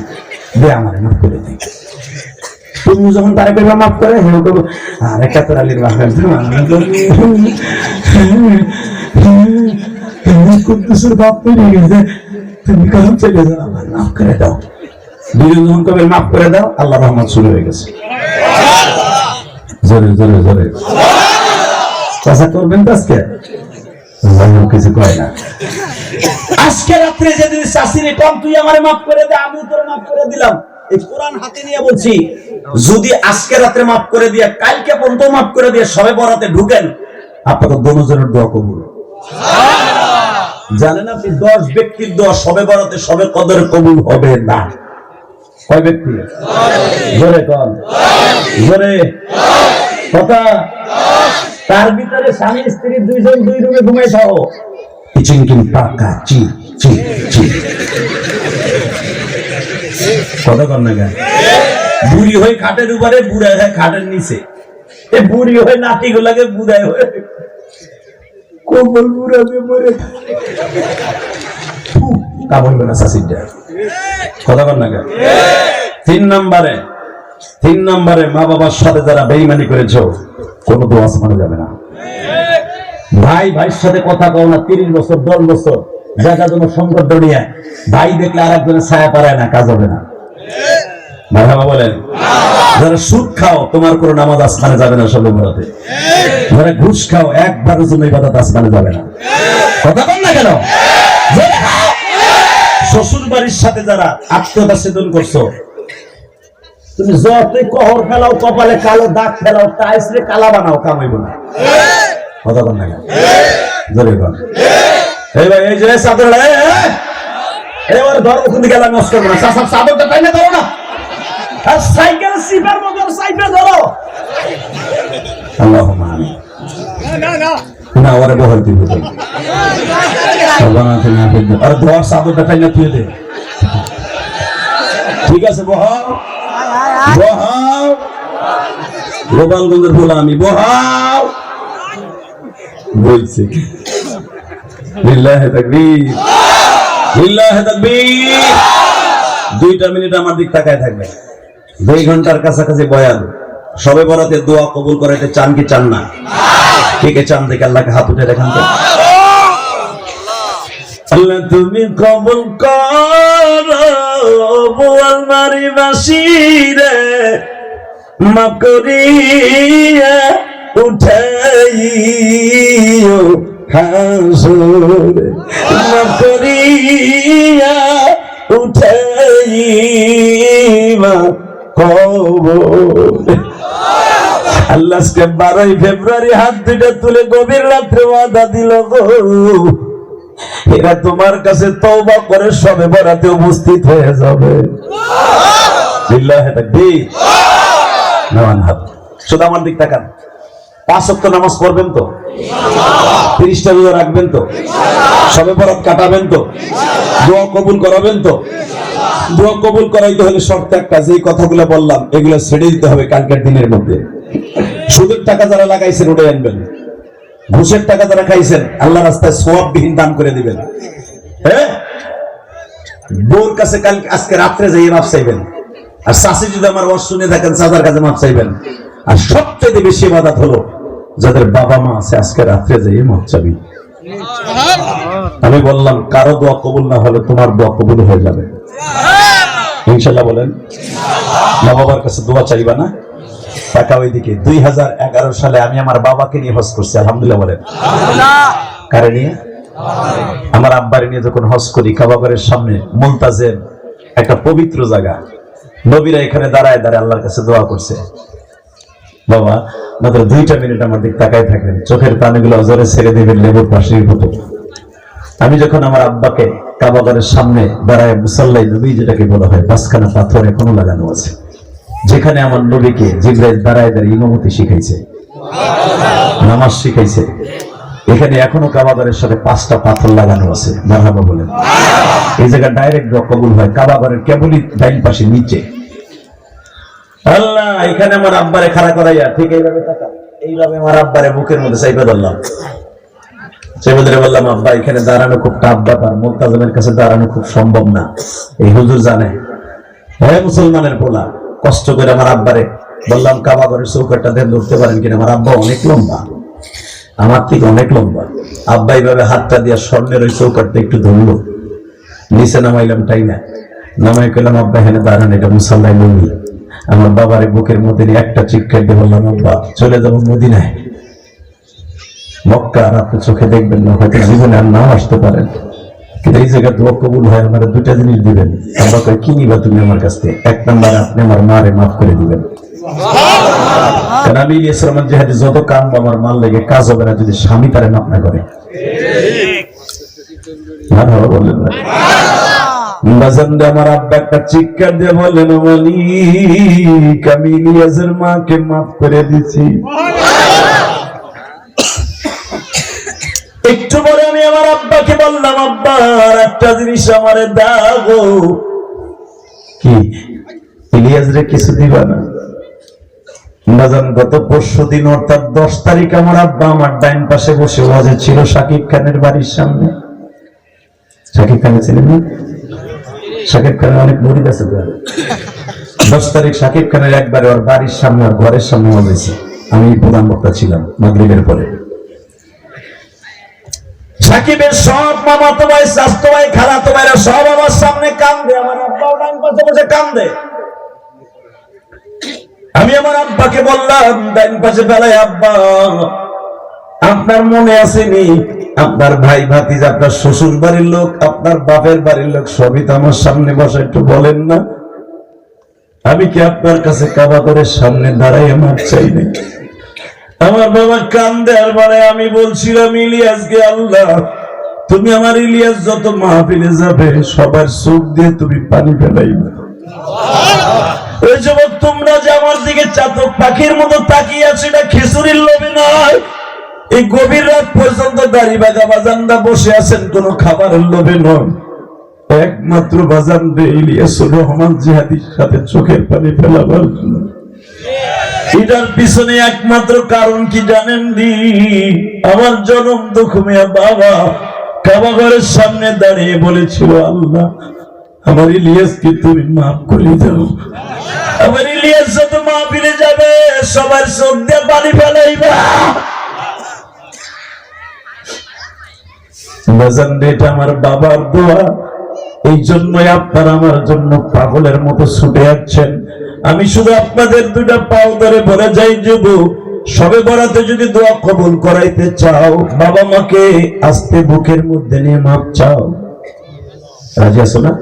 Speaker 1: দে আমার মাফ করে দিই। তুমি যখন তারা করবে মাফ করে, হে করবো আরে কাতরালির বাপ কুদ্দুসের বাপ তৈরি গেছে, তুমি কাম চলে যাও, আমার মাফ করে দাও। দুজন যখন কবে মাফ করে দাও, আল্লাহ রহমত শুরু হয়ে গেছে। জোরে জোরে জোরে চাষা করবেন তো আজকে কিছু কয় না। আজকে রাত্রে যেদিন শাসিরে কম তুই আমারে মাফ করে দে, আমি তোর মাফ করে দিলাম, এই কোরআন হাতে নিয়ে বলছি, যদি আজকে রাত্রে মাফ করে দিয়ে কালকে পর্যন্ত মাফ করে দিয়ে সবে বরাতে ঢুকেন, আপনাদের দুজনের দোয়া কবুল। জানেন আপনি 10 ব্যক্তির দোয়া সবে বরাতে সবে কদরে কবুল হবে না। কয় ব্যক্তি? জোরে কর, জোরে কথা। তার ভিতরে স্বামী স্ত্রী দুইজন 2 রুমে ঘুমাই থাকো, চিনকিন পাকা চি চি চি, কথা কর না কেন? বুড়ি হয়ে খাটের উপরে, বুড়া হয় খাটের নিচে, এ বুড়ি হয়ে নাতি গুলাকে বুড়ায় হয়ে কোমল বুড়াতে পরে কামড় না শাসিটা, কথা কর না কেন? 3 নম্বরে মা বাবার সাথে যারা বেঈমানি করেছো, কোনো দোয়া আসমানে যাবে না। ভাই ভাইয়ের সাথে কথা কও না 30 বছর 10 বছর, দেখা তোমার সংকট নিয়ে ভাই দেখলে আর একজনের ছায়া পারায় না, কাজ হবে না। মারহাবা বলেন। যারা সুদ খাও, তোমার কোনো নামাজ আসমানে যাবে না সবে বরাতে। যারা ঘুষ খাও, একবারের জন্য ইবাদত আসমানে যাবে না। কথা বল না কেন? শ্বশুর বাড়ির সাথে যারা আত্মীয়তা সেদন করছো, তুমি যতই কহর ফেলাও, কপালে কালো দাগ ফেলাও, টাইস রে কালা বানাও, কামাইব না। কথা বল না কেন? জোরে বল। এই ভাই, এই যে চাদর, এবার ধরো ওখান থেকে গেলাম, নষ্ট করবো না, চাদরটা টাইনে ধরো না, আর সাইকেল সিপার মতো সাইকেল ধরো। আল্লাহুম্মা আমিন। না ওরে বহল দিব তো, সর্বনাশ না হবে, আর ধর চাদরটা টাইনে তুই দে, ঠিক আছে? বহাও বহাও, গোপালগঞ্জের বলা আমি বহাও বলছি। লিল্লাহি তাকবীর, লিল্লাহি তাকবীর। 2টা মিনিট আমার দিক তাকায় থাকবে। 2 ঘন্টার কাছাকাছি বয়ান, সবে বরাতে দোয়া কবুল করাতে চান কি চান না? কে কে চান দেখে আল্লাহকে হাত উঠে দেখান তো। আল্লাহ তুমি কবুল করো বোয়াল মারি বাসিরে, মাফ করিয়া উঠাইও হাসরে, মাফ করিয়া উঠাইবা কবরে। আল্লাহ 12 ফেব্রুয়ারি হাত দুইটা তুলে গভীর রাত্রে ওয়াদা দিল গো, এরা তোমার কাছে তওবা করে সবে বরাতে উপস্থিত হয়ে যাবে। লিল্লাহি তাকবীর। নামান হাত শুধু আমার দিক তাকান। 5 ওয়াক্ত নামাজ পড়বেন তো? 30টা রোজা রাখবেন তো? সবে বরাত কাটাবেন তো? দোয়া কবুল করাবেন তো? দোয়া কবুল করাইতে হলে শর্ত একটা, যেই কথাগুলো বললাম এগুলো ছেড়ে দিতে হবে কালকের দিনের মধ্যে। সুদের টাকা যারা লাগাইছেন উঠে আনবেন, ঘুষের টাকা যারা খাইছেন আল্লাহ রাস্তায় সওয়াববিহীন দান করে দিবেন। হ্যাঁ, বউর কাছে কাল আজকে রাত্রে যাই মাপ চাইবেন। আর শাশি যদি আমার ওয়াজ শুনে থাকেন চাচার কাছে মাপ চাইবেন। আর সবচেয়ে বেশি ইবাদত হলো যাদের বাবা মা আছে আজকে রাত্রে যাই মাপ চাবি। আমি বললাম কারো দোয়া কবুল না হলে তোমার দোয়া কবুল হয়ে যাবে ইনশাআল্লাহ। বলেন মা বাবার কাছে দোয়া চাইবা না? টাকা ওইদিকে 2011 সালে আমি আমার বাবাকে নিয়ে হজ করছি আলহামদুলিল্লাহ। বলেন কারে নিয়ে? আমার আব্বারে নিয়ে যখন হজ করি কাবাগরের সামনে মুলতাজেম একটা পবিত্র জায়গা, নবীরা এখানে দাঁড়ায় দাঁড়ায় আল্লাহর কাছে দোয়া করছে। বাবা মাত্র 2টা মিনিট আমার দিক তাকায় থাকবেন, চোখের পানিগুলো অজরে ছেড়ে দিবেন লেবুর পাশের মতো। আমি যখন আমার আব্বাকে কাবাগরের সামনে দাঁড়ায় মুসাল্লাই নবী যেটাকে বলা হয়, 5খানা পাথর এখনো লাগানো আছে, যেখানে আমার নবীকে জিবরাইল দাঁড়ায় দাঁড়িয়ে ইমামতি শিখাইছে, নামাজ শিখাইছে। এখানে এখনো কাবাগরের সাথে 5টা পাথর লাগানো আছে। মারহাবা বলেন। এই জায়গা ডাইরেক্ট দোয়া কবুল হয় কাবাগরের কেবলই ডাইন পাশে নিচে। আল্লাহ এখানে আমার আব্বারে খাড়া করাইয়া ঠিক এইভাবে তাকাও, এইভাবে আমার আব্বারে বুকের মধ্যে চাইপে ধরলাম, চেপে ধরে বললাম আব্বা এখানে দাঁড়ানো খুব টাফ ব্যাপার, মুলতাজিমের কাছে দাঁড়ানো খুব সম্ভব না। এই হুজুর জানে, হ্যাঁ মুসলমানের পোলা। কষ্ট করে আমার আব্বারে বললাম কাবাগরের চৌকাঠটা দেন ধরতে পারেন কিনা। আমার আব্বা অনেক লম্বা, আমার থেকে অনেক লম্বা। আব্বা এইভাবে হাতটা দিয়া স্বর্ণের ওই চৌকাঠটা একটু ধরলো, নিচে নামাইলাম তাই না, নামাই করলাম আব্বা এখানে দাঁড়ান, এটা মুসাল্লাই নবী। আমার বাবার বুকের মধ্যে একটা চিৎকার দিয়ে বললাম আব্বা চলে যাবো মদিনায়, মক্কা আর আপনি চোখে দেখবেন না, হয়তো জীবনে আর নাও আসতে পারেন, কিন্তু এই জায়গায় দোয়া কবুল হয়। আমার 2টা জিনিস দিবেন। আব্বা কয় কি নিবা তুমি আমার কাছ থেকে? 1 নাম্বার আপনি আমার মারে মাফ করে দিবেন, কারণ আমি ইসলামের জিহাদে যত কাম আমার মাল লেগে কাজ হবে না যদি স্বামী তারে মাফ না করে। মারহাবা বললেন না? আমার আব্বা একটা চিৎকার দিয়ে বললেন মালিক আমি ইলিয়াসের মাকে মাফ করে দিছি। একটু পরে আমি আমার আব্বাকে বললাম আব্বা একটা জিনিস আমারে দাও। কি? ইলিয়াস রে কিছু দিবা না? গত পরশুদিন অর্থাৎ 10 তারিখ আমার আব্বা আমার ডাইন পাশে বসে ওয়াজে ছিল শাকিব খানের বাড়ির সামনে। শাকিব খান ছিলেন না? শাকিব খানের অনেক মুরিদ আছে। 10 তারিখ শাকিব খানের একবারে ওর বাড়ির সামনে ওর ঘরের সামনে ওয়াজেছি, আমি প্রধান বক্তা ছিলাম মাগরিবের পরে। সাকিবের সব মামাতো ভাই, চাচাতো ভাই, খালাতো ভাইরা সব আমার সামনে কান্দে, আমার আব্বাও ডান পাশে বসে কান্দে। আমি আমার আব্বাকে বললাম ডান পাশে ফেলাই আব্বা আপনার মনে আসেনি আপনার ভাই ভাতিজা, আপনার শ্বশুর বাড়ির লোক, আপনার বাপের বাড়ির লোক সবই তো আমার সামনে বসে, একটু বলেন না আমি কি আপনার কাছে কাবাগরের সামনে দাঁড়াই আমার চাই না? আমার বাবা কান্দে আর বলে আমি বলছিলাম ইলিয়াসকে আল্লাহ তুমি আমার ইলিয়াস যত মাহফিলে যাবে সবার চোখ দিয়ে তুমি পানি ফেলাইবে। ওই যুবক তোমরা যে আমার দিকে চাতক পাখির মতো তাকিয়ে আছো এটা খিচুড়ির লোভে নয়, এই গভীর রাত পর্যন্ত দাড়ি বাগা বাজানরা বসে আছেন কোন খাবারের লোভে নয়, একমাত্র বাজান রে ইলিয়াসুর রহমান জিহাদির সাথে চোখের পানি ফেলাবার জন্য। এটার পিছনে একমাত্র কারণ কি জানেন দি? আমার জনম দুঃখমিয়া বাবা কাবাগরের সামনে দাঁড়িয়ে বলেছিল আল্লাহ আমার ইলিয়াসকে তুমি মাফ করে দাও। আমার ইলিয়াস যত মাহফিলে যাবে সবার চোখ দিয়ে পানি ফেলাইবা। এটা আমার বাবার দোয়া, এই জন্যই আপনারা আমার জন্য পাগলের মতো ছুটে যাচ্ছেন। আমি শুধু আপনাদের 2টা পাও ধরে বলে যাই যুবক সবে বরাতে যদি দোয়া কবুল করাইতে চাও বাবা মাকে আস্তে বুকের মধ্যে নিয়ে মাপ চাও। রাজি আছো না?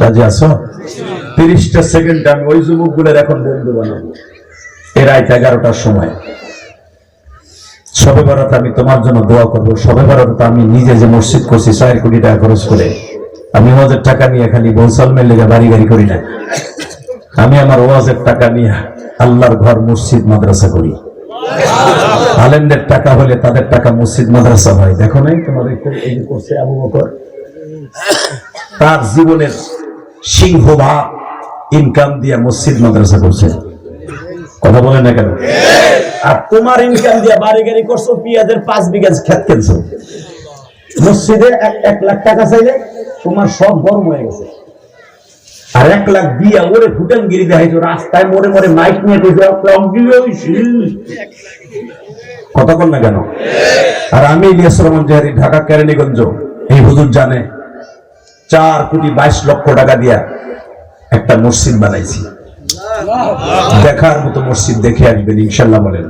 Speaker 1: রাজি আছো? 30টা সেকেন্ড আমি ওই যুবকগুলোর এখন বন্ধু বানাবো। রাত 11টার সময় শবে বরাতে আমি তোমার জন্য দোয়া করব। শবে বরাতে আমি নিজে যে মসজিদ করছি 4 কোটি টাকা খরচ করে, আমি ওয়াজের টাকা নিয়ে খালি বৌসালমের লেগে বাড়ি গাড়ি করি না, আমি আমার ওয়াজের টাকা নিয়ে আল্লাহর ঘর মসজিদ মাদ্রাসা করি। আলেমদের টাকা হলে তাদের টাকা মসজিদ মাদ্রাসা হয়। দেখো নাই তোমাদের এই যে করছে আবু বকর, তার জীবনের সিংহভাগ ইনকাম দিয়ে মসজিদ মাদ্রাসা করছে। কথা বলে না কেন? আর তোমার ইনকাম দিয়ে বাড়ি গাড়ি করছো, পেঁয়াজের 5 বিঘা ক্ষেত কিনছো, মসজিদে 1 লাখ টাকা চাইলে তোমার সব গরম হয়ে গেছে। আর 1 লাখ দিয়া ওরে ফুটানগিরি দেখাইছো, রাস্তায় মোড়ে মোড়ে মাইক নিয়ে কথা বল না কেন? আর আমি ইলিয়াস রহমান জাহারি ঢাকা কেরানীগঞ্জ, এই হুজুর জানে 4 কোটি 22 লক্ষ টাকা দিয়া একটা মসজিদ বানাইছি। দেখার মতো মসজিদ, দেখে আসবেন ইনশাল্লাহ। বলেন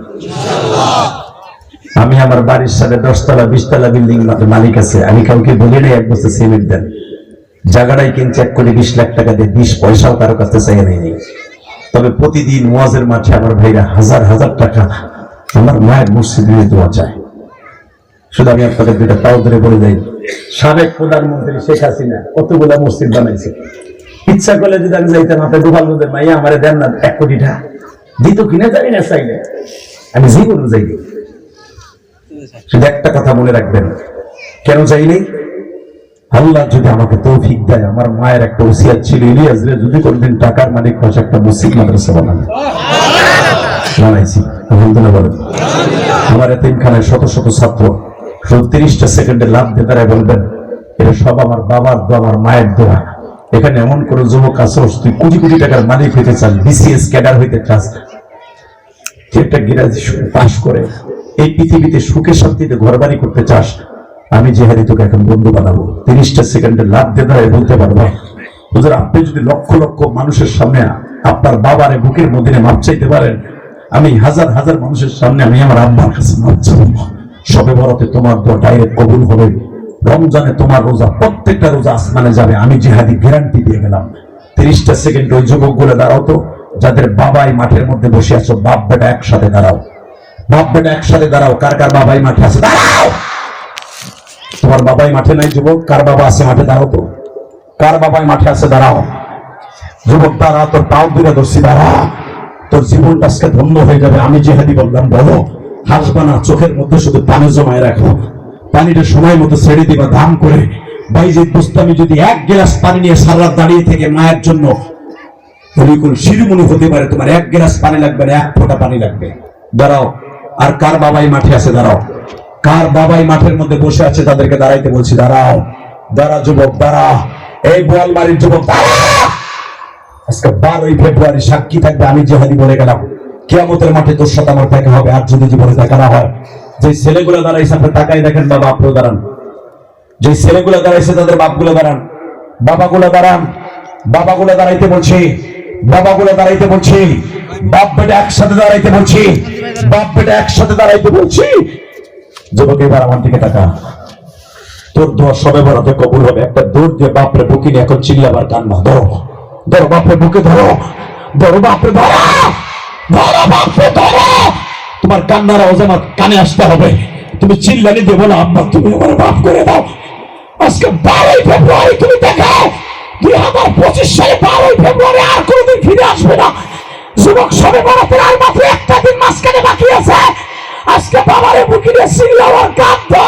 Speaker 1: আমি আমার বাড়ির সাথে 10 তলা 20 তলা বিল্ডিং মালিক আছে, আমি কাউকে বলি নাই 1 বছর সিমেন্ট দেন, জায়গাটাই কিনছে 1 কোটি 20 লাখ টাকা দিয়ে, 20 পয়সাও কারো কাছে চাই নেই। তবে প্রতিদিন ওয়াজের মাঠে আমার ভাইরা হাজার হাজার টাকা আমার মায়ের মসজিদে দেওয়া যায়। শুধু আমি আপনাদের দুটা পাও ধরে বলে যাই, সাবেক প্রধানমন্ত্রী শেখ হাসিনা কতগুলা মসজিদ বানাইছে। ইচ্ছা করলে যদি আমি যাইতাম, আপনার গোপালগঞ্জের মাইয়া আমারে দেন না 1 কোটি টাকা দিত কিনা জানি না, চাইলে আমি জীবনও যাইনি। শুধু একটা কথা মনে রাখবেন, কেন যাইনি? আল্লাহ যদি আমাকে তৌফিক দেয়, আমার মায়ের একটা ওসিয়াত ছিল, ইলিয়াস রে যদি কোনদিন টাকার মালিক হয় একটা মসজিদ মাদ্রাসা বানাবে, বানাইছি আলহামদুলিল্লাহ। বলেন আমার এতিমখানায় শত শত ছাত্র, শুধু 30টা সেকেন্ডে লাভ দিয়ে তারা বলবেন এটা সব আমার বাবার দোয়া, আমার মায়ের দোয়া। এখানে এমন কোন যুবক আছে তুই কোটি কোটি টাকার মালিক হইতে চাস, বিসিএস ক্যাডার হইতে চাস, একটা গ্রাজুয়েশন পাশ করে এই পৃথিবীতে সুখে শান্তিতে ঘর বাড়ি করতে চাস, আমি জিহাদি তোকে এখন বন্ধু বানাবো। 30টা সেকেন্ডে লাভ দিয়ে দাঁড়ায় বলতে পারবো হুজুর, আপনি যদি লক্ষ লক্ষ মানুষের সামনে আপনার বাবারে বুকের মধ্যে মাপ চাইতে পারেন, আমি হাজার হাজার মানুষের সামনে আমি আমার আব্বার কাছে মাপ চাইব। শবে বরাতে তোমার দোয়া ডাইরেক্ট কবুল হবে। রমজানে তোমার রোজা, প্রত্যেকটা রোজা আসমানে যাবে, আমি জিহাদি গ্যারান্টি দিয়ে গেলাম। 30টা সেকেন্ড ওই যুবক গুলো দাঁড়াও তো, যাদের বাবাই মাঠের মধ্যে বসে আছো, বাপ বেটা একসাথে দাঁড়াও, বাপ বেটা একসাথে দাঁড়াও। কার কার বাবাই মাঠে আছে দাঁড়াও। তোমার বাবাই মাঠে নাই যুবক, কার বাবা আছে মাঠে? দাঁড়াও তো, কার বাবাই মাঠে আছে? দাঁড়াও যুবক, দাঁড়া, তোর পাও দূরে ধরছি, দাঁড়া, তোর জীবনটা আজকে ধন্য হয়ে যাবে। আমি জিহাদি বললাম, বলো, হাসবা না, চোখের মধ্যে শুধু পানি জমায় রাখো, পানিটা সময় মতো ছেড়ে দিবা দাম করে। বাইজিদ বুস্তামি যদি 1 গ্লাস পানি নিয়ে সারা রাত দাঁড়িয়ে থেকে মায়ের জন্য কোন শিরোমণি হতে পারে, তোমার 1 গ্লাস পানি লাগবে না, 1 ফোঁটা পানি লাগবে। দাঁড়াও। আর কার বাবাই মাঠে আছে? দাঁড়াও। কার বাবাই মাঠের মধ্যে বসে আছে তাদেরকে দাঁড়াইতে বলছি, দাঁড়াও। দাঁড়া যুবক, দাঁড়া। এই বোয়ালমারির যুবক, দাঁড়া। আজকে 12ই ফেব্রুয়ারি সাক্ষী থাকবে, আমি জিহাদি বলে গেলাম, কিয়ামতের মাঠে তোর সাথে আমার দেখা হবে। আর যদি জীবনে দেখা না হয়, যে ছেলেগুলো দাঁড়াইছে আপনি তাকাই দেখেন, বাবা আপনিও দাঁড়ান। যে ছেলেগুলো দাঁড়াইছে তাদের বাপগুলো দাঁড়ান, বাবাগুলো দাঁড়ান, বাবাগুলো দাঁড়াইতে বলছি, বাবাগুলো দাঁড়াইতে বলছি, বাপ বেটা একসাথে দাঁড়াইতে বলছি, বাপ বেটা একসাথে দাঁড়াইতে বলছি। যুবক এবার আমার দিকে তাকা, তোর দোয়া সবে বরাতে কবুল হবে। একটা দৌড় দিয়ে বাপরে বুকে নিয়ে এখন চিল্লাবার কান্না, ধরো ধরো বাপরে বুকে ধরো, ধরো বাপরে ধরো, ধরো বাপরে ধরো। তোমার কান্নার আওয়াজ আমার কানে আসতে হবে, তুমি চিল্লানি দিয়ে বলো, আব্বা তুমি আমার মাফ করে দাও। আজকে 12ই ফেব্রুয়ারি তুমি দেখাও, 2025 সালে 12ই ফেব্রুয়ারি আর কোনোদিন ফিরে আসবে না। যুবক সবে বরাতের আর মাত্র একটা দিন মাঝখানে বাকি আছে। আজকে বাবারে বুকে নিয়ে চিল্লাও আর কাঁদো।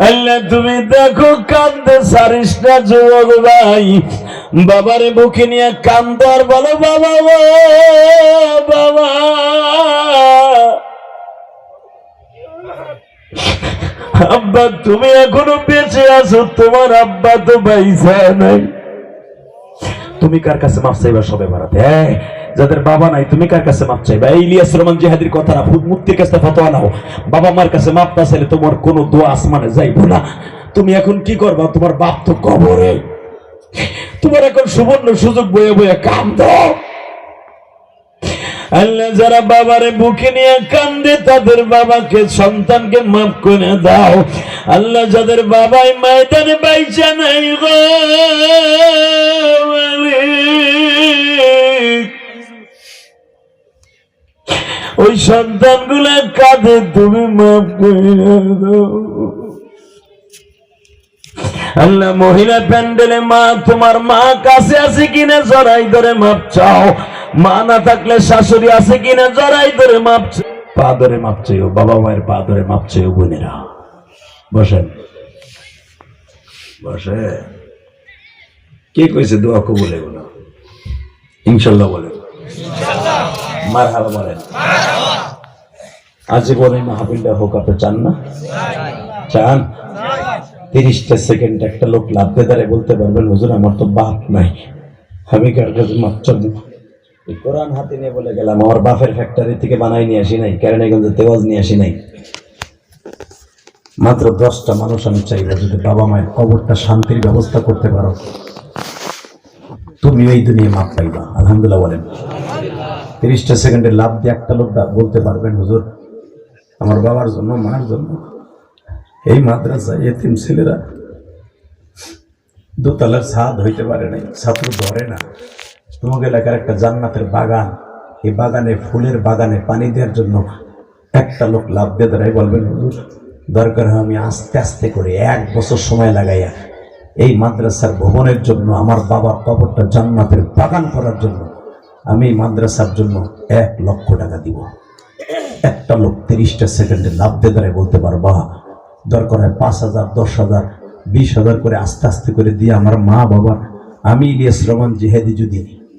Speaker 1: আল্লাহ তুমি দেখো, কান্দে সারিস না যুবক ভাই, বাবারে বুকে নিয়ে কান্দো আর বলো, বাবা বাবা, আব্বা তুমি এখনো বেঁচে আছো, তোমার আব্বা তো বাইসা নাই। তুমি কার কাছে মাফ চাইবা সবে বরাতে? যাদের বাবা নাই তুমি কার কাছে মাফ চাইবা? এই ইলিয়াস রহমান জিহাদির কথা না, মুফতির কাছে ফতোয়া নাও। বাবা মার কাছে মাফ না চাইলে তোমার কোনো দোয়া আসমানে যাইবো না। তুমি এখন কি করবা? তোমার বাপ তো কবরে, তোমার এখন সুবর্ণ সুযোগ বয়ে বয়ে কান্দো। আল্লাহ যারা বাবারে বুকে নিয়ে কান্দে তাদের বাবাকে, সন্তানকে মাফ করে দাও। আল্লাহ যাদের বাবাই ময়দানে বাইচা নাই গো, ওই সন্তানগুলো কাঁদে, তুমি মাফ করে দাও আল্লাহ। মহিলা প্যান্ডেলে মা, তোমার মা কাছে আছে কিনা জড়াই ধরে মাপ চাও। মা না থাকলে শাশুড়ি আছে কিনা জড়াই ধরে মাপ, পা ধরে মাপ চাইও, বাবা মায়ের পা ধরে মাপ চাইও। বোনেরা বসেন, বসে। কে কইছে দোয়া কবুল হবে না? ইনশাআল্লাহ বলেন, মারহাবা বলেন। আজীবন এই মাহফিলটা হোক, আপনি চান না? চান? 30টা সেকেন্ড একটা লোক লাভতে দাঁড়ে বলতে পারবেন, হুজুর আমার তো বাপ নাই, আমি কার কাছে মাপ চাবো? কোরআন হাতে নিয়ে বলে গেলাম, আমার বাপের ফ্যাক্টরি থেকে বানাই নিয়ে আসি নাই, কেরানীগঞ্জের তেওয়াজ নিয়ে আসি নাই। মাত্র 10টা মানুষ আমি চাইবো, যদি বাবা মায়ের কবরটা শান্তির ব্যবস্থা করতে পারো, তুমি এই দুনিয়া মাপ পাইবা। আলহামদুলিল্লাহ বলেন। 30টা সেকেন্ডে লাভ দিয়ে একটা লোক বলতে পারবেন, হুজুর আমার বাবার জন্য, মার জন্য এই মাদ্রাসায় এতিম ছেলেরা দোতলার ছাদ হইতে পারে নাই, ছাত্র ধরে না। তোমাকে এলাকার একটা জান্নাতের বাগান, এই বাগানে, ফুলের বাগানে পানি দেওয়ার জন্য একটা লোক লাভ দিয়ে দাঁড়াই বলবেন, হুজুর দরকার হয় আমি আস্তে আস্তে করে 1 বছর সময় লাগাইয়া এই মাদ্রাসার ভবনের জন্য, আমার বাবার কবরটা জান্নাতের বাগান করার জন্য আমি এই মাদ্রাসার জন্য 1 লক্ষ টাকা দিব। একটা লোক 30টা সেকেন্ডে লাভ দিয়ে দাঁড়ায় বলতে পারবা, দরকার হয় 5,000, 10,000, 20,000 করে আস্তে আস্তে করে দিয়ে আমার মা বাবা, আমি ইলিয়াস রহমান জিহাদি যদি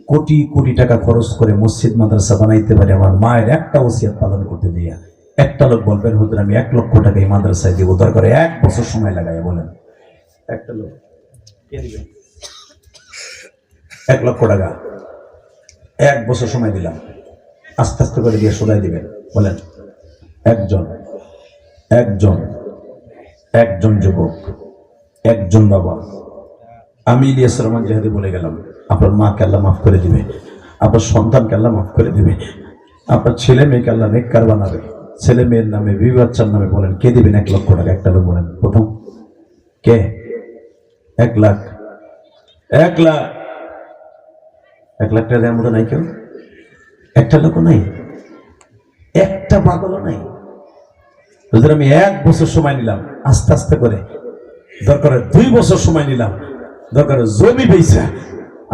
Speaker 1: কোটি কোটি টাকা খরচ করে মসজিদ মাদ্রাসা বানাইতে পারি, আমার মায়ের একটা ওসিয়ত পালন করতে দিয়া একটা লোক বলবেন, হুজুর আমি 1 লক্ষ টাকা এই মাদ্রাসায় দিব, দরকার 1 বছর সময় লাগাই। বলেন একটা লোক কে দিবে? 1 লক্ষ টাকা 1 বছর সময় দিলাম, আস্তে আস্তে করে দিয়ে শোধাই দিবেন। বলেন একজন, একজন, একজন যুবক, একজন বাবা। আমি ইলিয়াস রহমান জিহাদি বলে গেলাম, আপনার মাকে আল্লাহ মাফ করে দিবে, আপনার সন্তানকে আল্লাহ মাফ করে দিবে, আপনার ছেলে মেয়েকে আল্লাহ নেককার বানাবে, ছেলে মেয়ের নামে, বিবি বাচ্চার নামে। বলেন কে দিবেন 1 লক্ষ টাকা? একটা লোক বলেন প্রথম কে? 1 লাখ, 1 লাখ, 1 লাখ টাকা দেওয়ার মতো নাই কেউ? একটা লোক নাই, একটা পাগলও নাই। হুজুর আমি 1 বছর সময় নিলাম, আস্তে আস্তে করে, দরকার 2 বছর সময় নিলাম, দরকার জমি বেচা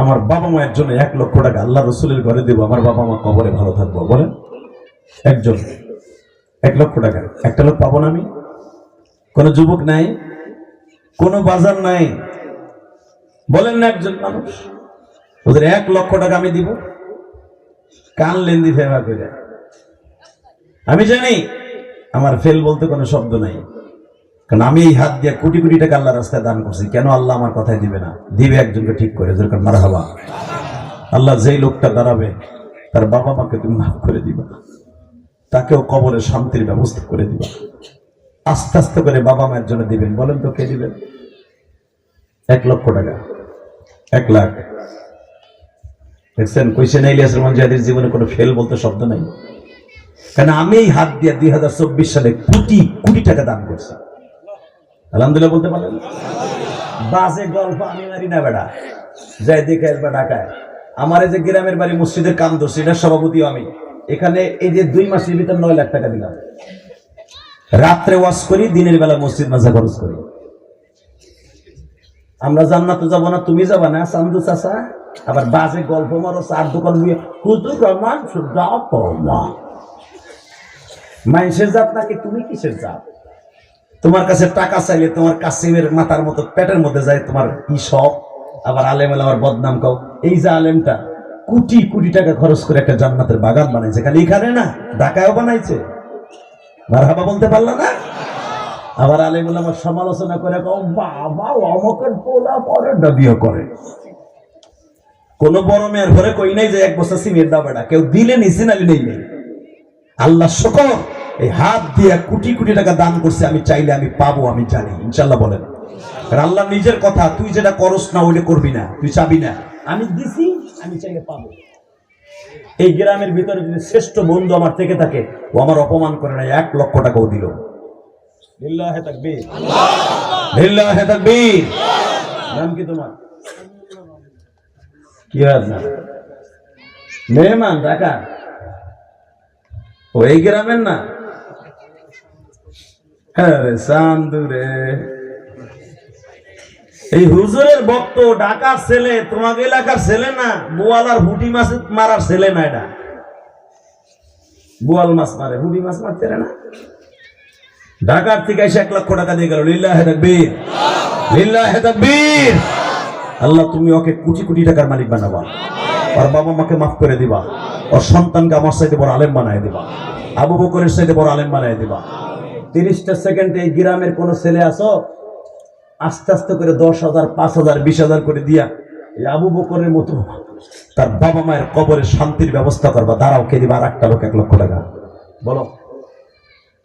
Speaker 1: আমার বাবা মায়ের জন্য 1 লক্ষ টাকা আল্লাহ রসুলের ঘরে দেবো, আমার বাবা মা কবরে ভালো থাকবো। বলেন একজন 1 লক্ষ টাকা, একটা লোক পাবো না আমি? কোনো যুবক নাই, কোনো বাজার নাই, বলেন না একজন মানুষ? ওদের 1 লক্ষ টাকা আমি দিব, কান লেন্দি ফেবা করে। আমি জানি আমার ফেল বলতে কোনো শব্দ নাই, কারণ আমি এই হাত দিয়ে কোটি কোটি টাকা আল্লাহ রাস্তায় দান করছি। কেন আল্লাহ আমার কথাই দিবে না? দিবে একজনকে ঠিক করে, যেরকম মারহাবা। আল্লাহ যেই লোকটা দাঁড়াবে তার বাবা মাকে তুমি মাফ করে দিবা, তাকেও কবরে শান্তির ব্যবস্থা করে দিবা। আস্তে আস্তে করে বাবা মায়ের জন্য দিবেন। বলেন তো কে দিবেন? 1 লক্ষ টাকা, 1 লাখ। দেখছেন কইছে না ইলিয়াস রহমান জিহাদির জীবনে কোনো ফেল বলতে শব্দ নাই। কারণ আমি এই হাত দিয়ে 2024 সালে কোটি কোটি টাকা দান করছি। আলহামদুলিল্লাহ বলতে পারেন? বাজে গল্প আমি মারি না বেড়া, যাই দেখে আসবে ঢাকায়। আমার এই যে গ্রামের বাড়ি মসজিদের কাম ধরছি, এটার সভাপতি আমি। এখানে এই যে 2 মাসের ভিতর 9 লাখ টাকা দিলাম। রাত্রে ওয়াজ করি, দিনের বেলা মসজিদ মাঝে খরচ করি। আমরা জান্নাতে যাব না, তুমি যাবা না চান্দু চাচা? আবার বাজে গল্প মারো, 4 দোকান নিয়ে হুজুর রহমান যাও না। মানুষের জাত নাকি তুমি কিসের জাত? তোমার কাছে টাকা চাইলে তোমার কাসিমের মাথার মতো পেটের মধ্যে যায় তোমার কি সব? আবার আলেম আবার বদনাম কাও। এই যে আলেমটা কোটি কোটি টাকা খরচ করে একটা জান্নাতের বাগান বানাইছে, খালি এখানে না ঢাকায়ও বানাইছে। মারহাবা বলতে পারলা না? আবার আলেম আমার সমালোচনা করে বাবা অমকের পোলা পরে দাবিও করে। কোন বড় মেয়ের ঘরে কই নাই যে 1 বছর সিমের দাবাটা কেউ দিলে নিছে নালি নেই নেই। আল্লাহ শুকর, এই হাত দিয়ে কোটি কোটি টাকা দান করছে। আমি চাইলে আমি পাবো, আমি জানি ইনশাল্লাহ। বলেন আল্লাহ নিজের কথা, তুই যেটা করস না ওইটা করবি না, তুই চাবি না। আমি দিছি, আমি চাইলে পাবো। এই গ্রামের ভিতরে যদি শ্রেষ্ঠ বন্ধু আমার থেকে থাকে, ও আমার অপমান করে না, 1 লক্ষ টাকাও দিল। লিল্লাহে তাকবীর, লিল্লাহে তাকবীর। নাম কি তোমার? কি হয় না? মেহমান ঢাকা ওই গ্রামের না? হ্যাঁ রে চান্দুরে, এই হুজুরের ভক্ত ঢাকার ছেলে, তোমাকে এলাকার ছেলে না, বোয়ালার হুটি মাছ মারার ছেলে না। এটা বোয়াল মাছ মারে, হুটি মাছ মারতে না। ঢাকার থেকে এসে 1 লক্ষ টাকা দিয়ে গেল। লিল্লাহে তাকবীর, লিল্লাহে তাকবীর। আল্লাহ তুমি ওকে কোটি কোটি টাকার মালিক বানাবা, ওর বাবা মাকে মাফ করে দিবা, ওর সন্তানকে আমার সাথে বড় আলেম বানায় দিবা, আবু বকরের সাথে বড় আলেম বানায় দিবা। 30টা সেকেন্ডে এই গ্রামের কোন ছেলে আসো, আস্তে আস্তে করে 10,000, 5,000, 20,000 করে দিয়া এই আবু বকরের মতো তার বাবা মায়ের কবরে শান্তির ব্যবস্থা করবা। দাঁড়াও, কে দিবা? আর একটা লোক 1 লক্ষ টাকা। বলো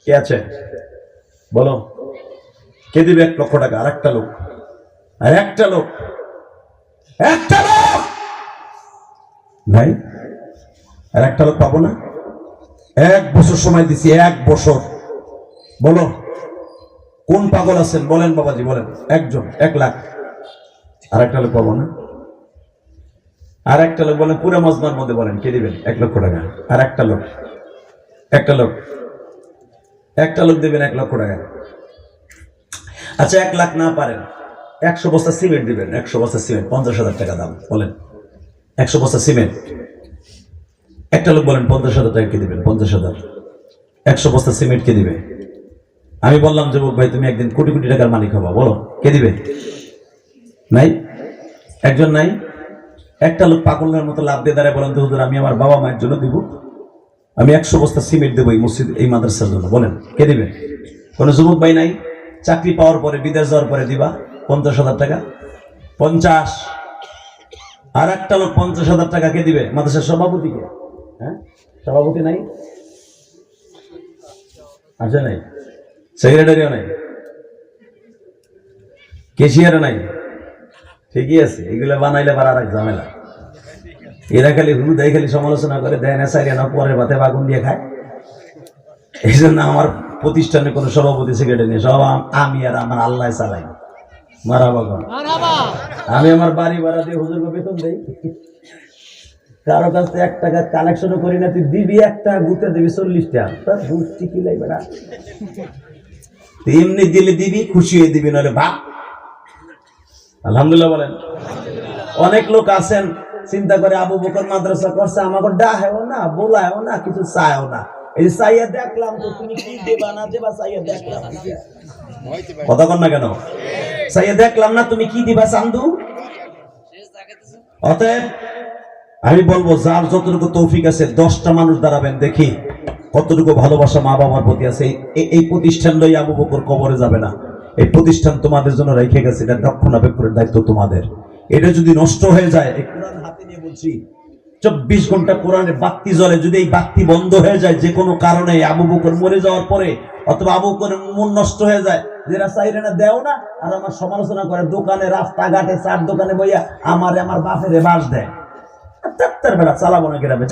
Speaker 1: কে আছে? বলো কে দিবে 1 লক্ষ টাকা? আর একটা লোক, আর একটা লোক, একটা লোক নাই? আর একটা লোক পাবো না? 1 বছর সময় দিছি, 1 বছর। বলো কোন পাগল আছেন? বলেন বাবাজি, বলেন। একজন 1 লাখ। আর একটা লোক পাবো না? আর একটা লোক বলেন, পুরো মজমার মধ্যে বলেন কে দিবেন 1 লক্ষ টাকা? আর একটা লোক, একটা লোক, একটা লোক দিবেন 1 লক্ষ টাকা। আচ্ছা 1 লাখ না পারেন, 100 বস্তা সিমেন্ট দিবেন। 100 বস্তা সিমেন্ট 50,000 টাকা দাম। বলেন 100 বস্তা সিমেন্ট। একটা লোক বলেন 50,000 টাকা কে দিবেন? 50,000। 100 বস্তা সিমেন্ট কে দিবে? আমি বললাম যুবক ভাই তুমি একদিন কোটি কোটি টাকার মালিক হবা। বলো কে দিবে? নাই? একজন নাই? একটা লোক পাগলের মতো লাভ দিয়ে দাঁড়ায় বলেন তো, হুজুর আমি আমার বাবা মায়ের জন্য দিব, আমি 100 বস্তা সিমেন্ট দেবো এই মসজিদ, এই মাদ্রাসার জন্য। বলেন কে দিবে? কোন যুবক ভাই নাই? চাকরি পাওয়ার পরে, বিদেশ যাওয়ার পরে দিবা 50,000 টাকা। 50। আর একটা লোক 50,000 টাকা কে দিবে? মাদ্রাসার সভাপতিকে। হ্যাঁ, সভাপতি নাই? আছে নাই? সেক্রেটারিও নাই? কেশিয়ারও নাই? ঠিকই আছে, এগুলো বানাইলে আর এক ঝামেলা। এরা খালি হুদাই খালি সমালোচনা করে, দেয় না সাইরে না, পরের ভাতে বাগুন দিয়ে খায়। এই জন্য আমার প্রতিষ্ঠানে কোনো সভাপতি সেক্রেটারি নেই, সব আমি আর আমার আল্লাহ চালাই। মারা বাগুন। আমি আমার বাড়ি ভাড়া দিয়ে হুজুরকে বেতন দেই, কারো কাছ থেকে 1 টাকা কালেকশনও করি না। তুই দিবি 1 টাকা, গুতে দিবি 40 টাকা, তার বুঝছি কি লাগবে না। এমনি দিলে দিবি, খুশি হয়ে দিবি, নাহলে ভাব। আলহামদুলিল্লাহ বলেন। অনেক লোক আছেন চিন্তা করে আবু বকর মাদ্রাসা করছে, আমাকে ডাহেও না, বলায়ও না, কিছু চায়ও না। এই চাইয়া দেখলাম তো, তুমি কি দেবা না দেবা চাইয়া দেখলাম। কথা কন না কেন? চাইয়া দেখলাম না, তুমি কি দিবা চান্দু? অতএব আমি বলবো যার যতটুকু তৌফিক আছে 10টা মানুষ দাঁড়াবেন, দেখি কতটুকু ভালোবাসা মা বাবার প্রতি আছে। এই প্রতিষ্ঠান লই আবু বকর কবরে যাবে না। এই প্রতিষ্ঠান তোমাদের জন্য রেখে গেছে, এটা রক্ষণাবেক্ষণের দায়িত্ব তোমাদের। এটা যদি নষ্ট হয়ে যায়, এই কোরআন হাতে নিয়ে বলছি, 24 ঘন্টা কোরআনের বাতি জ্বলে, যদি এই বাতি বন্ধ হয়ে যায় যে কোনো কারণে, আবু বকর মরে যাওয়ার পরে, অথবা আবু বকরের মন নষ্ট হয়ে যায়, যারা চাইরে না দেও না, আর আমার সমালোচনা করে, দোকানে রাস্তাঘাটে 4 দোকানে বইয়া আমার বাপের বাস দেয়, তার বেড়া চালাবো না গ্রামে।